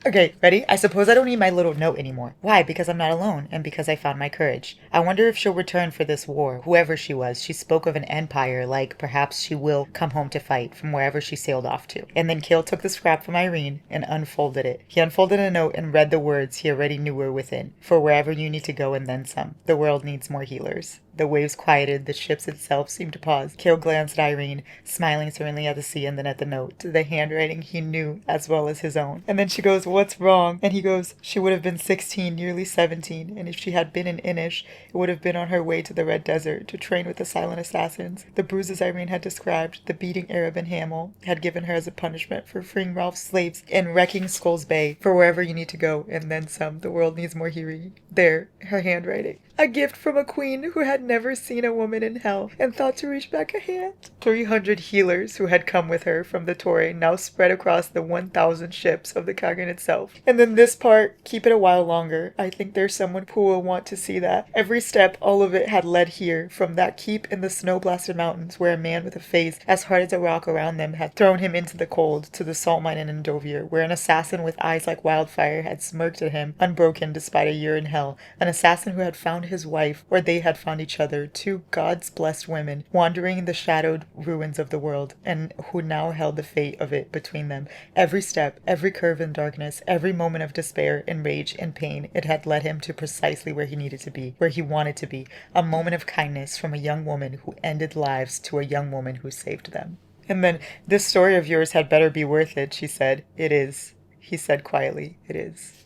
Speaker 1: Okay, ready? I suppose I don't need my little note anymore. Why? Because I'm not alone, and because I found my courage. I wonder if she'll return for this war, whoever she was. She spoke of an empire, like perhaps she will come home to fight from wherever she sailed off to. And then Cale took the scrap from Irene and unfolded it. He unfolded a note and read the words he already knew were within. For wherever you need to go and then some. The world needs more healers. The waves quieted, the ships itself seemed to pause. Cale glanced at Irene, smiling serenely at the sea and then at the note, the handwriting he knew as well as his own. And then she goes, what's wrong? And he goes, she would have been 16, nearly 17, and if she had been in Inish, it would have been on her way to the Red Desert to train with the silent assassins. The bruises Irene had described, the beating Arab and Hamel, had given her as a punishment for freeing Ralph's slaves and wrecking Skull's Bay. For wherever you need to go, and then some, the world needs more healing. There, her handwriting. A gift from a queen who had never seen a woman in hell and thought to reach back a hand. 300 healers who had come with her from the Torre now spread across the 1,000 ships of the Kagan itself. And then this part, keep it a while longer. I think there's someone who will want to see that. Every step, all of it had led here, from that keep in the snow-blasted mountains where a man with a face as hard as a rock around them had thrown him into the cold, to the salt mine in Endovier, where an assassin with eyes like wildfire had smirked at him, unbroken despite a year in hell. An assassin who had found his wife, or they had found each other, two God's blessed women, wandering in the shadowed ruins of the world, and who now held the fate of it between them. Every step, every curve in darkness, every moment of despair and rage and pain, it had led him to precisely where he needed to be, where he wanted to be. A moment of kindness from a young woman who ended lives to a young woman who saved them. And then, this story of yours had better be worth it, she said. It is. He said quietly, it is.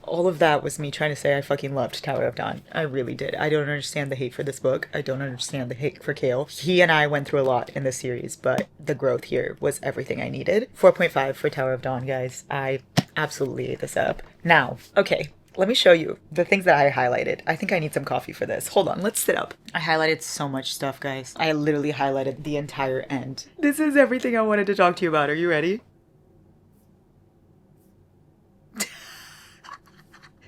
Speaker 1: All of that was me trying to say I fucking loved Tower of Dawn. I really did. I don't understand the hate for this book. I don't understand the hate for Cale. He and I went through a lot in this series, but the growth here was everything I needed. 4.5 for Tower of Dawn, guys. I absolutely ate this up. Now, okay, let me show you the things that I highlighted. I think I need some coffee for this. Hold on, let's sit up. I highlighted so much stuff, guys. I literally highlighted the entire end. This is everything I wanted to talk to you about. Are you ready?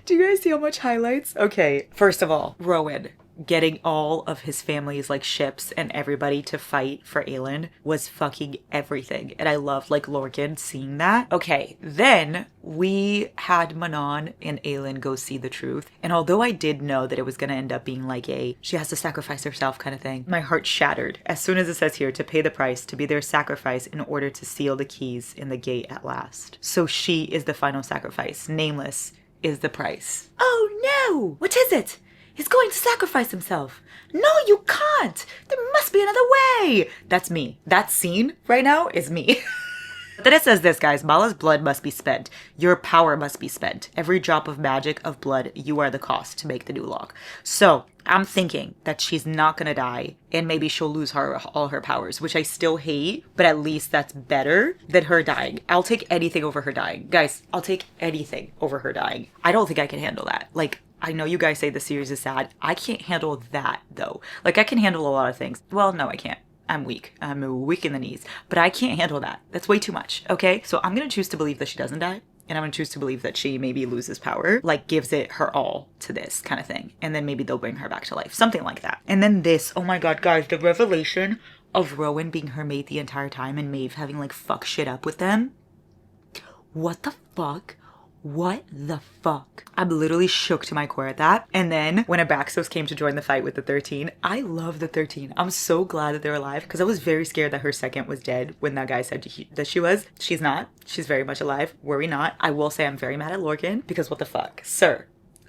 Speaker 1: Do you guys see how much highlights? Okay, first of all, Rowan getting all of his family's like ships and everybody to fight for Aelin was fucking everything. And I loved like Lorcan seeing that. Okay, then we had Manon and Aelin go see the truth. And although I did know that it was gonna end up being like she has to sacrifice herself kind of thing, my heart shattered as soon as it says here to pay the price, to be their sacrifice in order to seal the keys in the gate at last. So she is the final sacrifice. Nameless is the price. Oh no! What is it? He's going to sacrifice himself. No, you can't! There must be another way! That's me. That scene right now is me. Then it says this, guys. Mala's blood must be spent. Your power must be spent. Every drop of magic of blood, you are the cost to make the new lock. So, I'm thinking that she's not gonna die, and maybe she'll lose all her powers, which I still hate, but at least that's better than her dying. I'll take anything over her dying. Guys, I'll take anything over her dying. I don't think I can handle that. Like, I know you guys say the series is sad. I can't handle that, though. Like, I can handle a lot of things. Well, no, I can't. I'm weak. I'm weak in the knees. But I can't handle that. That's way too much, okay? So I'm going to choose to believe that she doesn't die. And I'm going to choose to believe that she maybe loses power. Like, gives it her all to this kind of thing. And then maybe they'll bring her back to life. Something like that. And then this, oh my god, guys, the revelation of Rowan being her mate the entire time and Maeve having, like, fuck shit up with them. What the fuck What the fuck? I'm literally shook to my core at that. And then when Abaxos came to join the fight with the 13, I love the 13. I'm so glad that they're alive because I was very scared that her second was dead when that guy said that she was. She's not. She's very much alive. Worry not. I will say I'm very mad at Lorcan because what the fuck?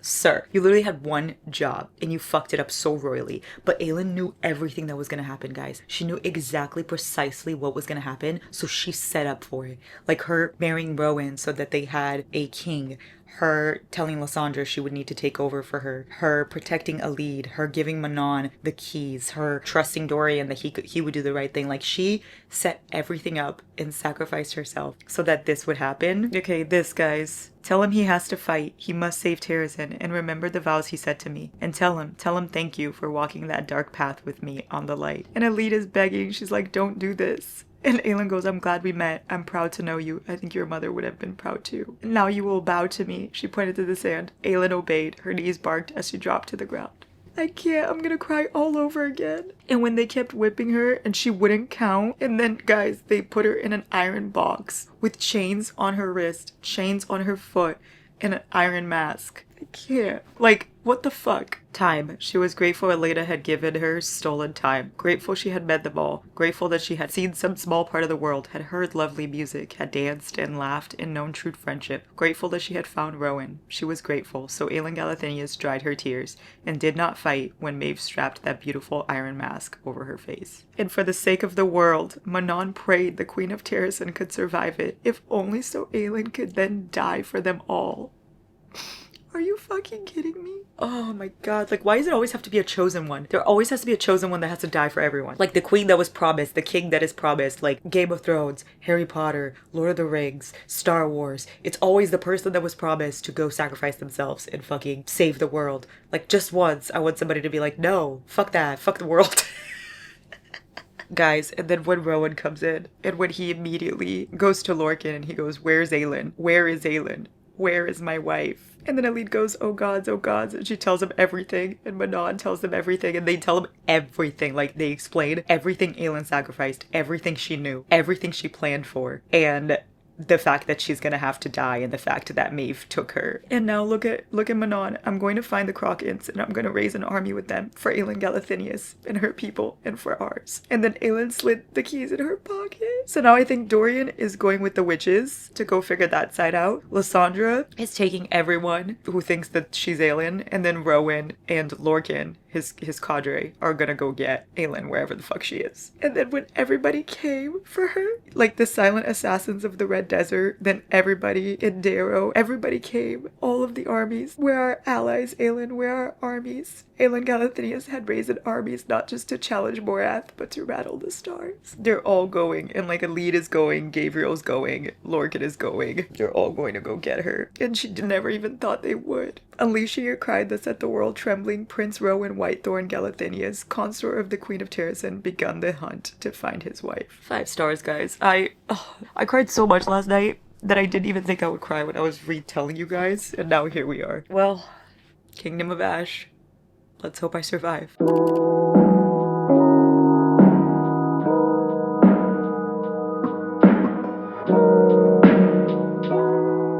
Speaker 1: Sir, you literally had one job and you fucked it up so royally. But Aelin knew everything that was gonna happen, guys. She knew exactly precisely what was gonna happen, so she set up for it. Like her marrying Rowan so that they had a king, her telling Lysandra she would need to take over for her, her protecting Alid, her giving Manon the keys, her trusting Dorian that he would do the right thing. Like she set everything up and sacrificed herself so that this would happen. Okay, this, guys. Tell him he has to fight. He must save Terrazin and remember the vows he said to me. And tell him thank you for walking that dark path with me on the light. And Alid is begging. She's like, don't do this. And Aelin goes, I'm glad we met. I'm proud to know you. I think your mother would have been proud too. And now you will bow to me. She pointed to the sand. Aelin obeyed. Her knees barked as she dropped to the ground. I can't. I'm gonna cry all over again. And when they kept whipping her and she wouldn't count. And then, guys, they put her in an iron box with chains on her wrist, chains on her foot, and an iron mask. I can't. Like, what the fuck? Time. She was grateful Elena had given her stolen time. Grateful she had met them all. Grateful that she had seen some small part of the world, had heard lovely music, had danced and laughed and known true friendship. Grateful that she had found Rowan. She was grateful, so Aelin Galathynius dried her tears and did not fight when Maeve strapped that beautiful iron mask over her face. And for the sake of the world, Manon prayed the Queen of Terrazin could survive it, if only so Aelin could then die for them all. Are you fucking kidding me? Oh my god, like why does it always have to be a chosen one? There always has to be a chosen one that has to die for everyone. Like the queen that was promised, the king that is promised, like Game of Thrones, Harry Potter, Lord of the Rings, Star Wars. It's always the person that was promised to go sacrifice themselves and fucking save the world. Like just once, I want somebody to be like, no, fuck that, fuck the world. Guys, and then when Rowan comes in, and when he immediately goes to Lorcan and he goes, where's Aelin? Where is Aelin? Where is my wife? And then Alid goes, oh gods, and she tells him everything, and Manon tells them everything, and they tell him everything. Like, they explain everything Aelin sacrificed, everything she knew, everything she planned for, and the fact that she's gonna have to die, and the fact that Maeve took her. And now look at Manon. I'm going to find the Crocants, and I'm going to raise an army with them for Aelin Galathynius and her people, and for ours. And then Aelin slid the keys in her pocket. So now I think Dorian is going with the witches to go figure that side out. Lysandra is taking everyone who thinks that she's Aelin, and then Rowan and Lorcan, his cadre, are gonna go get Aelin wherever the fuck she is. And then when everybody came for her, like the silent assassins of the Red Desert, then everybody in Darrow, everybody came. All of the armies. Where are allies, Aelin? Where are armies? Aelin Galathynius had raised armies not just to challenge Morath, but to rattle the stars. They're all going, and like Alid is going, Gabriel's going, Lorcan is going. They're all going to go get her. And she never even thought they would. Alicia cried thus at the world trembling. Prince Rowan Whitethorn Galathynius, consort of the Queen of Terrazin, begun the hunt to find his wife. 5 stars, guys. I cried so much last night that I didn't even think I would cry when I was retelling you guys, and now here we are. Well, Kingdom of Ash. Let's hope I survive.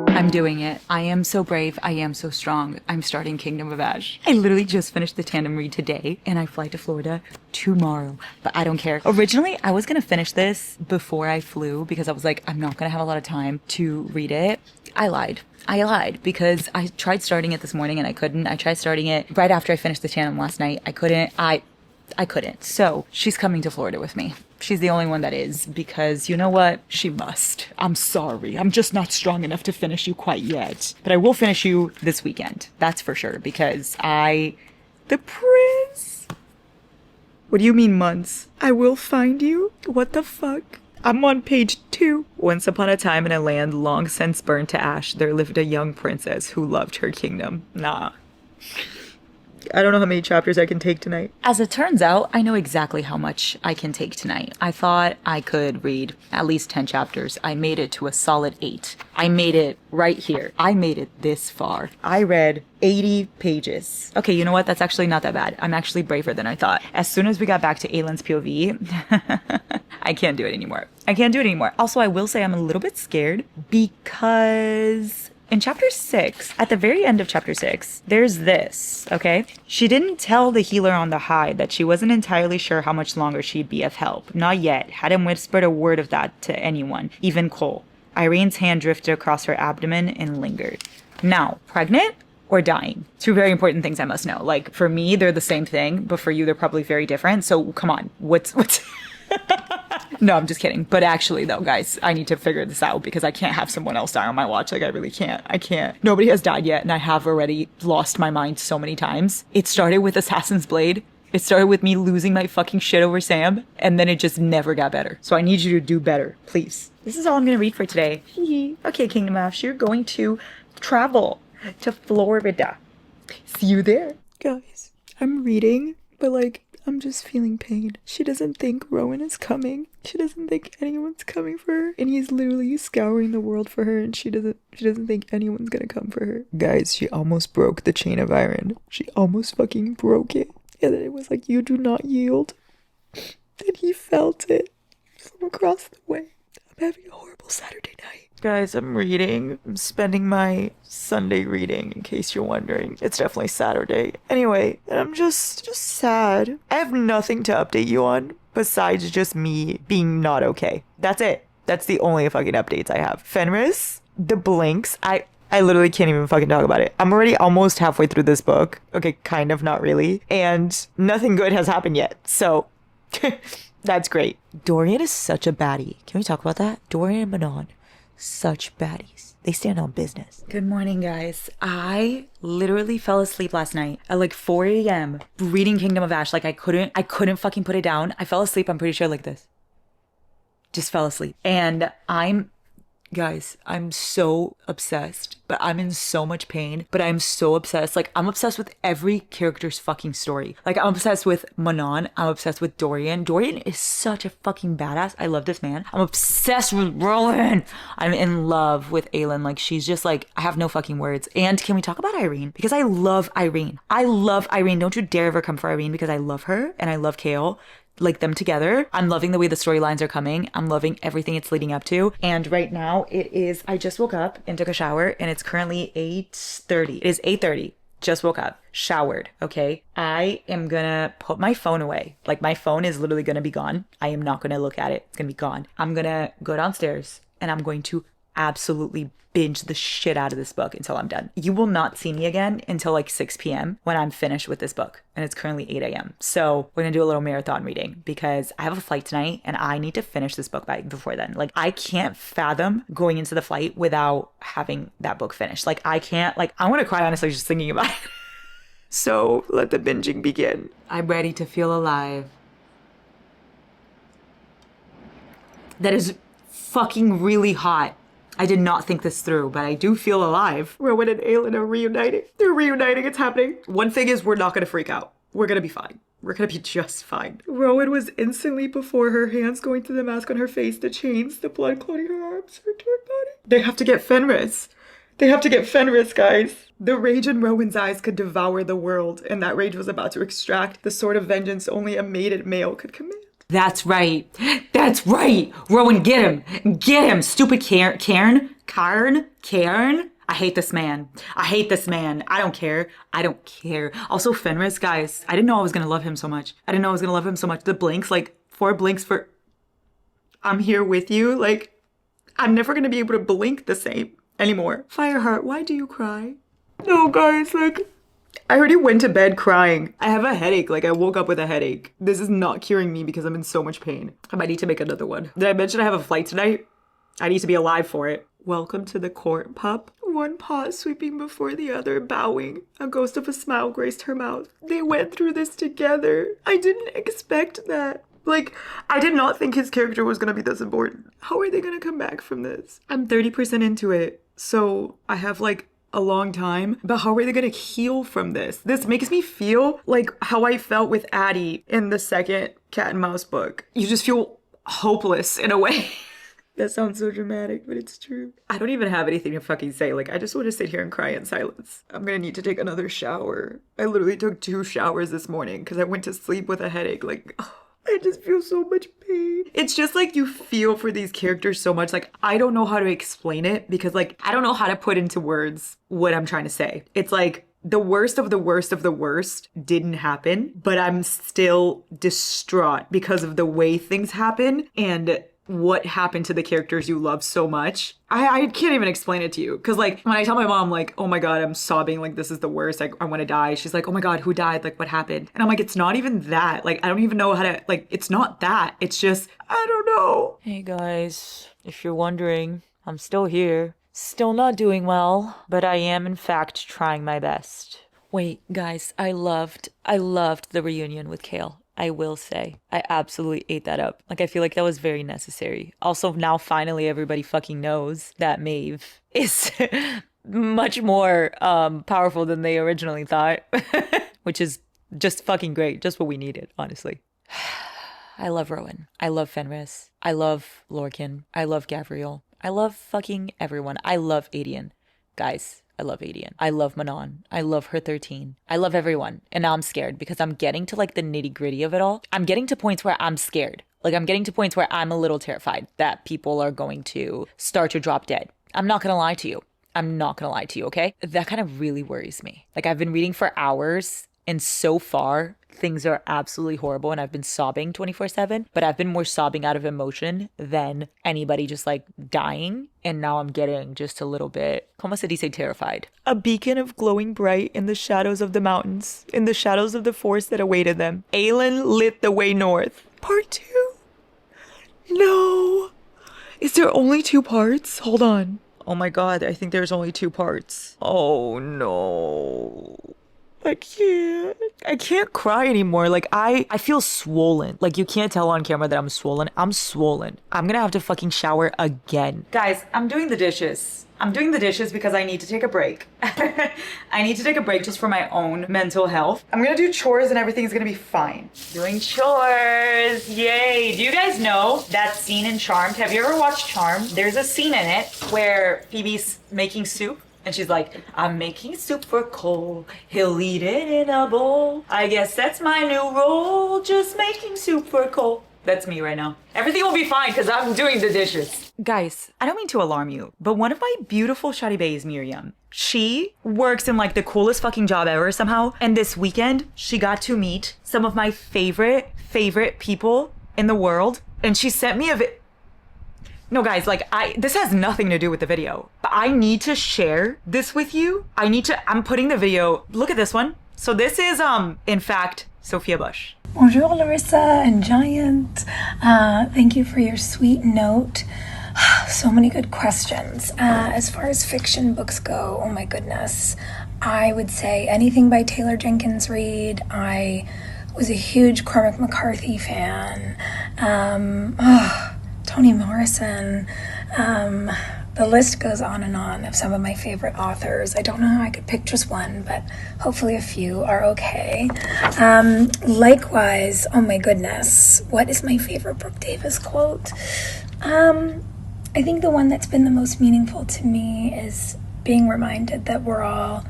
Speaker 1: I'm doing it. I am so brave. I am so strong. I'm starting Kingdom of Ash. I literally just finished the tandem read today, and I fly to Florida tomorrow, but I don't care. Originally, I was gonna finish this before I flew because I was like, I'm not gonna have a lot of time to read it. I lied because I tried starting it this morning and I couldn't. I tried starting it right after I finished the tandem last night. I couldn't. I couldn't. So she's coming to Florida with me. She's the only one that is, because you know what? She must. I'm sorry. I'm just not strong enough to finish you quite yet. But I will finish you this weekend. That's for sure, because the prince. What do you mean months? I will find you? What the fuck? I'm on page 2. Once upon a time in a land long since burned to ash, there lived a young princess who loved her kingdom. Nah. I don't know how many chapters I can take tonight. As it turns out, I know exactly how much I can take tonight. I thought I could read at least 10 chapters. I made it to a solid 8. I made it right here. I made it this far. I read 80 pages. Okay, you know what? That's actually not that bad. I'm actually braver than I thought. As soon as we got back to Aelin's POV, I can't do it anymore. Also, I will say I'm a little bit scared because In chapter 6, at the very end of chapter 6, there's this, okay? She didn't tell the healer on the high that she wasn't entirely sure how much longer she'd be of help. Not yet. Hadn't whispered a word of that to anyone, even Cole. Irene's hand drifted across her abdomen and lingered. Now, pregnant or dying? Two very important things I must know. Like, for me, they're the same thing, but for you, they're probably very different. So, come on. What's... No, I'm just kidding. But actually, though, guys, I need to figure this out because I can't have someone else die on my watch. Like, I really can't. I can't. Nobody has died yet, and I have already lost my mind so many times. It started with Assassin's Blade. It started with me losing my fucking shit over Sam, and then it just never got better. So I need you to do better, please. This is all I'm gonna read for today. Okay, Kingdom Ash, you're going to travel to Florida. See you there. Guys, I'm reading, but like, I'm just feeling pain. She doesn't think Rowan is coming. She doesn't think anyone's coming for her. And he's literally scouring the world for her, and she doesn't think anyone's gonna come for her. Guys, she almost broke the chain of iron. She almost fucking broke it. And then it was like, you do not yield. And he felt it from across the way. I'm having a horrible Saturday night. Guys, I'm reading. I'm spending my Sunday reading, in case you're wondering. It's definitely Saturday. Anyway, and I'm just sad. I have nothing to update you on besides just me being not okay. That's it. That's the only fucking updates I have. Fenris, the blinks, I literally can't even fucking talk about it. I'm already almost halfway through this book. Okay, kind of, not really. And nothing good has happened yet. So, that's great. Dorian is such a baddie. Can we talk about that? Dorian and Manon, such baddies. They stand on business. Good morning, guys. I literally fell asleep last night at like 4 a.m. reading Kingdom of Ash. Like I couldn't fucking put it down. I fell asleep, I'm pretty sure, like this. Just fell asleep. And Guys, I'm so obsessed, but I'm in so much pain, but I'm so obsessed. Like, I'm obsessed with every character's fucking story. Like, I'm obsessed with Manon. I'm obsessed with Dorian. Dorian is such a fucking badass. I love this man. I'm obsessed with Rowan. I'm in love with Aelin. Like, she's just like, I have no fucking words. And can we talk about Irene? Because I love Irene. I love Irene. Don't you dare ever come for Irene because I love her and I love Kale. Like them together. I'm loving the way the storylines are coming. I'm loving everything it's leading up to. And right now I just woke up and took a shower and it's currently 8:30. It is 8:30. Just woke up, showered, okay? I am gonna put my phone away. Like my phone is literally gonna be gone. I am not gonna look at it. It's gonna be gone. I'm gonna go downstairs and I'm going to absolutely binge the shit out of this book until I'm done. You will not see me again until like 6 p.m. when I'm finished with this book. And it's currently 8 a.m. So we're gonna do a little marathon reading because I have a flight tonight and I need to finish this book before then. Like I can't fathom going into the flight without having that book finished. Like I can't, like I wanna cry honestly just thinking about it. So let the binging begin. I'm ready to feel alive. That is fucking really hot. I did not think this through, but I do feel alive. Rowan and Aelin are reuniting. They're reuniting. It's happening. One thing is we're not going to freak out. We're going to be fine. We're going to be just fine. Rowan was instantly before her, hands going through the mask on her face, the chains, the blood clotting her arms, her torn body. They have to get Fenris. They have to get Fenris, guys. The rage in Rowan's eyes could devour the world, and that rage was about to extract the sort of vengeance only a mated male could command. That's right. That's right. Rowan, get him. Get him. Stupid Cairn. I hate this man. I don't care. Also, Fenris, guys, I didn't know I was going to love him so much. The blinks, like 4 blinks for I'm here with you. Like, I'm never going to be able to blink the same anymore. Fireheart, why do you cry? No, guys, like, I already went to bed crying. I have a headache. Like, I woke up with a headache. This is not curing me because I'm in so much pain. I might need to make another one. Did I mention I have a flight tonight? I need to be alive for it. Welcome to the court, pup. One paw sweeping before the other, bowing. A ghost of a smile graced her mouth. They went through this together. I didn't expect that. Like, I did not think his character was gonna be this important. How are they gonna come back from this? I'm 30% into it, so I have, like, a long time, but how are they gonna heal from this? This makes me feel like how I felt with Addie in the second Cat and Mouse book. You just feel hopeless in a way. That sounds so dramatic, but it's true. I don't even have anything to fucking say. Like, I just want to sit here and cry in silence. I'm gonna need to take another shower. I literally took 2 showers this morning because I went to sleep with a headache. Like, oh. I just feel so much pain. It's just like you feel for these characters so much. Like, I don't know how to explain it because, like, I don't know how to put into words what I'm trying to say. It's like the worst of the worst of the worst didn't happen, but I'm still distraught because of the way things happen and what happened to the characters you love so much. I can't even explain it to you. Because, like, when I tell my mom, like, oh my God, I'm sobbing, like, this is the worst, like, I want to die. She's like, oh my God, who died? Like, what happened? And I'm like, it's not even that. Like, I don't even know how to, like, it's not that. It's just, I don't know.
Speaker 5: Hey guys, if you're wondering, I'm still here. Still not doing well, but I am in fact trying my best. Wait, guys, I loved the reunion with Kale. I will say, I absolutely ate that up. Like, I feel like that was very necessary. Also, now finally everybody fucking knows that Maeve is much more powerful than they originally thought, which is just fucking great. Just what we needed, honestly. I love Rowan. I love Fenris. I love Lorcan. I love Gavriel. I love fucking everyone. I love Adian. Guys, I love Adian. I love Manon. I love her 13. I love everyone. And now I'm scared because I'm getting to like the nitty gritty of it all. I'm getting to points where I'm scared. Like, I'm getting to points where I'm a little terrified that people are going to start to drop dead. I'm not going to lie to you. I'm not going to lie to you, okay? That kind of really worries me. Like, I've been reading for hours and so far things are absolutely horrible and I've been sobbing 24/7, but I've been more sobbing out of emotion than anybody just like dying. And now I'm getting just a little bit, como se dice, terrified. A beacon of glowing bright in the shadows of the mountains, in the shadows of the forest that awaited them. Aelin lit the way north. Part 2? No. Is there only 2 parts? Hold on. Oh my God, I think there's only 2 parts. Oh no. I can't cry anymore. Like, I feel swollen. Like, you can't tell on camera that I'm swollen. I'm swollen. I'm gonna have to fucking shower again. Guys, I'm doing the dishes. I'm doing the dishes because I need to take a break. I need to take a break just for my own mental health. I'm gonna do chores and everything's gonna be fine. Doing chores, yay. Do you guys know that scene in Charmed? Have you ever watched Charmed? There's a scene in it where Phoebe's making soup. And she's like, I'm making soup for Cole. He'll eat it in a bowl. I guess that's my new role, just making soup for Cole. That's me right now. Everything will be fine because I'm doing the dishes. Guys, I don't mean to alarm you, but one of my beautiful shawty baes, Miriam, she works in like the coolest fucking job ever somehow. And this weekend, she got to meet some of my favorite people in the world. And she sent me a No, guys, like, this has nothing to do with the video, but I need to share this with you. I'm putting the video, look at this one. So this is, in fact, Sophia Bush.
Speaker 6: Bonjour, Larissa and Giant. Thank you for your sweet note. So many good questions. As far as fiction books go, oh my goodness. I would say anything by Taylor Jenkins Reid. I was a huge Cormac McCarthy fan. Toni Morrison, the list goes on and on of some of my favorite authors. I don't know how I could pick just one, but hopefully a few are okay. Likewise, oh my goodness, what is my favorite Brooke Davis quote? I think the one that's been the most meaningful to me is being reminded that we're all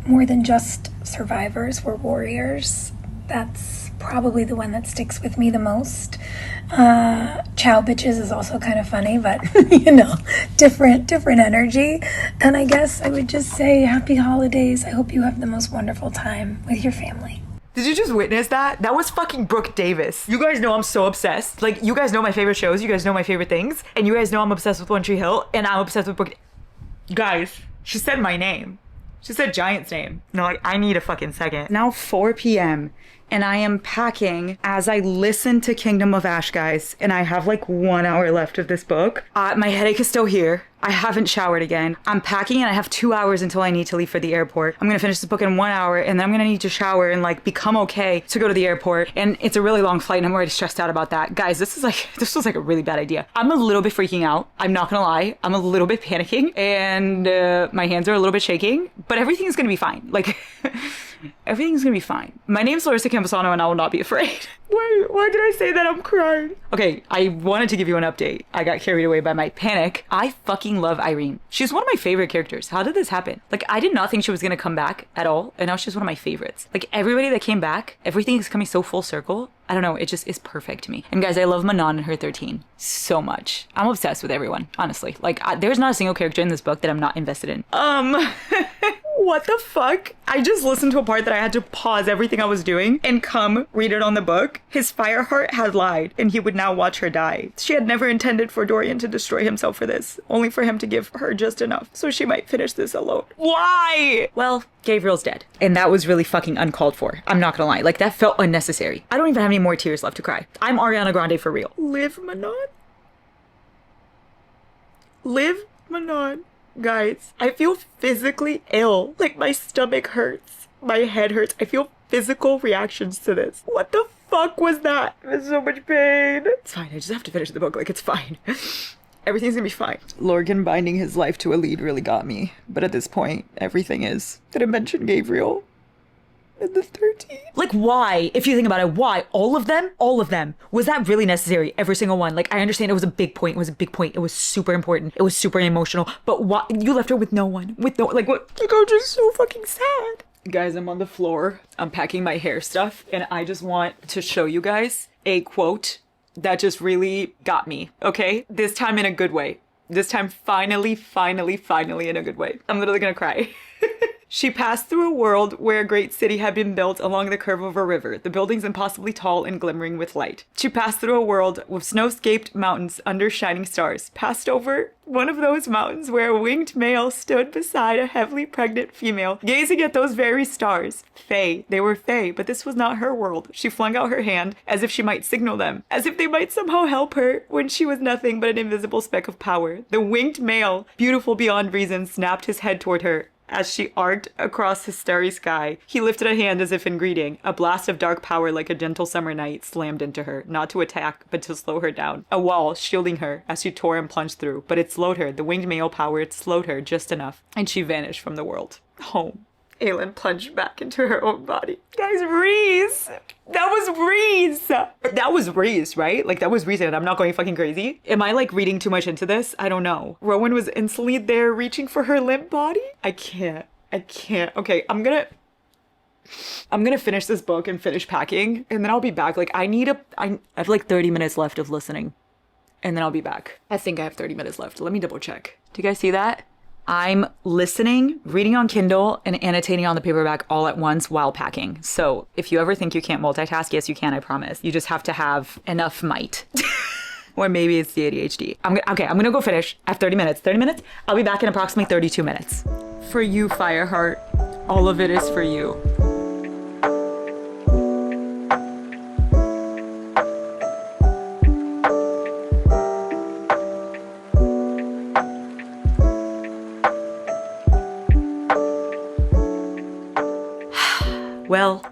Speaker 6: more than just survivors, we're warriors. That's probably the one that sticks with me the most. Ciao bitches is also kind of funny, but you know, different energy. And I guess I would just say happy holidays. I hope you have the most wonderful time with your family.
Speaker 1: Did you just witness that? That was fucking Brooke Davis. You guys know I'm so obsessed. Like, you guys know my favorite shows, you guys know my favorite things, and you guys know I'm obsessed with One Tree Hill, and I'm obsessed with Brooke. Guys, she said my name. She said Giant's name. No, like, I need a fucking second. Now 4 p.m. and I am packing as I listen to Kingdom of Ash, guys, and I have like 1 hour left of this book. My headache is still here. I haven't showered again. I'm packing and I have 2 hours until I need to leave for the airport. I'm gonna finish this book in 1 hour and then I'm gonna need to shower and like become okay to go to the airport. And it's a really long flight and I'm already stressed out about that. Guys, this was like a really bad idea. I'm a little bit freaking out. I'm not gonna lie. I'm a little bit panicking and my hands are a little bit shaking, but everything is gonna be fine. Like,
Speaker 5: Everything's gonna be fine. My name's Larissa Campusano and I will not be afraid. Why did I say that? I'm crying. Okay, I wanted to give you an update. I got carried away by my panic. I fucking love Irene. She's one of my favorite characters. How did this happen? Like, I did not think she was gonna come back at all, and now she's one of my favorites. Like, everybody that came back, everything is coming so full circle. I don't know, it just is perfect to me. And guys, I love Manon and her 13 so much. I'm obsessed with everyone, honestly. Like, there's not a single character in this book that I'm not invested in. What the fuck? I just listened to a part that I had to pause everything I was doing and come read it on the book. His Fireheart had lied, and he would now watch her die. She had never intended for Dorian to destroy himself for this, only for him to give her just enough so she might finish this alone. Why? Well, Gabriel's dead, and that was really fucking uncalled for. I'm not gonna lie. Like, that felt unnecessary. I don't even have any more tears left to cry. I'm Ariana Grande for real. Live, Manon. Live, Manon. Guys, I feel physically ill. Like, my stomach hurts. My head hurts. I feel physical reactions to this. What the fuck was that? There's so much pain. It's fine. I just have to finish the book. Like, it's fine. Everything's gonna be fine. Lorcan binding his life to a lead really got me. But at this point, everything is. Did I mention Gabriel? And the 13. Like, why? If you think about it, why? All of them? All of them. Was that really necessary? Every single one. Like, I understand it was a big point. It was a big point. It was super important. It was super emotional. But why? You left her with no one. With no, like, what? Like, I'm just so fucking sad. Guys, I'm on the floor. I'm packing my hair stuff. And I just want to show you guys a quote that just really got me. Okay? This time in a good way. This time finally in a good way. I'm literally gonna cry. She passed through a world where a great city had been built along the curve of a river, the buildings impossibly tall and glimmering with light. She passed through a world with snow-scaped mountains under shining stars, passed over one of those mountains where a winged male stood beside a heavily pregnant female, gazing at those very stars. Fae. They were fae, but this was not her world. She flung out her hand as if she might signal them, as if they might somehow help her when she was nothing but an invisible speck of power. The winged male, beautiful beyond reason, snapped his head toward her. As she arced across the starry sky, he lifted a hand as if in greeting. A blast of dark power like a gentle summer night slammed into her, not to attack, but to slow her down. A wall shielding her as she tore and plunged through, but it slowed her. The winged male power, it slowed her just enough, and she vanished from the world. Home. Aelin plunged back into her own body. Guys, Reese! That was Reese! That was Reese, right? Like, that was Reese, and I'm not going fucking crazy. Am I, like, reading too much into this? I don't know. Rowan was instantly there reaching for her limp body? I can't. Okay, I'm gonna finish this book and finish packing, and then I'll be back. Like, I have, like, 30 minutes left of listening, and then I'll be back. I think I have 30 minutes left. Let me double check. Do you guys see that? I'm listening, reading on Kindle, and annotating on the paperback all at once while packing. So if you ever think you can't multitask, yes, you can, I promise. You just have to have enough might. Or maybe it's the ADHD. I'm gonna go finish. I have 30 minutes. 30 minutes? I'll be back in approximately 32 minutes. For you, Fireheart. All of it is for you. Well,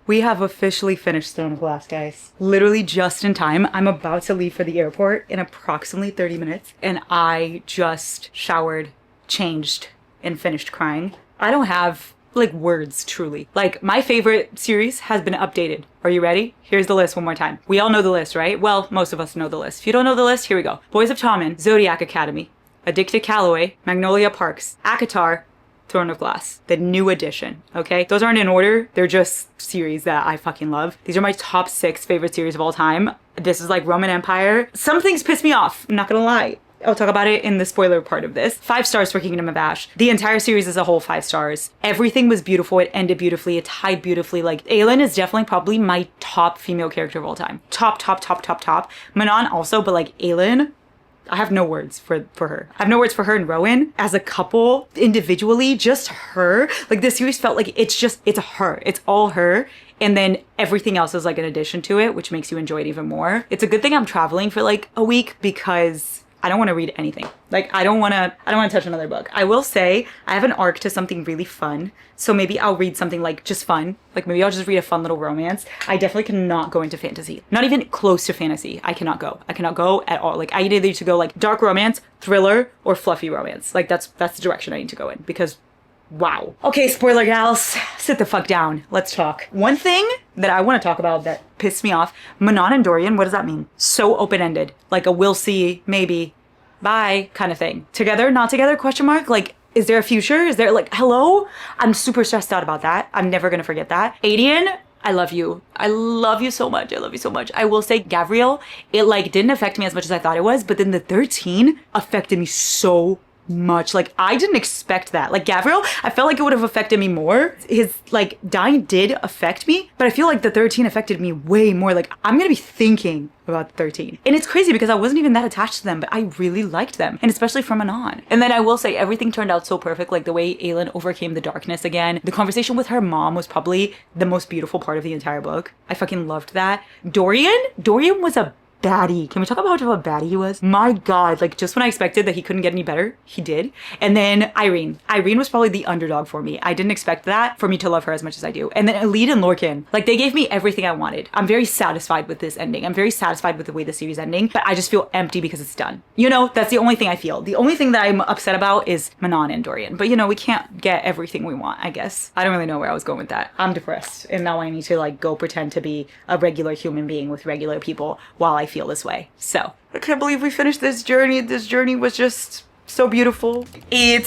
Speaker 5: we have officially finished Throne of Glass, guys. Literally just in time. I'm about to leave for the airport in approximately 30 minutes, and I just showered, changed, and finished crying. I don't have, like, words, truly. Like, my favorite series has been updated. Are you ready? Here's the list one more time. We all know the list, right? Well, most of us know the list. If you don't know the list, here we go. Boys of Tommen, Zodiac Academy, Addicted Calloway, Magnolia Parks, ACOTAR, Throne of Glass, the new edition, okay? Those aren't in order. They're just series that I fucking love. These are my top 6 favorite series of all time. This is like Roman Empire. Some things piss me off, I'm not gonna lie. I'll talk about it in the spoiler part of this. 5 stars for Kingdom of Ash. The entire series as a whole, 5 stars. Everything was beautiful. It ended beautifully. It tied beautifully. Like, Aelin is definitely probably my top female character of all time. Top. Manon also, but like Aelin, I have no words for her. I have no words for her and Rowan as a couple individually, just her. Like, this series felt like it's her. It's all her. And then everything else is like an addition to it, which makes you enjoy it even more. It's a good thing I'm traveling for like a week because I don't want to read anything. Like, I don't want to touch another book. I will say I have an arc to something really fun. So maybe I'll read something like just fun. Like, maybe I'll just read a fun little romance. I definitely cannot go into fantasy. Not even close to fantasy. I cannot go at all. Like, I either need to go like dark romance, thriller, or fluffy romance. Like, that's the direction I need to go in because Wow. Okay, spoiler gals, sit the fuck down. Let's talk. One thing that I want to talk about that pissed me off, Manon and Dorian, what does that mean? So open-ended. Like a we'll see, maybe, bye kind of thing. Together, not together, question mark? Like, is there a future? Is there like, hello? I'm super stressed out about that. I'm never gonna forget that. Adian, I love you. I love you so much. I love you so much. I will say Gavriel, it like didn't affect me as much as I thought it was, but then the 13 affected me so much. Like, I didn't expect that. Like, Gavriel, I felt like it would have affected me more. His, like, dying did affect me, but I feel like the 13 affected me way more. Like, I'm gonna be thinking about the 13. And it's crazy because I wasn't even that attached to them, but I really liked them. And especially from Anon. And then I will say everything turned out so perfect. Like, the way Aelin overcame the darkness again. The conversation with her mom was probably the most beautiful part of the entire book. I fucking loved that. Dorian was a baddie. Can we talk about how much of a baddie he was? My God, like just when I expected that he couldn't get any better, he did. And then Irene was probably the underdog for me. I didn't expect that for me to love her as much as I do. And then Elite and Lorcan, like they gave me everything I wanted. I'm very satisfied with this ending. I'm very satisfied with the way the series is ending, but I just feel empty because it's done. You know, that's the only thing I feel. The only thing that I'm upset about is Manon and Dorian. But you know, we can't get everything we want, I guess. I don't really know where I was going with that. I'm depressed and now I need to like go pretend to be a regular human being with regular people while I feel this way. So I can't believe we finished this journey. This journey was just so beautiful.
Speaker 1: I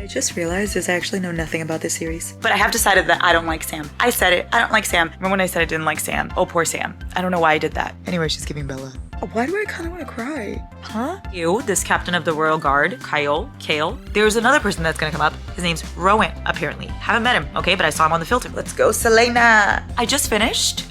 Speaker 1: just realized is I actually know nothing about this series.
Speaker 5: But I have decided that I don't like Sam. I said it. I don't like Sam. Remember when I said I didn't like Sam? Oh, poor Sam. I don't know why I did that.
Speaker 1: Anyway, she's giving Bella. Why do I kind of want to cry?
Speaker 5: Huh? You, this captain of the Royal Guard, Kale. There's another person that's gonna come up. His name's Rowan, apparently. Haven't met him, okay? But I saw him on the filter.
Speaker 1: Let's go, Selena.
Speaker 5: I just finished.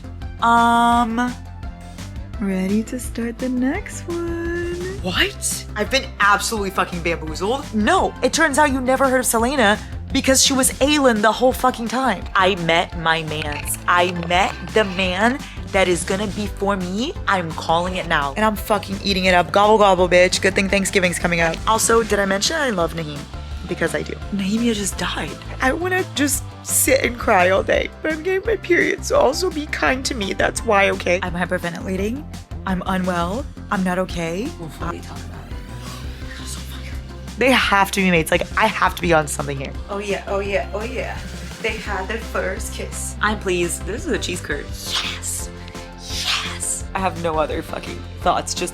Speaker 1: Ready to start the next one.
Speaker 5: What? I've been absolutely fucking bamboozled. No, it turns out you never heard of Selena because she was Aelin the whole fucking time. I met my mans. I met the man that is gonna be for me. I'm calling it now.
Speaker 1: And I'm fucking eating it up. Gobble gobble, bitch. Good thing Thanksgiving's coming up.
Speaker 5: Also, did I mention I love Naheem?
Speaker 1: Because I do.
Speaker 5: Nahimia just died.
Speaker 1: I want to just sit and cry all day, but I'm getting my period, so also be kind to me. That's why, okay? I'm hyperventilating. I'm unwell. I'm not okay.
Speaker 5: We'll fully talk about it.
Speaker 1: They have to be mates. Like, I have to be on something here.
Speaker 5: Oh yeah, oh yeah, oh yeah. They had their first kiss. I'm pleased. This is a cheese curd. Yes. Yes. I have no other fucking thoughts. Just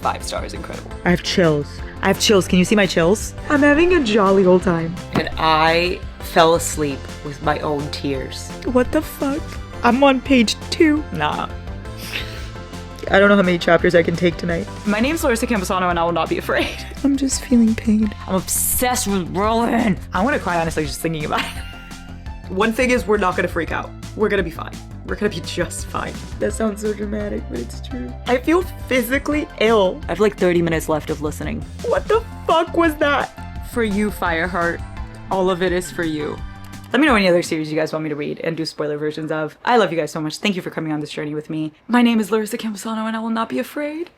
Speaker 5: 5 stars. Incredible.
Speaker 1: I have chills. Can you see my chills? I'm having a jolly old time.
Speaker 5: And I fell asleep with my own tears.
Speaker 1: What the fuck? I'm on page 2.
Speaker 5: Nah.
Speaker 1: I don't know how many chapters I can take tonight.
Speaker 5: My name's Larissa Camposano and I will not be afraid.
Speaker 1: I'm just feeling pain.
Speaker 5: I'm obsessed with Rowan. I want to cry honestly just thinking about it. One thing is we're not going to freak out. We're going to be fine. We're going to be just fine.
Speaker 1: That sounds so dramatic, but it's true. I feel physically ill.
Speaker 5: I have like 30 minutes left of listening.
Speaker 1: What the fuck was that?
Speaker 5: For you, Fireheart. All of it is for you. Let me know any other series you guys want me to read and do spoiler versions of. I love you guys so much. Thank you for coming on this journey with me. My name is Larissa Camposano and I will not be afraid.